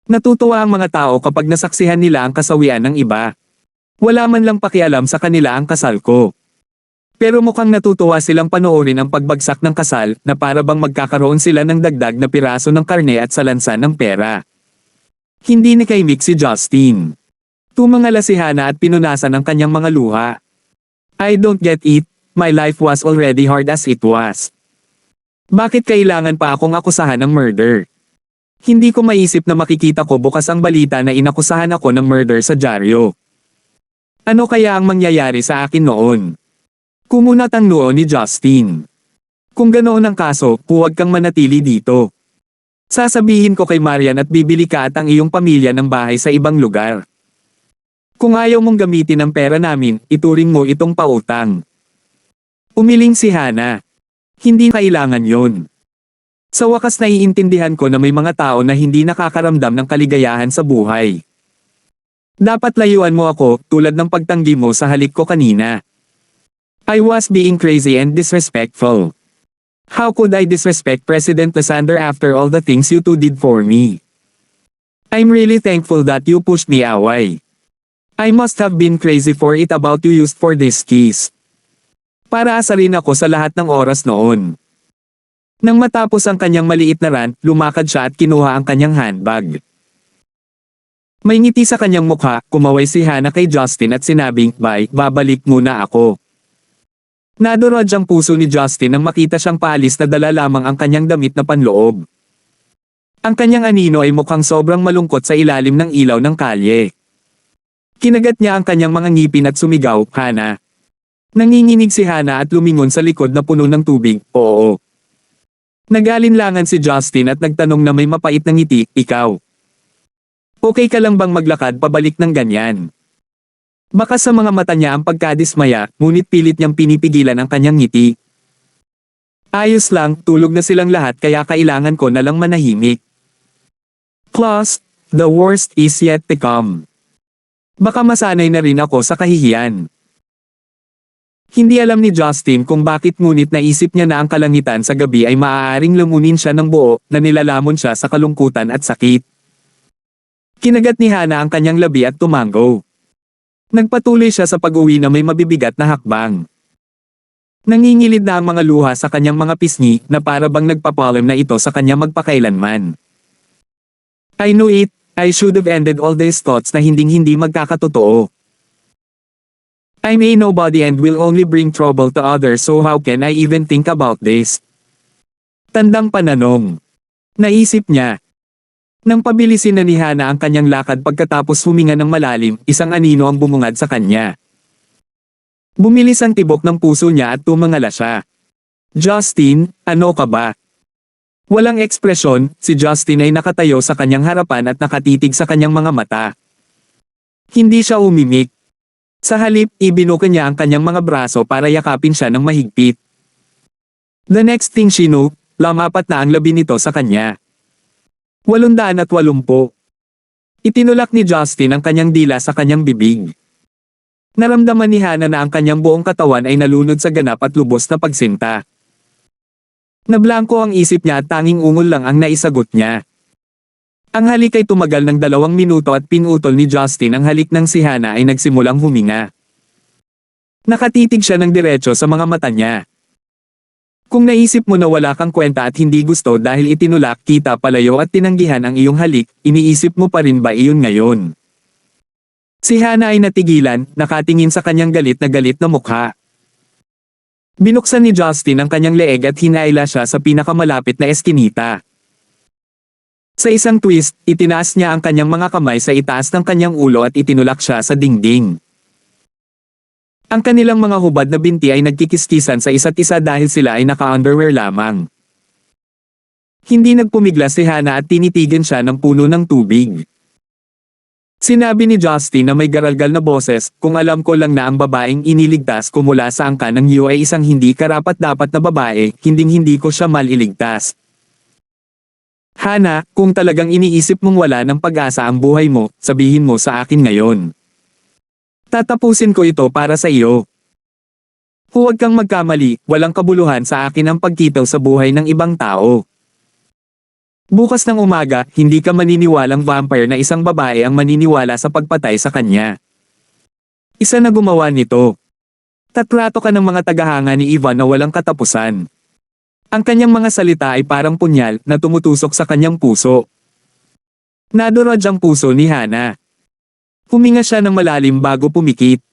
Natutuwa ang mga tao kapag nasaksihan nila ang kasawian ng iba. Wala man lang pakialam sa kanila ang kasal ko. Pero mukhang natutuwa silang panoorin ang pagbagsak ng kasal na para bang magkakaroon sila ng dagdag na piraso ng karne at salansan ng pera. Hindi nakaimik si Justin. Tumangala si Hana at pinunasan ang kanyang mga luha. I don't get it, my life was already hard as it was. Bakit kailangan pa akong akusahan ng murder? Hindi ko maisip na makikita ko bukas ang balita na inakusahan ako ng murder sa dyaryo. Ano kaya ang mangyayari sa akin noon? Kumunat ang noo ni Justin. Kung ganoon ang kaso, huwag kang manatili dito. Sasabihin ko kay Marian at bibili ka at ang iyong pamilya ng bahay sa ibang lugar. Kung ayaw mong gamitin ang pera namin, ituring mo itong pautang. Umiling si Hana. Hindi kailangan yon. Sa wakas naiintindihan ko na may mga tao na hindi nakakaramdam ng kaligayahan sa buhay. Dapat layuan mo ako, tulad ng pagtanggi mo sa halik ko kanina. I was being crazy and disrespectful. How could I disrespect President Lysander after all the things you two did for me? I'm really thankful that you pushed me away. I must have been crazy for it about you used for this kiss. Para asarin ako sa lahat ng oras noon. Nang matapos ang kanyang maliit na rant, lumakad siya at kinuha ang kanyang handbag. May ngiti sa kanyang mukha, kumaway si Hana kay Justin at sinabing, bye, babalik muna ako. Nadurog ang puso ni Justin nang makita siyang paalis na dala lamang ang kanyang damit na panloob. Ang kanyang anino ay mukhang sobrang malungkot sa ilalim ng ilaw ng kalye. Kinagat niya ang kanyang mga ngipin at sumigaw, Hana. Nanginginig si Hana at lumingon sa likod na puno ng tubig, oo. Nag-alinlangan si Justin at nagtanong na may mapait na ngiti, ikaw. Okay ka lang bang maglakad pabalik ng ganyan? Baka sa mga mata niya ang pagkadismaya, ngunit pilit niyang pinipigilan ang kanyang ngiti. Ayos lang, tulog na silang lahat kaya kailangan ko na lang manahimik. Plus, the worst is yet to come. Baka masanay na rin ako sa kahihiyan. Hindi alam ni Justin kung bakit ngunit naisip niya na ang kalangitan sa gabi ay maaaring lamunin siya ng buo na nilalamon siya sa kalungkutan at sakit. Kinagat ni Hana ang kanyang labi at tumango. Nagpatuloy siya sa pag-uwi na may mabibigat na hakbang. Nangingilid na ang mga luha sa kanyang mga pisngi na para bang nagpapalam na ito sa kanya magpakailanman. I knew it, I should have ended all these thoughts na hinding-hindi magkakatotoo. I'm a nobody and will only bring trouble to others so how can I even think about this? Tandang pananong. Naisip niya. Nang pabilisin na ni Hana ang kanyang lakad pagkatapos huminga ng malalim, isang anino ang bumungad sa kanya. Bumilis ang tibok ng puso niya at tumangala siya. Justin, ano ka ba? Walang ekspresyon, si Justin ay nakatayo sa kanyang harapan at nakatitig sa kanyang mga mata. Hindi siya umimik. Sa halip, ibinuka niya ang kanyang mga braso para yakapin siya ng mahigpit. The next thing she knew, lamapat na ang labi nito sa kanya. 880. Itinulak ni Justin ang kanyang dila sa kanyang bibig. Naramdaman ni Hana na ang kanyang buong katawan ay nalunod sa ganap at lubos na pagsinta. Nablangko ang isip niya at tanging ungol lang ang naisagot niya. Ang halik ay tumagal ng 2 minuto at pinutol ni Justin ang halik ng si Hana ay nagsimulang huminga. Nakatitig siya ng diretso sa mga mata niya. Kung naisip mo na wala kang kwenta at hindi gusto dahil itinulak kita palayo at tinanggihan ang iyong halik, iniisip mo pa rin ba iyon ngayon? Si Hana ay natigilan, nakatingin sa kanyang galit na mukha. Binuksan ni Justin ang kanyang leeg at hinaila siya sa pinakamalapit na eskinita. Sa isang twist, itinaas niya ang kanyang mga kamay sa itaas ng kanyang ulo at itinulak siya sa dingding. Ang kanilang mga hubad na binti ay nagkikiskisan sa isa't isa dahil sila ay naka-underwear lamang. Hindi nagpumigla si Hana at tinitigan siya ng puno ng tubig. Sinabi ni Justin na may garalgal na boses, kung alam ko lang na ang babaeng iniligtas ko mula sa angkan ng iyo ay isang hindi karapat-dapat na babae, hinding-hindi ko siya maliligtas. Hana, kung talagang iniisip mong wala ng pag-asa ang buhay mo, sabihin mo sa akin ngayon. Tatapusin ko ito para sa iyo. Huwag kang magkamali, walang kabuluhan sa akin ang pagkitaw sa buhay ng ibang tao. Bukas ng umaga, hindi ka maniniwalang vampire na isang babae ang maniniwala sa pagpatay sa kanya. Isa na gumawa nito. Tatrato ka ng mga tagahanga ni Ivan na walang katapusan. Ang kanyang mga salita ay parang punyal na tumutusok sa kanyang puso. Nadurog ang puso ni Hana. Huminga siya ng malalim bago pumikit.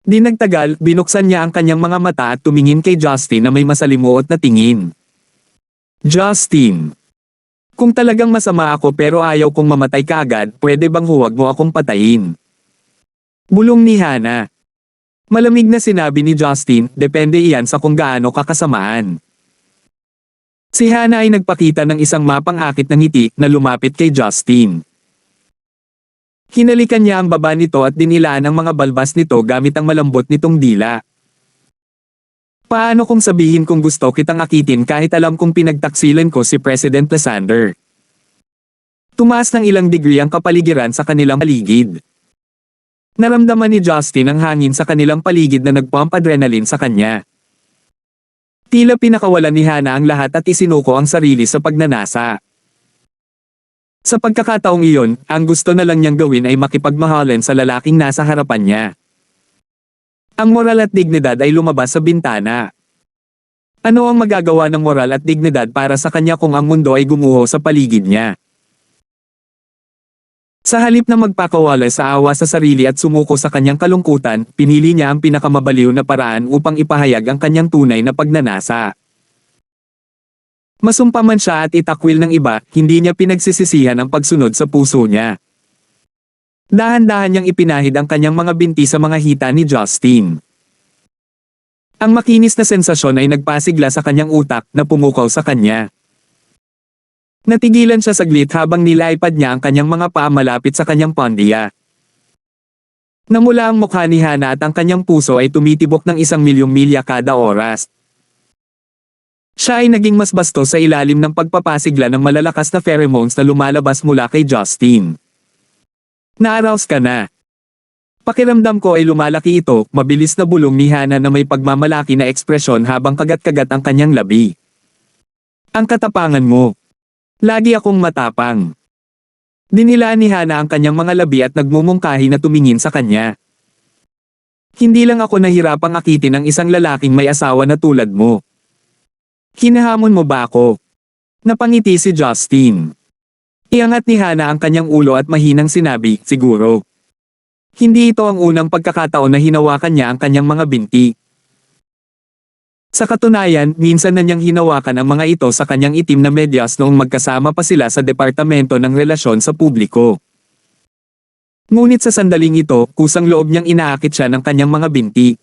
Di nagtagal, binuksan niya ang kanyang mga mata at tumingin kay Justin na may masalimuot na tingin. Justin. Kung talagang masama ako pero ayaw kong mamatay kaagad, pwede bang huwag mo akong patayin? Bulong ni Hana. Malamig na sinabi ni Justin, depende iyan sa kung gaano kakasamaan. Si Hana ay nagpakita ng isang mapang-akit na ngiti na lumapit kay Justin. Hinalikan niya ang baba nito at dinilaan ang mga balbas nito gamit ang malambot nitong dila. Paano kung sabihin kung gusto kitang akitin kahit alam kong pinagtaksilan ko si President Lysander? Tumaas ng ilang degree ang kapaligiran sa kanilang paligid. Naramdaman ni Justin ang hangin sa kanilang paligid na nagpump adrenaline sa kanya. Tila pinakawalan ni Hana ang lahat at isinuko ang sarili sa pagnanasa. Sa pagkakataong iyon, ang gusto na lang niyang gawin ay makipagmahalan sa lalaking nasa harapan niya. Ang moral at dignidad ay lumabas sa bintana. Ano ang magagawa ng moral at dignidad para sa kanya kung ang mundo ay gumuho sa paligid niya? Sa halip na magpakawala sa awa sa sarili at sumuko sa kanyang kalungkutan, pinili niya ang pinakamabaliw na paraan upang ipahayag ang kanyang tunay na pagnanasa. Masumpa man siya at itakwil ng iba, hindi niya pinagsisisihan ang pagsunod sa puso niya. Dahan-dahan niyang ipinahid ang kanyang mga binti sa mga hita ni Justin. Ang makinis na sensasyon ay nagpasigla sa kanyang utak na pumukaw sa kanya. Natigilan siya saglit habang nilaipad niya ang kanyang mga paa malapit sa kanyang pondiya. Namula ang mukha ni Hana at ang kanyang puso ay tumitibok ng 1,000,000 milya kada oras. Siya ay naging mas bastos sa ilalim ng pagpapasigla ng malalakas na pheromones na lumalabas mula kay Justin. Na-arouse ka na. Pakiramdam ko ay lumalaki ito, mabilis na bulong ni Hana na may pagmamalaki na ekspresyon habang kagat-kagat ang kanyang labi. Ang katapangan mo. Lagi akong matapang. Dinila ni Hana ang kanyang mga labi at nagmumungkahi na tumingin sa kanya. Hindi lang ako nahirapang akitin ng isang lalaking may asawa na tulad mo. Hinahamon mo ba ako? Napangiti si Justin. Iangat ni Hana ang kanyang ulo at mahinang sinabi, siguro. Hindi ito ang unang pagkakataon na hinawakan niya ang kanyang mga binti. Sa katunayan, minsan na niyang hinawakan ang mga ito sa kanyang itim na medyas noong magkasama pa sila sa Departamento ng Relasyon sa Publiko. Ngunit sa sandaling ito, kusang loob niyang inaakit siya ng kanyang mga binti.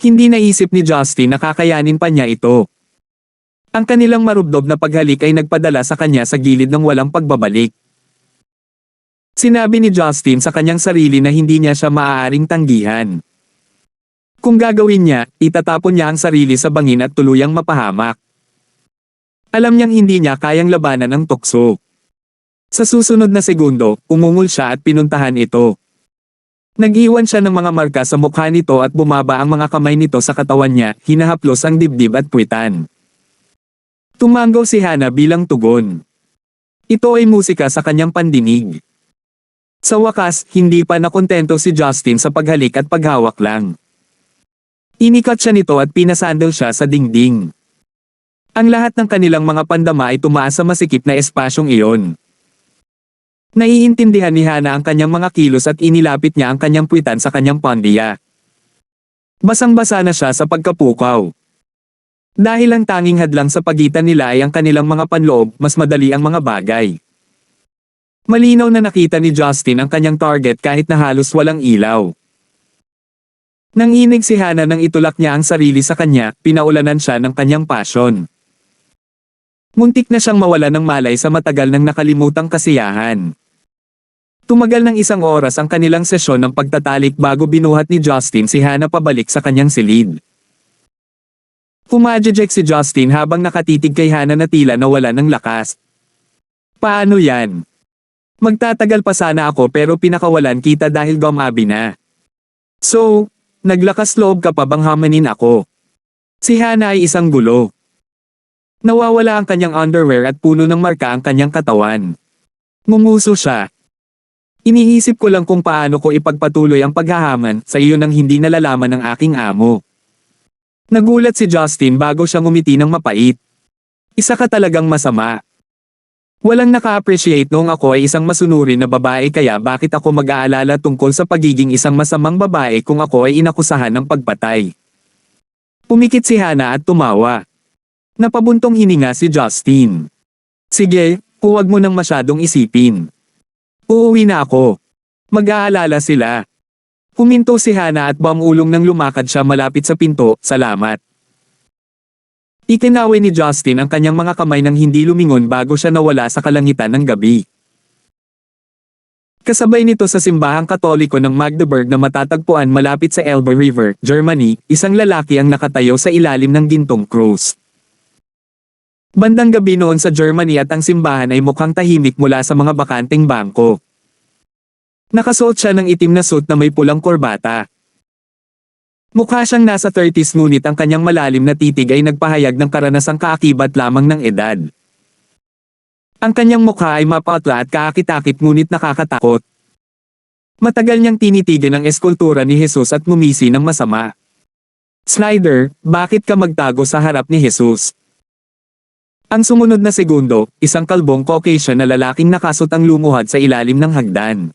Hindi naisip ni Justin na kakayanin pa niya ito. Ang kanilang marubdob na paghalik ay nagpadala sa kanya sa gilid ng walang pagbabalik. Sinabi ni Justin sa kanyang sarili na hindi niya siya maaaring tanggihan. Kung gagawin niya, itatapon niya ang sarili sa bangin at tuluyang mapahamak. Alam niyang hindi niya kayang labanan ang tukso. Sa susunod na segundo, umungol siya at pinuntahan ito. Nag-iwan siya ng mga marka sa mukha nito at bumaba ang mga kamay nito sa katawan niya, hinahaplos ang dibdib at puwitan. Tumango si Hana bilang tugon. Ito ay musika sa kanyang pandinig. Sa wakas, hindi pa nakontento si Justin sa paghalik at paghawak lang. Inikat siya nito at pinasandal siya sa dingding. Ang lahat ng kanilang mga pandama ay tumaas sa masikip na espasyong iyon. Naiintindihan ni Hana ang kanyang mga kilos at inilapit niya ang kanyang puwitan sa kanyang pondiya. Basang-basa na siya sa pagkapukaw. Dahil ang tanging hadlang sa pagitan nila ay ang kanilang mga panloob, mas madali ang mga bagay. Malinaw na nakita ni Justin ang kanyang target kahit na halos walang ilaw. Nanginig si Hana nang itulak niya ang sarili sa kanya, pinaulanan siya ng kanyang pasyon. Muntik na siyang mawala ng malay sa matagal nang nakalimutang kasiyahan. Tumagal ng 1 oras ang kanilang sesyon ng pagtatalik bago binuhat ni Justin si Hana pabalik sa kanyang silid. Pumadjejek si Justin habang nakatitig kay Hana na tila nawala ng lakas. Paano yan? Magtatagal pa sana ako pero pinakawalan kita dahil gumabi na. So, naglakas loob ka pa bang hamanin ako? Si Hana ay isang gulo. Nawawala ang kanyang underwear at puno ng marka ang kanyang katawan. Ngumuso siya. Iniisip ko lang kung paano ko ipagpatuloy ang paghahaman sa iyo nang hindi nalalaman ng aking amo. Nagulat si Justin bago siya ngumiti ng mapait. Isa ka talagang masama. Walang naka-appreciate noong ako ay isang masunurin na babae kaya bakit ako mag-aalala tungkol sa pagiging isang masamang babae kung ako ay inakusahan ng pagpatay. Pumikit si Hana at tumawa. Napabuntong hininga si Justin. Sige, huwag mo nang masyadong isipin. Uuwi na ako. Mag-aalala sila. Huminto si Hana at bumulong nang lumakad siya malapit sa pinto, salamat. Itinawi ni Justin ang kanyang mga kamay nang hindi lumingon bago siya nawala sa kalangitan ng gabi. Kasabay nito sa simbahang katoliko ng Magdeburg na matatagpuan malapit sa Elbe River, Germany, isang lalaki ang nakatayo sa ilalim ng gintong krus. Bandang gabi noon sa Germany at ang simbahan ay mukhang tahimik mula sa mga bakanteng bangko. Nakasuot siya ng itim na suit na may pulang korbata. Mukha siyang nasa 30s ngunit ang kanyang malalim na titig ay nagpahayag ng karanasang kaakibat lamang ng edad. Ang kanyang mukha ay mapatla at kaakit-akit ngunit nakakatakot. Matagal niyang tinitigan ang eskultura ni Jesus at ngumisi ng masama. Snyder, bakit ka magtago sa harap ni Jesus? Ang sumunod na segundo, isang kalbong Caucasian na lalaking nakasot ang lumuhad sa ilalim ng hagdan.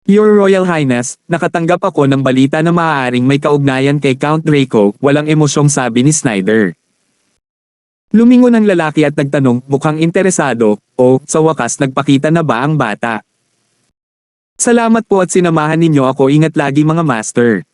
Your Royal Highness, nakatanggap ako ng balita na maaaring may kaugnayan kay Count Draco, walang emosyong sabi ni Snyder. Lumingon ang lalaki at nagtanong, mukhang interesado, o, sa wakas nagpakita na ba ang bata? Salamat po at sinamahan ninyo ako, ingat lagi mga master.